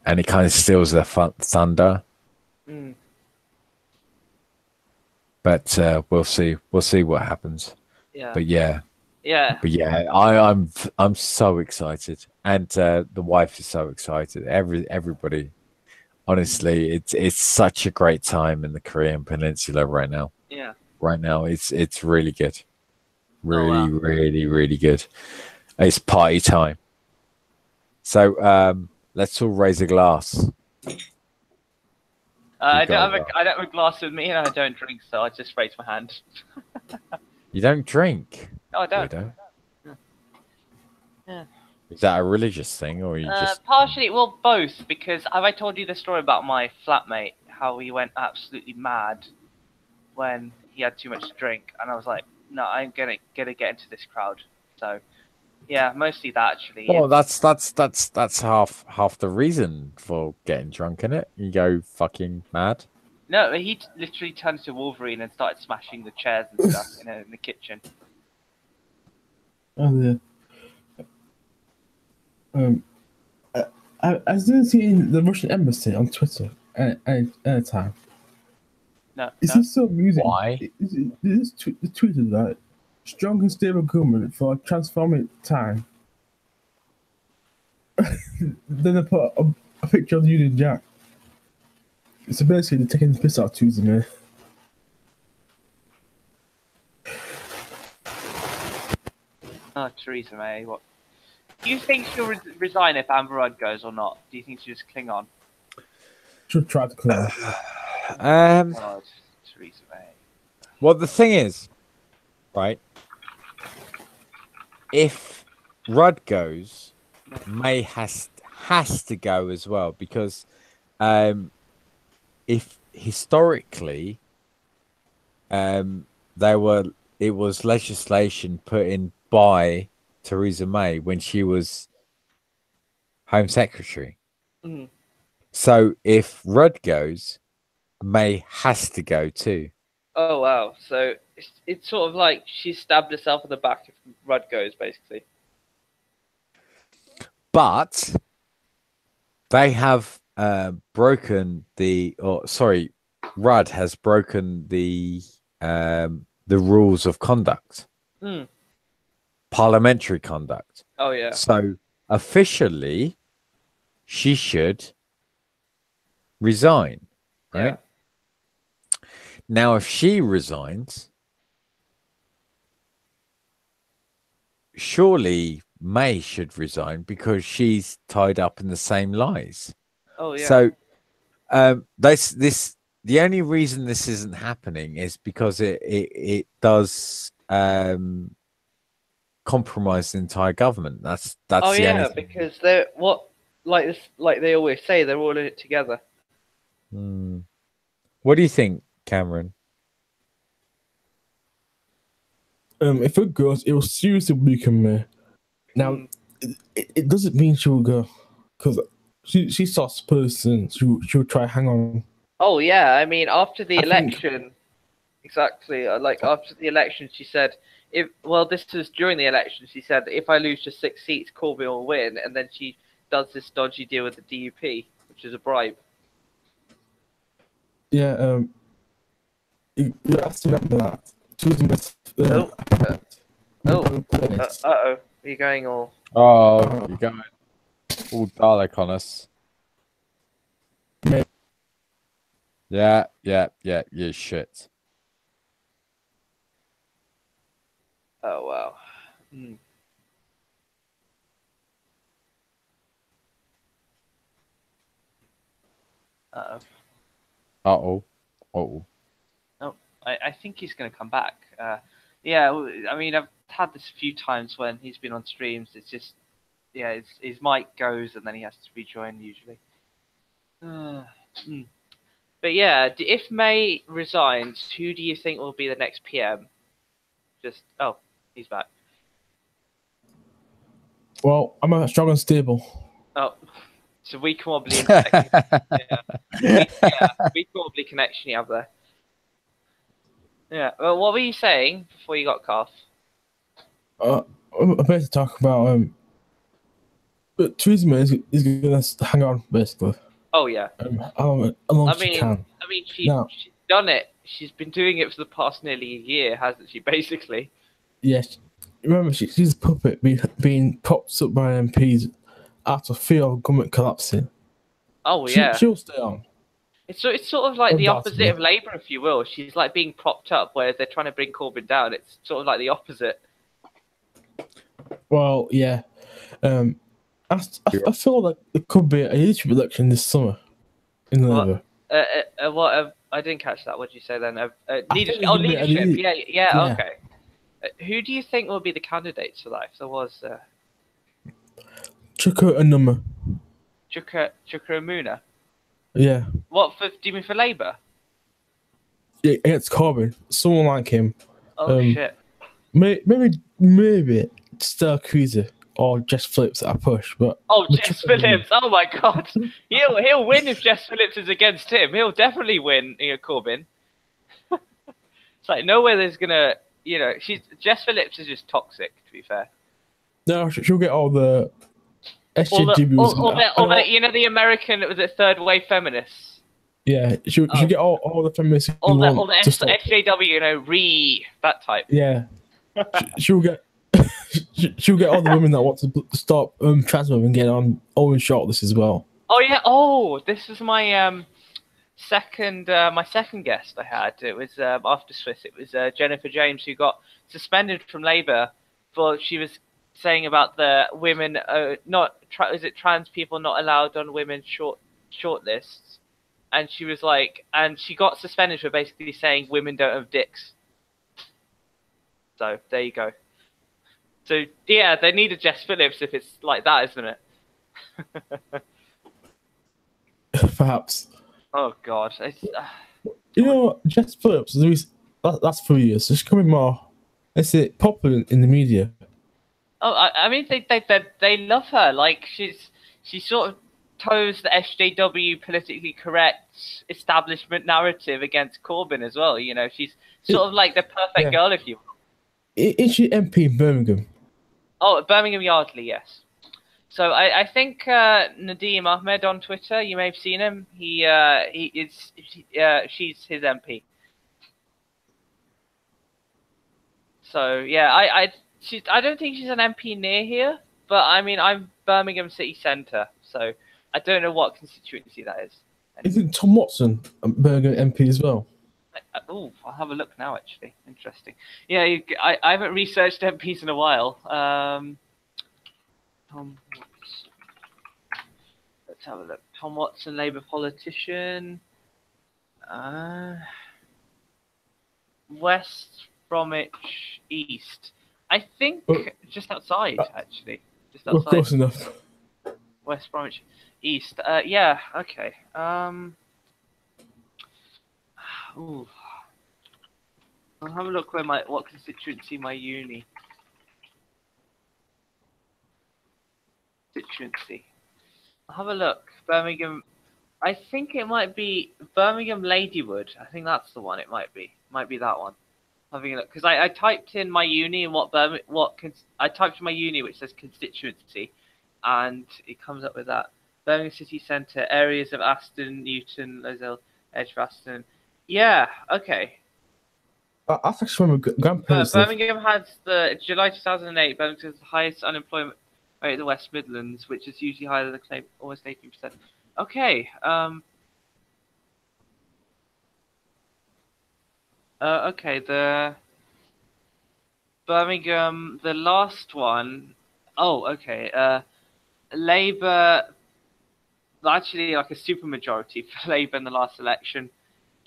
it kind of steals their thunder. But we'll see what happens. Yeah. But yeah, I'm so excited, and the wife is so excited. Everybody, honestly, it's such a great time in the Korean Peninsula right now. Yeah. Right now, it's really good, really, wow. really good. It's party time. So let's all raise a glass. I don't have a glass with me, and I don't drink, so I just raise my hand. You don't drink? No, I don't. Yeah. Is that a religious thing, or you just partially? Well, both. Because have I told you the story about my flatmate? How he went absolutely mad when he had too much to drink, and I was like, no, I'm gonna get into this crowd. So, yeah, mostly that actually. Well, that's half the reason for getting drunk, in it. You go fucking mad. No, he literally turned to Wolverine and started smashing the chairs and stuff in the kitchen. Oh, yeah. I didn't see the Russian embassy on Twitter at any time. No. It's so amusing. Why? This tweeted that strong and stable government for a transforming time. Then they put a picture of Union Jack. So basically, they're taking the piss out of Tuesday, man. Oh, Theresa May, what? Do you think she'll resign if Amber Rudd goes or not? Do you think she'll just cling on? She'll try to cling on. God, Theresa May. Well, the thing is, right? If Rudd goes, May has to go as well, because if historically it was legislation put in by Theresa May when she was Home Secretary. Mm. So if Rudd goes, May has to go too. Oh wow! So it's sort of like she stabbed herself in the back if Rudd goes, basically. But they have Rudd has broken the rules of conduct, parliamentary conduct. Oh yeah. So officially, she should resign, right? Yeah. Now, if she resigns, surely May should resign because she's tied up in the same lies. Oh yeah. So the only reason this isn't happening is because it does compromise the entire government. That's Oh the only yeah, thing. because they're like they always say, they're all in it together. What do you think, Cameron? If it goes, it will seriously weaken me. Now, it doesn't mean she will go, because she's such a person. She will try hang on. Oh yeah, I mean after the I think- election, exactly. Like after the election, she said, this was during the election. She said, if I lose just 6 seats, Corbyn will win, and then she does this dodgy deal with the DUP, which is a bribe. Yeah, you have to remember that. She was in this, Are you going all? Oh, you're going all Dalek on us. Yeah, you shit. Oh wow. Uh-oh. Uh-oh. Uh-oh. No, I think he's going to come back. Yeah, I mean, I've had this a few times when he's been on streams. It's just, yeah, his mic goes and then he has to rejoin usually. But yeah, if May resigns, who do you think will be the next PM? Oh, he's back. Well, I'm a strong and stable. Oh, so weak wobbly connection. Weak wobbly connection you have there. Yeah. Well, what were you saying before you got cut off? I'm about to talk about but Theresa May is going to hang on basically. Oh yeah. How long she can. I mean, she's done it. She's been doing it for the past nearly a year, hasn't she? Basically. Yes. Remember, she's a puppet being propped up by MPs out of fear of government collapsing. Oh yeah. She'll stay on. It's sort of like the opposite of Labour, if you will. She's like being propped up, whereas they're trying to bring Corbyn down. It's sort of like the opposite. Well, yeah. I feel like there could be a leadership election this summer in Labour. What? I didn't catch that. What did you say then? Leadership. Yeah. Okay. Who do you think will be the candidates for that? If there was Chuka and Nummer. Chuka Amuna. Yeah. What do you mean for Labour? Yeah, against Corbyn. Someone like him. Oh shit. Maybe Stella Cruiser or Jess Phillips at a push, but Jess Phillips! Oh my god, he'll win if Jess Phillips is against him. He'll definitely win, Corbyn. It's like no way there's gonna, Jess Phillips is just toxic. To be fair. No, she'll get all the SJWs. The American, was it third wave feminists? Yeah, she'll get all the feminists. All the SJW, that type. Yeah, she'll get all the women that want to stop trans women getting on Owen shortlist as well. Oh yeah. Oh, this was my second guest I had. It was after Swiss. It was Jennifer James, who got suspended from Labour for she was saying about the women trans people not allowed on women's shortlists, and she was like, and she got suspended for basically saying women don't have dicks. So there you go. So yeah, they need a Jess Phillips if it's like that, isn't it? Perhaps. Oh god. Jess Phillips. That's 3 years. She's becoming more, let's say, popular in the media. Oh, I mean, they love her. Like she sort of toes the SJW politically correct establishment narrative against Corbyn as well. She's sort of like the perfect girl, if you will. Is she MP in Birmingham? Oh, Birmingham Yardley, yes. So I think Nadeem Ahmed on Twitter, you may have seen him. She's his MP. So yeah, I don't think she's an MP near here, but I mean I'm Birmingham City Centre, so I don't know what constituency that is. Is it Tom Watson, Birmingham MP as well? I'll have a look now. Actually, interesting. Yeah, I haven't researched MPs in a while. Tom Watson. Let's have a look. Tom Watson, Labour politician. West Bromwich East. I think just outside, actually. Just Well, outside close enough. West Bromwich East. Yeah, okay. Ooh. I'll have a look where what constituency my uni. Constituency. I'll have a look. Birmingham. I think it might be Birmingham Ladywood. I think that's the one. It might be. Might be that one. Having a look because I typed in my uni and I typed in my uni which says constituency, and it comes up with that Birmingham City Centre areas of Aston, Newton, Lozelle, Edgbaston. Yeah. Okay. I actually from my grandparents. Birmingham has the July 2008. Birmingham has the highest unemployment rate in the West Midlands, which is usually higher than the claim, almost 18%. Okay. Okay. The Birmingham, the last one. Oh, okay. Labour. Actually, like a supermajority for Labour in the last election.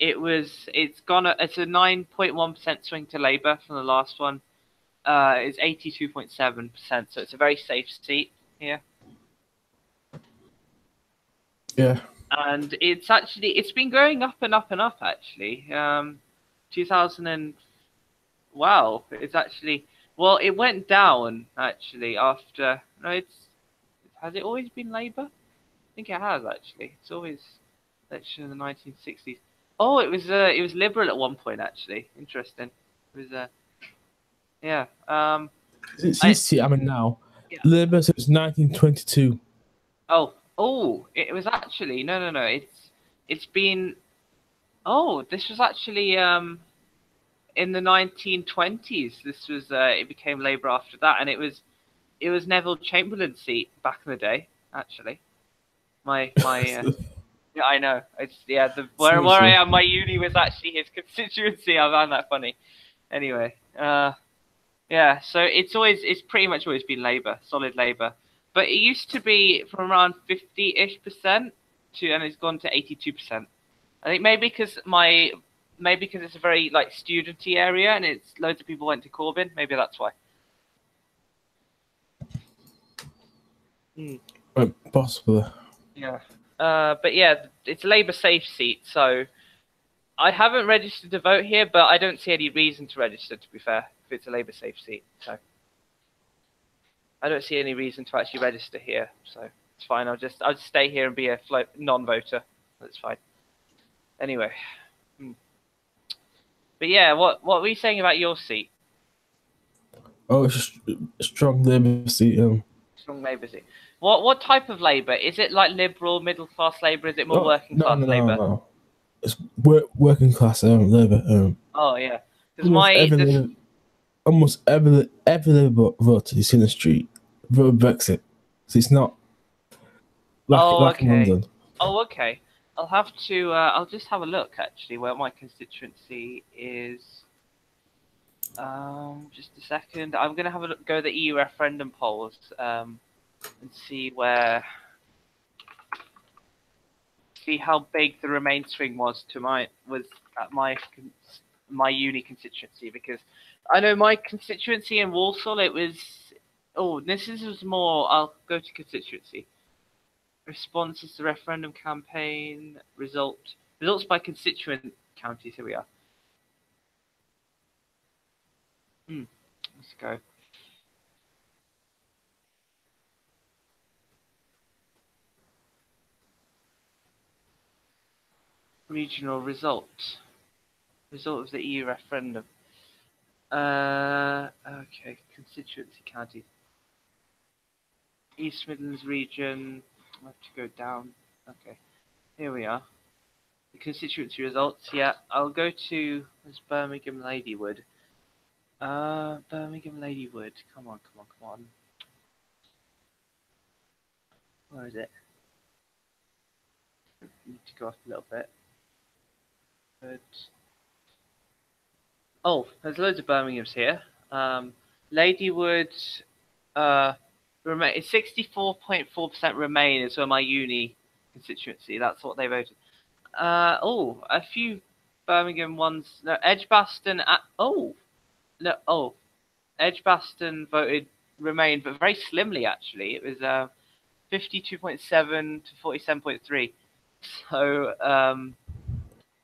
It's a 9.1% swing to Labour from the last one. It's 82.7%, so it's a very safe seat here. Yeah. And it's been going up and up and up actually. 2000 and wow, it's actually it went down actually after. No, has it always been Labour? I think it has actually. It's always election in the 1960s. Oh, it was Liberal at one point actually. Interesting. It was yeah. See, I'm in now. Yeah. Labour since 1922. Oh, it was actually no. It's been. Oh, this was actually in the 1920s. This was it became Labour after that, and it was Neville Chamberlain's seat back in the day. Actually, my yeah, I know. It's where I am. My uni was actually his constituency. I found that funny. Anyway, yeah. So it's pretty much always been Labour, solid Labour. But it used to be from around 50-ish% and it's gone to 82%. I think maybe because it's a very like studenty area and it's loads of people went to Corbyn. Maybe that's why. Possibly. Yeah. But yeah, it's a Labour safe seat, so I haven't registered to vote here, but I don't see any reason to register. To be fair, if it's a Labour safe seat, so. I don't see any reason to actually register here, so it's fine. I'll just stay here and be a non-voter. That's fine. Anyway, but yeah, what were you saying about your seat? Oh, it's a strong Labour seat. Strong Labour seat. What type of Labour? Is it like liberal, middle class Labour? Is it more working class Labour? No. It's working class Labour. Oh yeah, because almost every Labour voter you see in the street vote Brexit, so it's not like in London. Oh, okay. I'll have to. I'll just have a look actually where my constituency is. Just a second. I'm gonna have a look, go to the EU referendum polls and see how big the Remain swing was at my uni constituency, because I know my constituency in Walsall it was. Oh, this was more. I'll go to constituency. Responses to referendum campaign results by constituent counties. Here we are. Let's go. Regional result of the EU referendum. Okay, constituency counties. East Midlands region. I have to go down. Okay, here we are. The constituency results. Yeah, I'll go to Birmingham Ladywood. Birmingham Ladywood. Come on. Where is it? Need to go up a little bit. Good. Oh, there's loads of Birminghams here. Ladywood. Remain. It's 64.4% Remain is where my uni constituency. That's what they voted. A few Birmingham ones. No, Edgbaston. Edgbaston voted Remain, but very slimly actually. It was 52.7 to 47.3. So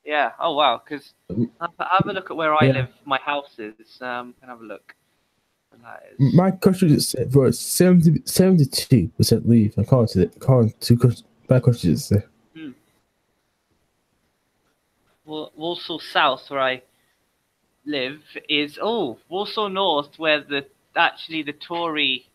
yeah. Oh wow. Because have a look at where I live. My house is. Can have a look. That is... My country is for 72% leave. According to my country is there. Walsall South, where I live, is Walsall North, where the Tory,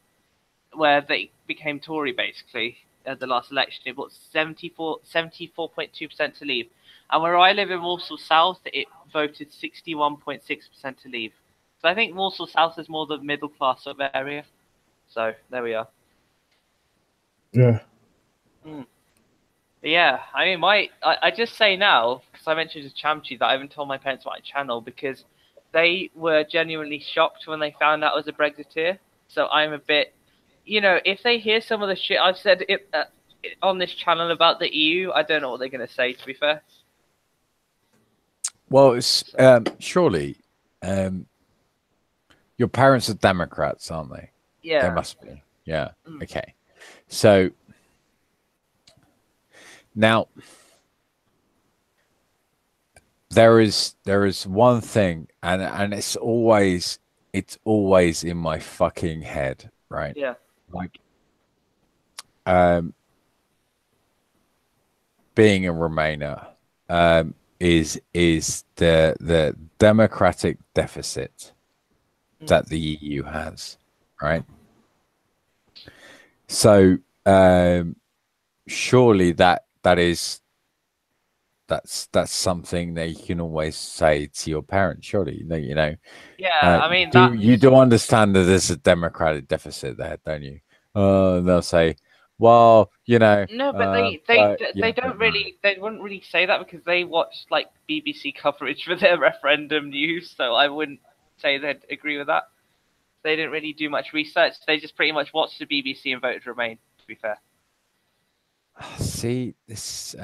where they became Tory basically at the last election. It got 74.2% to leave, and where I live in Walsall South, it voted 61.6% to leave. So I think Walsall South is more the middle class sort of area. So there we are. Yeah. But yeah, I mean, I just say now, because I mentioned to Chamchi that I haven't told my parents about my channel because they were genuinely shocked when they found out I was a Brexiteer. So I'm a bit, if they hear some of the shit I've said on this channel about the EU, I don't know what they're going to say, to be fair. Well, it's, surely your parents are Democrats, aren't they? Yeah. They must be. Yeah. Okay. So now there is one thing, and it's always in my fucking head, right? Yeah. Like being a Remainer is the democratic deficit that the EU has, right? So surely that's something that you can always say to your parents, surely. Yeah, I mean, you do understand that there's a democratic deficit there, don't you? They'll say, well, No, but they wouldn't really say that because they watch like BBC coverage for their referendum news, so I wouldn't say they'd agree with that. They didn't really do much research. They just pretty much watched the BBC and voted Remain, to be fair. See, this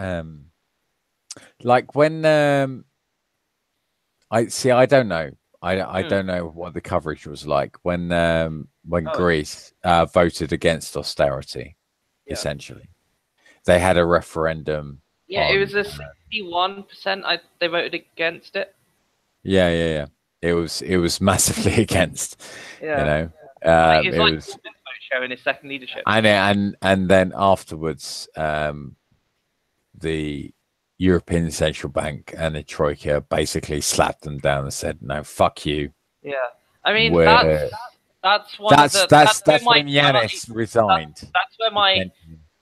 like when I don't know. I don't know what the coverage was like when Greece voted against austerity. Yeah. Essentially, they had a referendum. Yeah, it was a 61%. They voted against it. Yeah. It was massively against. Yeah. It was showing his second leadership. And then afterwards, the European Central Bank and the Troika basically slapped them down and said, "No, fuck you." Yeah, I mean that's when Yanis resigned.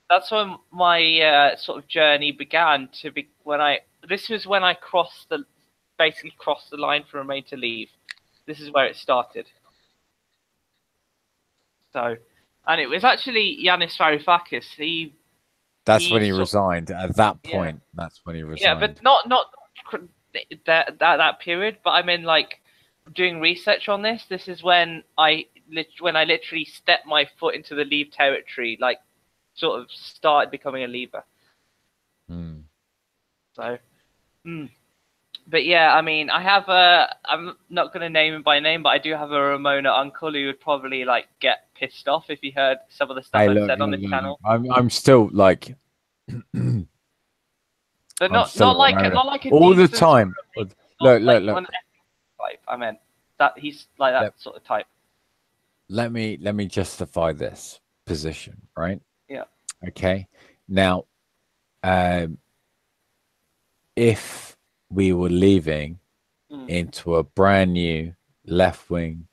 That's when my sort of journey began to be this was when I basically crossed the line for Remain to leave. This is where it started. So, and it was actually Yanis Varoufakis. That's when he resigned. At that point, that's when he resigned. Yeah, but not that period. But I mean, like doing research on this. This is when I literally stepped my foot into the Leave territory, like sort of started becoming a Leaver. So, but yeah, I mean, I have I'm not going to name him by name, but I do have a Ramona uncle who would probably like get pissed off if he heard some of the stuff I said on the channel. I'm still like, but not like all the time. Look. Type. I meant that he's like that sort of type. Let me justify this position, right? Yeah. Okay. Now, if we were leaving into a brand new left-wing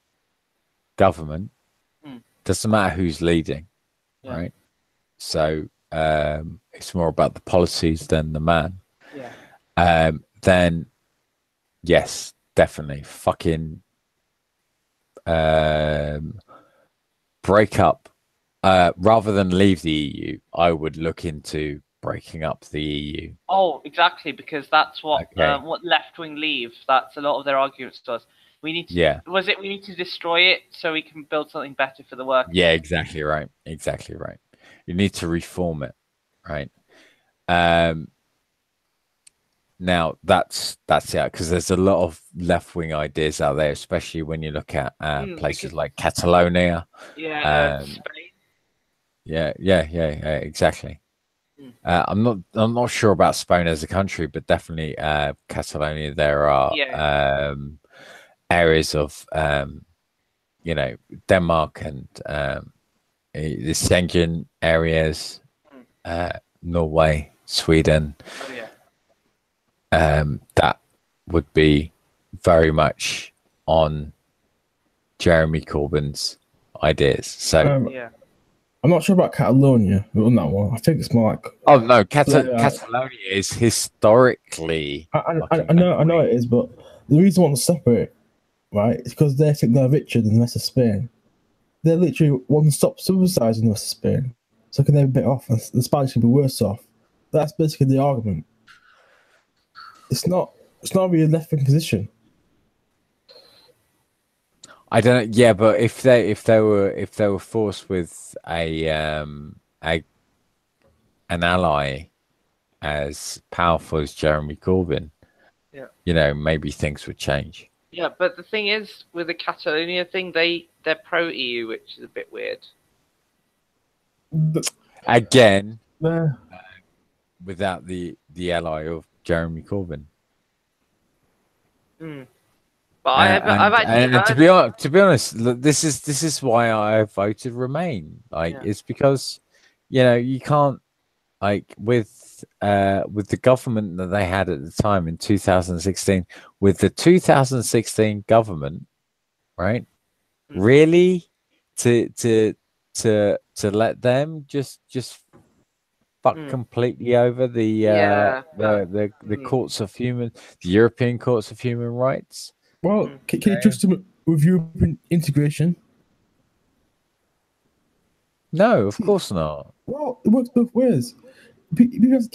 government, doesn't matter who's leading, right? So it's more about the policies than the man. Yeah. Then yes, definitely fucking break up. Rather than leave the EU, I would look into breaking up the EU. Oh, exactly, because that's what left wing leave. That's a lot of their arguments to us. We need to we need to destroy it so we can build something better for the workers. Yeah, exactly right. You need to reform it, right? Now that's it, because there's a lot of left-wing ideas out there, especially when you look at places like Catalonia. Spain. Yeah, exactly. I'm not sure about Spain as a country, but definitely Catalonia. There are areas of Denmark and the Schengen areas, Norway, Sweden. Oh yeah. That would be very much on Jeremy Corbyn's ideas. So Yeah. I'm not sure about Catalonia on that one. I think it's more like. oh no, Catalonia is historically. I know it is, but the reason I want to separate, right, is because they think they're richer than the rest of Spain. They literally want to stop subsidising the rest of Spain, so can they be a bit off, and the Spanish can be worse off. That's basically the argument. It's not really a left-wing position. I don't know. Yeah, but if they were forced with an ally as powerful as Jeremy Corbyn, maybe things would change. Yeah, but the thing is, with the Catalonia thing, they're pro-EU, which is a bit weird. Again, without the ally of Jeremy Corbyn. But I've actually to be honest, look, this is why I voted Remain. It's because you can't, with the government that they had at the time in 2016, with the 2016 government, right? Really, to let them just fuck completely over the courts of the European courts of human rights. Well, can you trust them with European integration? No, of course not. Well, it works both ways. Because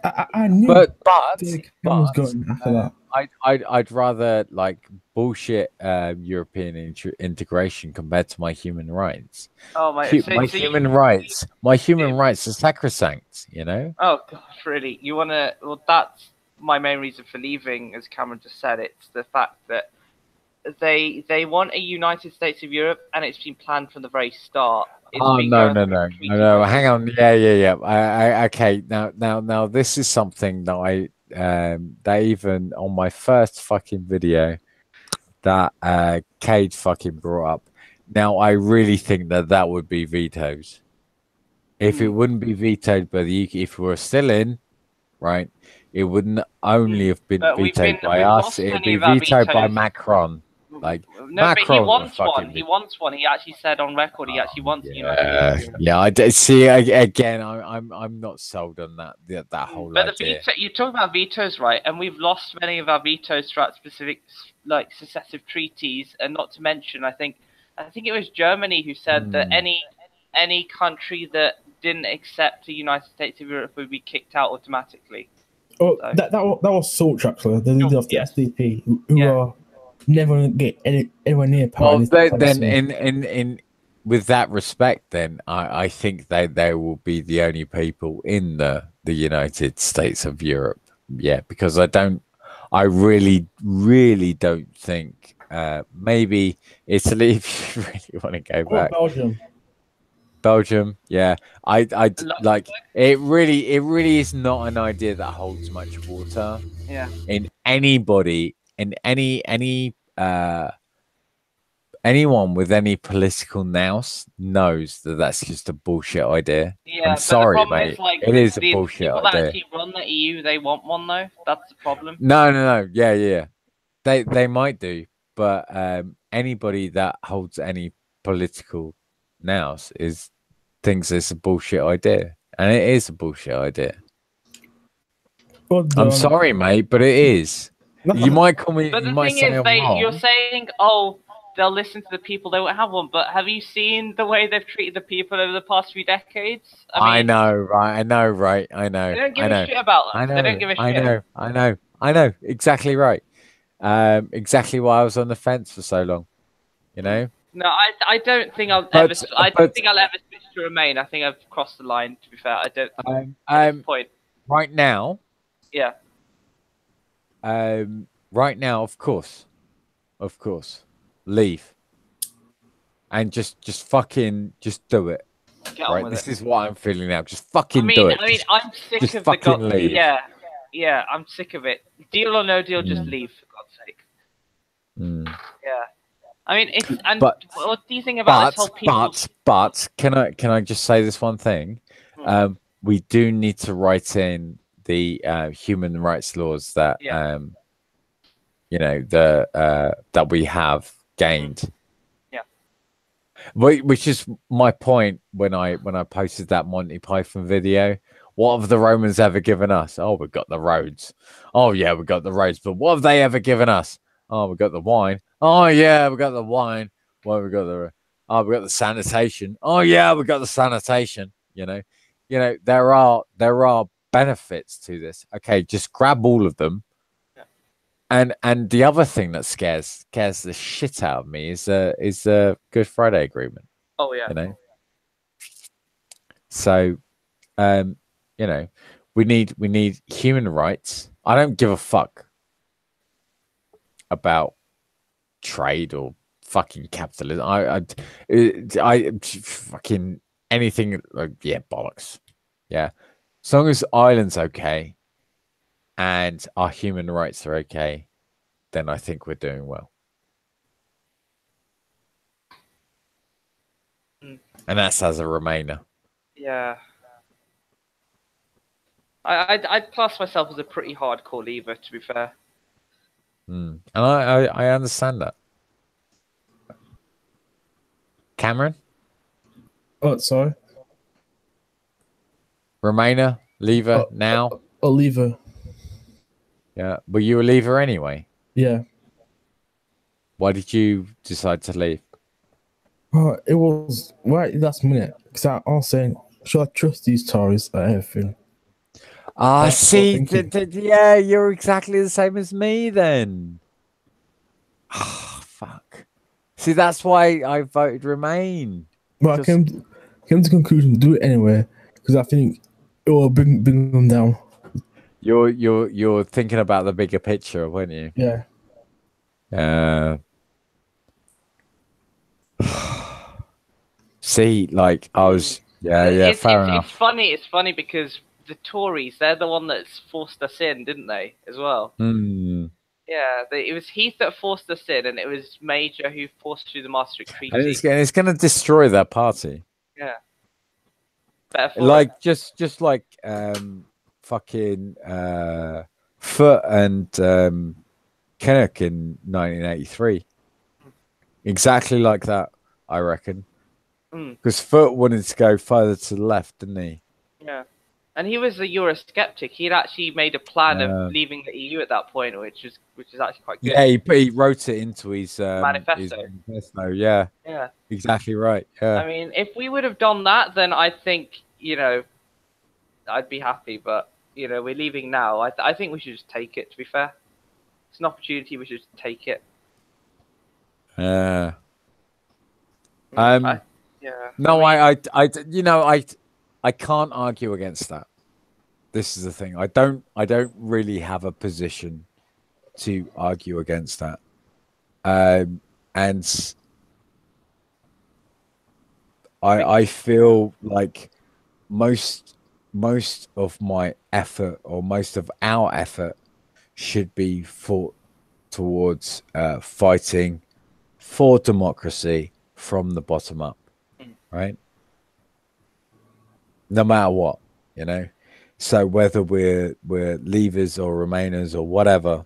I knew but was going after that. I'd rather bullshit European integration compared to my human rights. Oh my! Human rights are sacrosanct. Oh gosh, really? You wanna? Well, that's my main reason for leaving, as Cameron just said. It's the fact that they want a United States of Europe, and it's been planned from the very start. No. Hang on. Yeah. Okay. Now, this is something that they even on my first fucking video that Cade fucking brought up. Now, I really think that would be vetoed. If it wouldn't be vetoed by the UK, if we were still in, right, it wouldn't only have been vetoed by us. It'd be vetoed by Macron. Macron, but he wants one. He wants one. He actually said on record he actually wants. I did see again. I'm not sold on that whole but idea. You talk about vetoes, right? And we've lost many of our vetoes throughout specific successive treaties, and not to mention, I think it was Germany who said that any country that didn't accept the United States of Europe would be kicked out automatically. Oh, so. that was Sorch, actually, the leader of the SDP, who are never going to get anywhere near power. Well, then in with that respect, then I think they will be the only people in the United States of Europe. Yeah, because I really don't think maybe Italy, if you really want to go back. Belgium, yeah. I like it. Really is not an idea that holds much water. Yeah. In anybody, in anyone with any political nous knows that that's just a bullshit idea. Yeah, I'm sorry, mate. It is a bullshit idea. That actually run the EU, they want one though. That's the problem. No. Yeah. They might do, but anybody that holds any political nous thinks it's a bullshit idea, and it is a bullshit idea. I'm sorry, mate, but it is. You might call me. But the thing is, you're saying, oh, they'll listen to the people. They won't have one. But have you seen the way they've treated the people over the past few decades? I know, right? They don't give a shit about them. They don't give a shit. I know. Exactly right. Exactly why I was on the fence for so long. No, I don't think I'll ever. I don't think I'll ever switch to Remain. I think I've crossed the line. To be fair, I don't. Point right now. Yeah. right now, of course, leave and just fucking just do it. Get on Right, with this it. is what I'm feeling now. Just fucking do it. I'm sick just of the fucking leave. Yeah, I'm sick of it. Deal or no deal, just leave for God's sake. Yeah. I mean, But what do you think about this whole people? but can I just say this one thing? We do need to write in the human rights laws that you know that we have gained. Yeah. Which is my point when I posted that Monty Python video. What have the Romans ever given us? Oh, we've got the roads. Oh yeah, we got the roads. But what have they ever given us? Oh, we got the wine. Oh yeah, we got the wine. Well, we got the sanitation. Oh yeah, we got the sanitation. You know, there are benefits to this. Okay, just grab all of them. And the other thing that scares the shit out of me is the Good Friday Agreement. Oh yeah. You know. So, you know, we need human rights. I don't give a fuck about trade or fucking capitalism. I fucking anything. Yeah, bollocks. Yeah, as long as Ireland's okay and our human rights are okay, then I think we're doing well. And that's as a Remainer. Yeah. I'd class myself as a pretty hardcore leaver, to be fair. And I understand that. Cameron? Oh, sorry. Remainer? Leaver? Now? A leaver. Yeah. Were you a leaver anyway? Yeah. Why did you decide to leave? It was right last minute because I was saying, should I trust these Tories and everything? See, yeah, you're exactly the same as me then. Oh, fuck. See, that's why I voted Remain. But I came to the conclusion to do it anyway because I think it will bring them down. You're thinking about the bigger picture, weren't you? Yeah. See, like I was, fair enough. It's funny because the Tories, they're the one that's forced us in, didn't they, as well? Yeah, it was Heath that forced us in, and it was Major who forced through the Maastricht Treaty. And it's going to destroy their party. Yeah. Better like just like fucking Foot and Kinnock in 1983. Exactly like that, I reckon. Because Foot wanted to go further to the left, didn't he? Yeah. And he was a Eurosceptic. He'd actually made a plan of leaving the EU at that point, which is actually quite good. Yeah, he wrote it into his manifesto. Yeah. Yeah. Exactly right. Yeah. I mean, if we would have done that, then I think, I'd be happy. But, we're leaving now. I think we should just take it, to be fair. It's an opportunity. We should just take it. Yeah. No, I can't argue against that. This is the thing. I don't really have a position to argue against that. And I feel like most of my effort or most of our effort should be fought towards fighting for democracy from the bottom up, right? No matter what, So whether we're leavers or Remainers or whatever,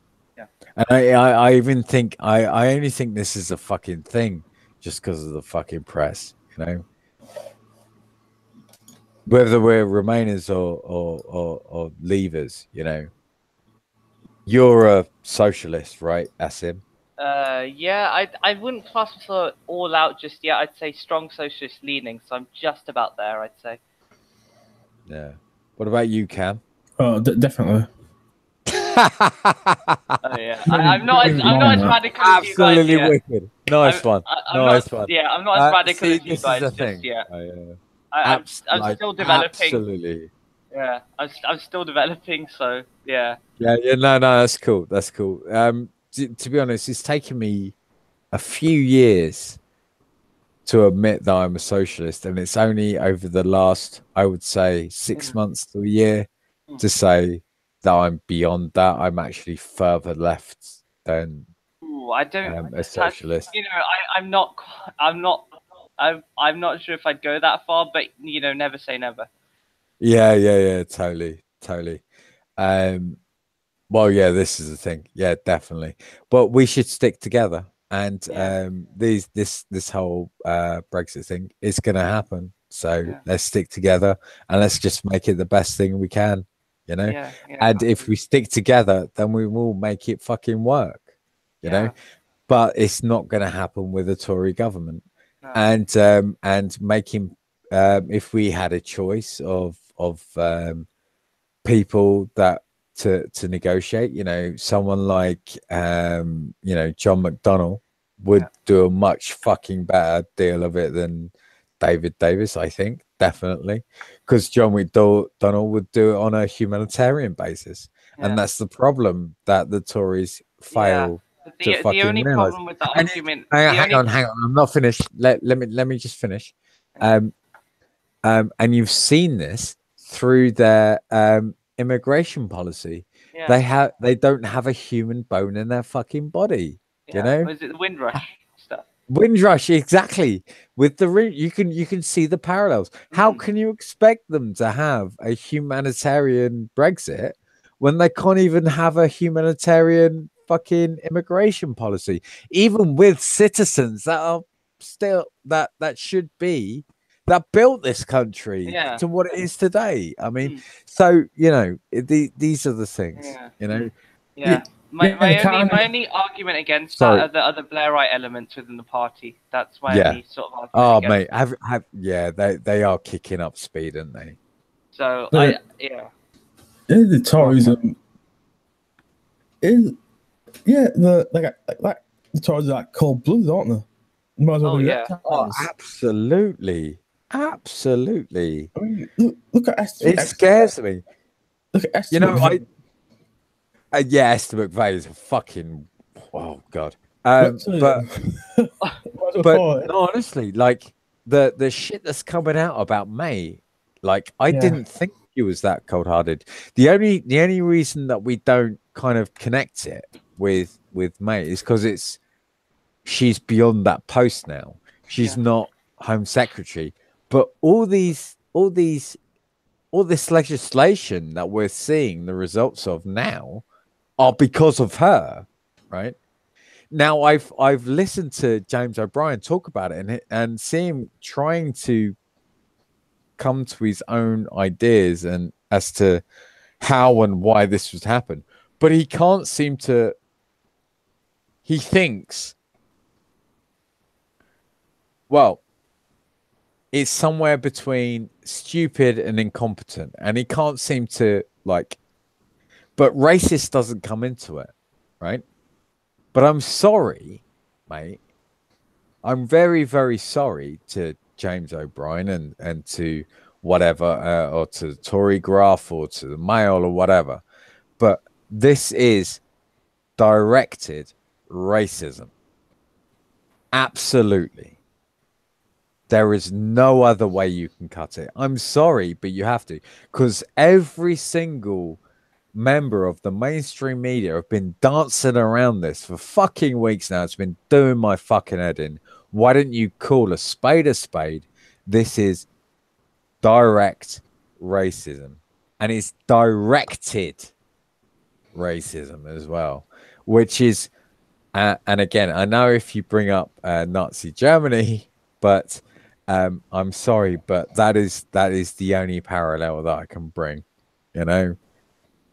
and I even think I only think this is a fucking thing just because of the fucking press, Whether we're Remainers or leavers, You're a socialist, right, Asim? Yeah, I wouldn't class myself all out just yet. I'd say strong socialist leaning, so I'm just about there, I'd say. Yeah. What about you, Cam? Oh, definitely. Oh yeah, I'm not as radical as you guys Absolutely yet. wicked. Nice one. Nice one. Yeah, I'm not as radical as you guys just yet. I'm still developing. Absolutely. Yeah, I'm still developing. So yeah. Yeah, no, that's cool. That's cool. To be honest, it's taken me a few years to admit that I'm a socialist, and it's only over the last, I would say, 6 months to a year to say that I'm beyond that. I'm actually further left than Ooh, I don't. a socialist. You know, I'm not sure if I'd go that far, but you know, never say never. Yeah, totally. Um, well, yeah, this is the thing. Yeah, definitely. But we should stick together. And Yeah. this whole Brexit thing is going to happen. So Yeah. let's stick together and let's just make it the best thing we can, you know. Yeah. And if we stick together, then we will make it fucking work, you know. But it's not going to happen with a Tory government. No. And making if we had a choice of people that to negotiate, you know, someone like you know, John McDonnell would do a much fucking better deal of it than David Davis, I think, definitely, because John McDonnell would do it on a humanitarian basis, and that's the problem that the Tories fail to The fucking only realize. problem with that argument, Hang on, I'm not finished. Let me just finish. And you've seen this through their immigration policy. They don't have a human bone in their fucking body. You know, was it the Windrush stuff? Windrush, exactly. With the you can see the parallels. How can you expect them to have a humanitarian Brexit when they can't even have a humanitarian fucking immigration policy, even with citizens that are still that should be that built this country to what it is today? I mean, so you know, these are the things, you know. My only argument against that are the other Blairite elements within the party. That's my only sort of argument. Oh, mate, they are kicking up speed, aren't they? So the Tories like the Tories are like cold blooded, aren't they? Absolutely. I mean, look at it scares me. Look at Esther. You know, Esther McVeigh is a fucking god. But honestly, like the shit that's coming out about May, like I didn't think he was that cold-hearted. The only reason that we don't kind of connect it with May is because she's beyond that post now. She's not Home Secretary. But all this legislation that we're seeing the results of now are because of her, right? Now I've listened to James O'Brien talk about it and see him trying to come to his own ideas and as to how and why this would happen, but he can't seem to. He thinks, well, it's somewhere between stupid and incompetent, and he can't seem to like. But racist doesn't come into it, right? But I'm sorry, mate. I'm very, very sorry to James O'Brien and to whatever, or to the Tory Graph or to the Mail or whatever. But this is directed racism. Absolutely. There is no other way you can cut it. I'm sorry, but you have to. Because every single member of the mainstream media have been dancing around this for fucking weeks now. It's been doing my fucking head in. Why don't you call a spade a spade? This is direct racism, and it's directed racism as well, which is and again, I know if you bring up Nazi Germany, but I'm sorry, but that is the only parallel that I can bring, you know.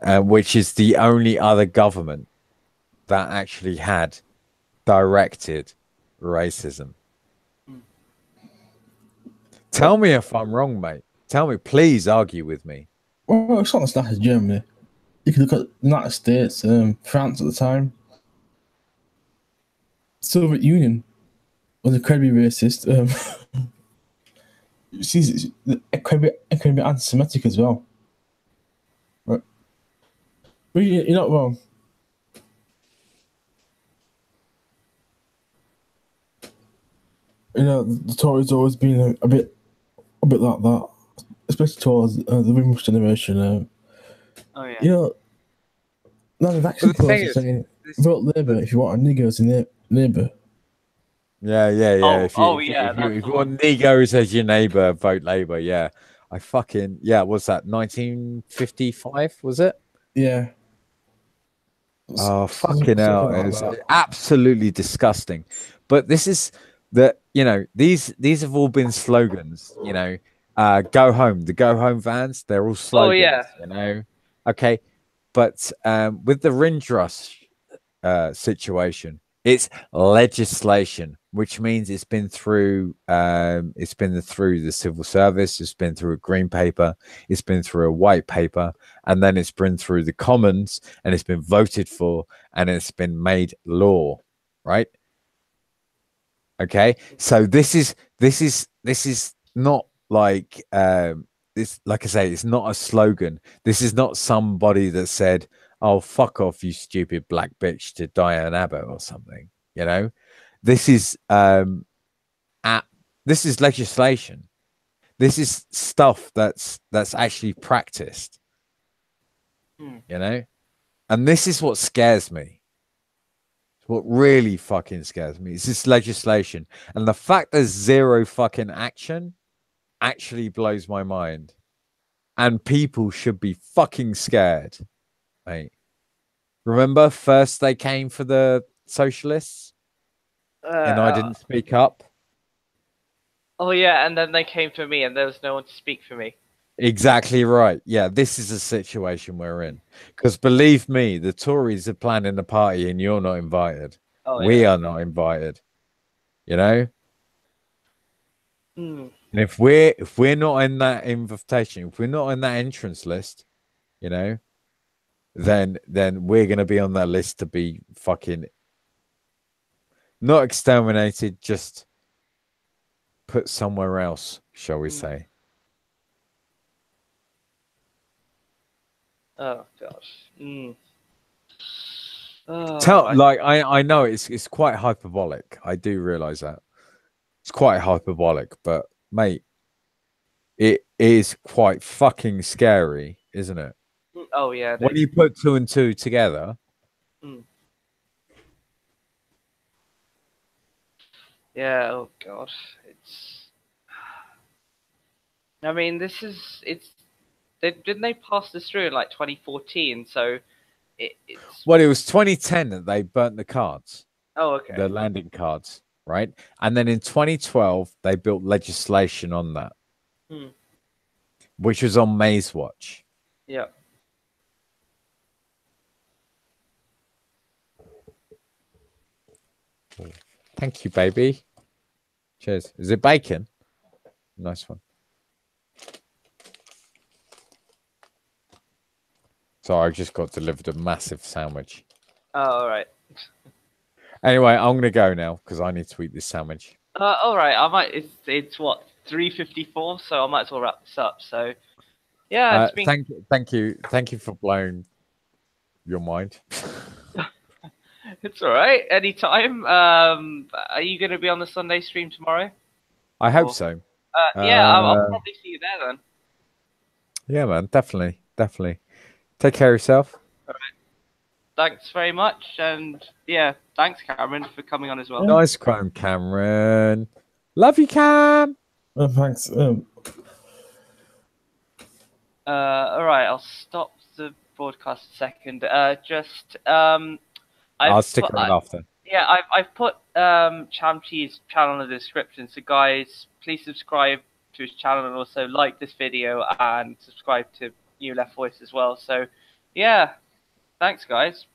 Which is the only other government that actually had directed racism. Tell me if I'm wrong, mate. Tell me, please argue with me. Well, it's not as bad as Germany. You can look at the United States, France at the time. Soviet Union was incredibly racist. She's incredibly anti-Semitic as well. Right. But you're not wrong. You know, the Tories always been a bit like that, especially towards the English generation. Oh yeah. You know, now they've actually But the thing posted is, saying, vote Labour if you want a nigger as your neighbour. yeah, yeah, yeah. Oh yeah. If you want Negros as your neighbor, vote Labour. Yeah, I fucking yeah. What's that? 1955 was it? Yeah. Oh fucking Something hell! like It's that. absolutely disgusting. But this is you know these have all been slogans. You know, go home. The go home vans. They're all Oh slogans. yeah. You know. Okay, but with the Rindrush situation. It's legislation, which means it's been through the civil service, it's been through a green paper, it's been through a white paper, and then it's been through the Commons, and it's been voted for, and it's been made law, right? Okay, so this is not like this. Like I say, it's not a slogan. This is not somebody that said, "Oh, fuck off, you stupid black bitch," to Diane Abbott or something. You know, this is at this is legislation. This is stuff that's actually practiced. Hmm. You know, and this is what scares me. What really fucking scares me is this legislation, and the fact there's zero fucking action actually blows my mind. And people should be fucking scared, mate. Remember, first they came for the socialists, and I Uh, didn't speak up. oh yeah, and then they came for me, and there was no one to speak for me. Exactly right. Yeah, this is a situation we're in. Because believe me, the Tories are planning a party, and you're not invited. Oh We yeah. are not invited. You know. Hmm. And if we're not in that invitation, if we're not in that entrance list, you know, then we're gonna be on that list to be fucking not exterminated, just put somewhere else, shall we Hmm. say? Oh gosh. Hmm. Oh, Tell like I know it's quite hyperbolic. I do realize that it's quite hyperbolic, but mate, it is quite fucking scary, isn't it? oh yeah, it When is. you put two and two together. Hmm. Yeah. Oh gosh. It's. I mean, this is. It's. Didn't they pass this through in like 2014? So it's. Well, it was 2010 that they burnt the cards, Oh okay. the landing cards, right? And then in 2012, they built legislation on that, Hmm. which was on May's watch. Yeah. Thank you, baby. Cheers. Is it bacon? Nice one. So I just got delivered a massive sandwich. Oh, all right. Anyway, I'm gonna go now because I need to eat this sandwich. All right. I might. It's what 3:54, so I might as well wrap this up. So yeah, it's been. Thank you for blowing your mind. It's all right. Anytime. Are you going to be on the Sunday stream tomorrow? I hope Or- so. Yeah, I'll probably see you there then. Yeah, man, definitely, definitely. Take care of yourself. Thanks very much, and yeah, thanks Cameron for coming on as well. Nice crime, Cameron. Love you, Cam. Thanks. All right, I'll stop the broadcast a second. I'll stick around after. Yeah, I've put Chamchi's channel in the description. So guys, please subscribe to his channel and also like this video and subscribe to New Left Voice as well. So yeah, thanks guys.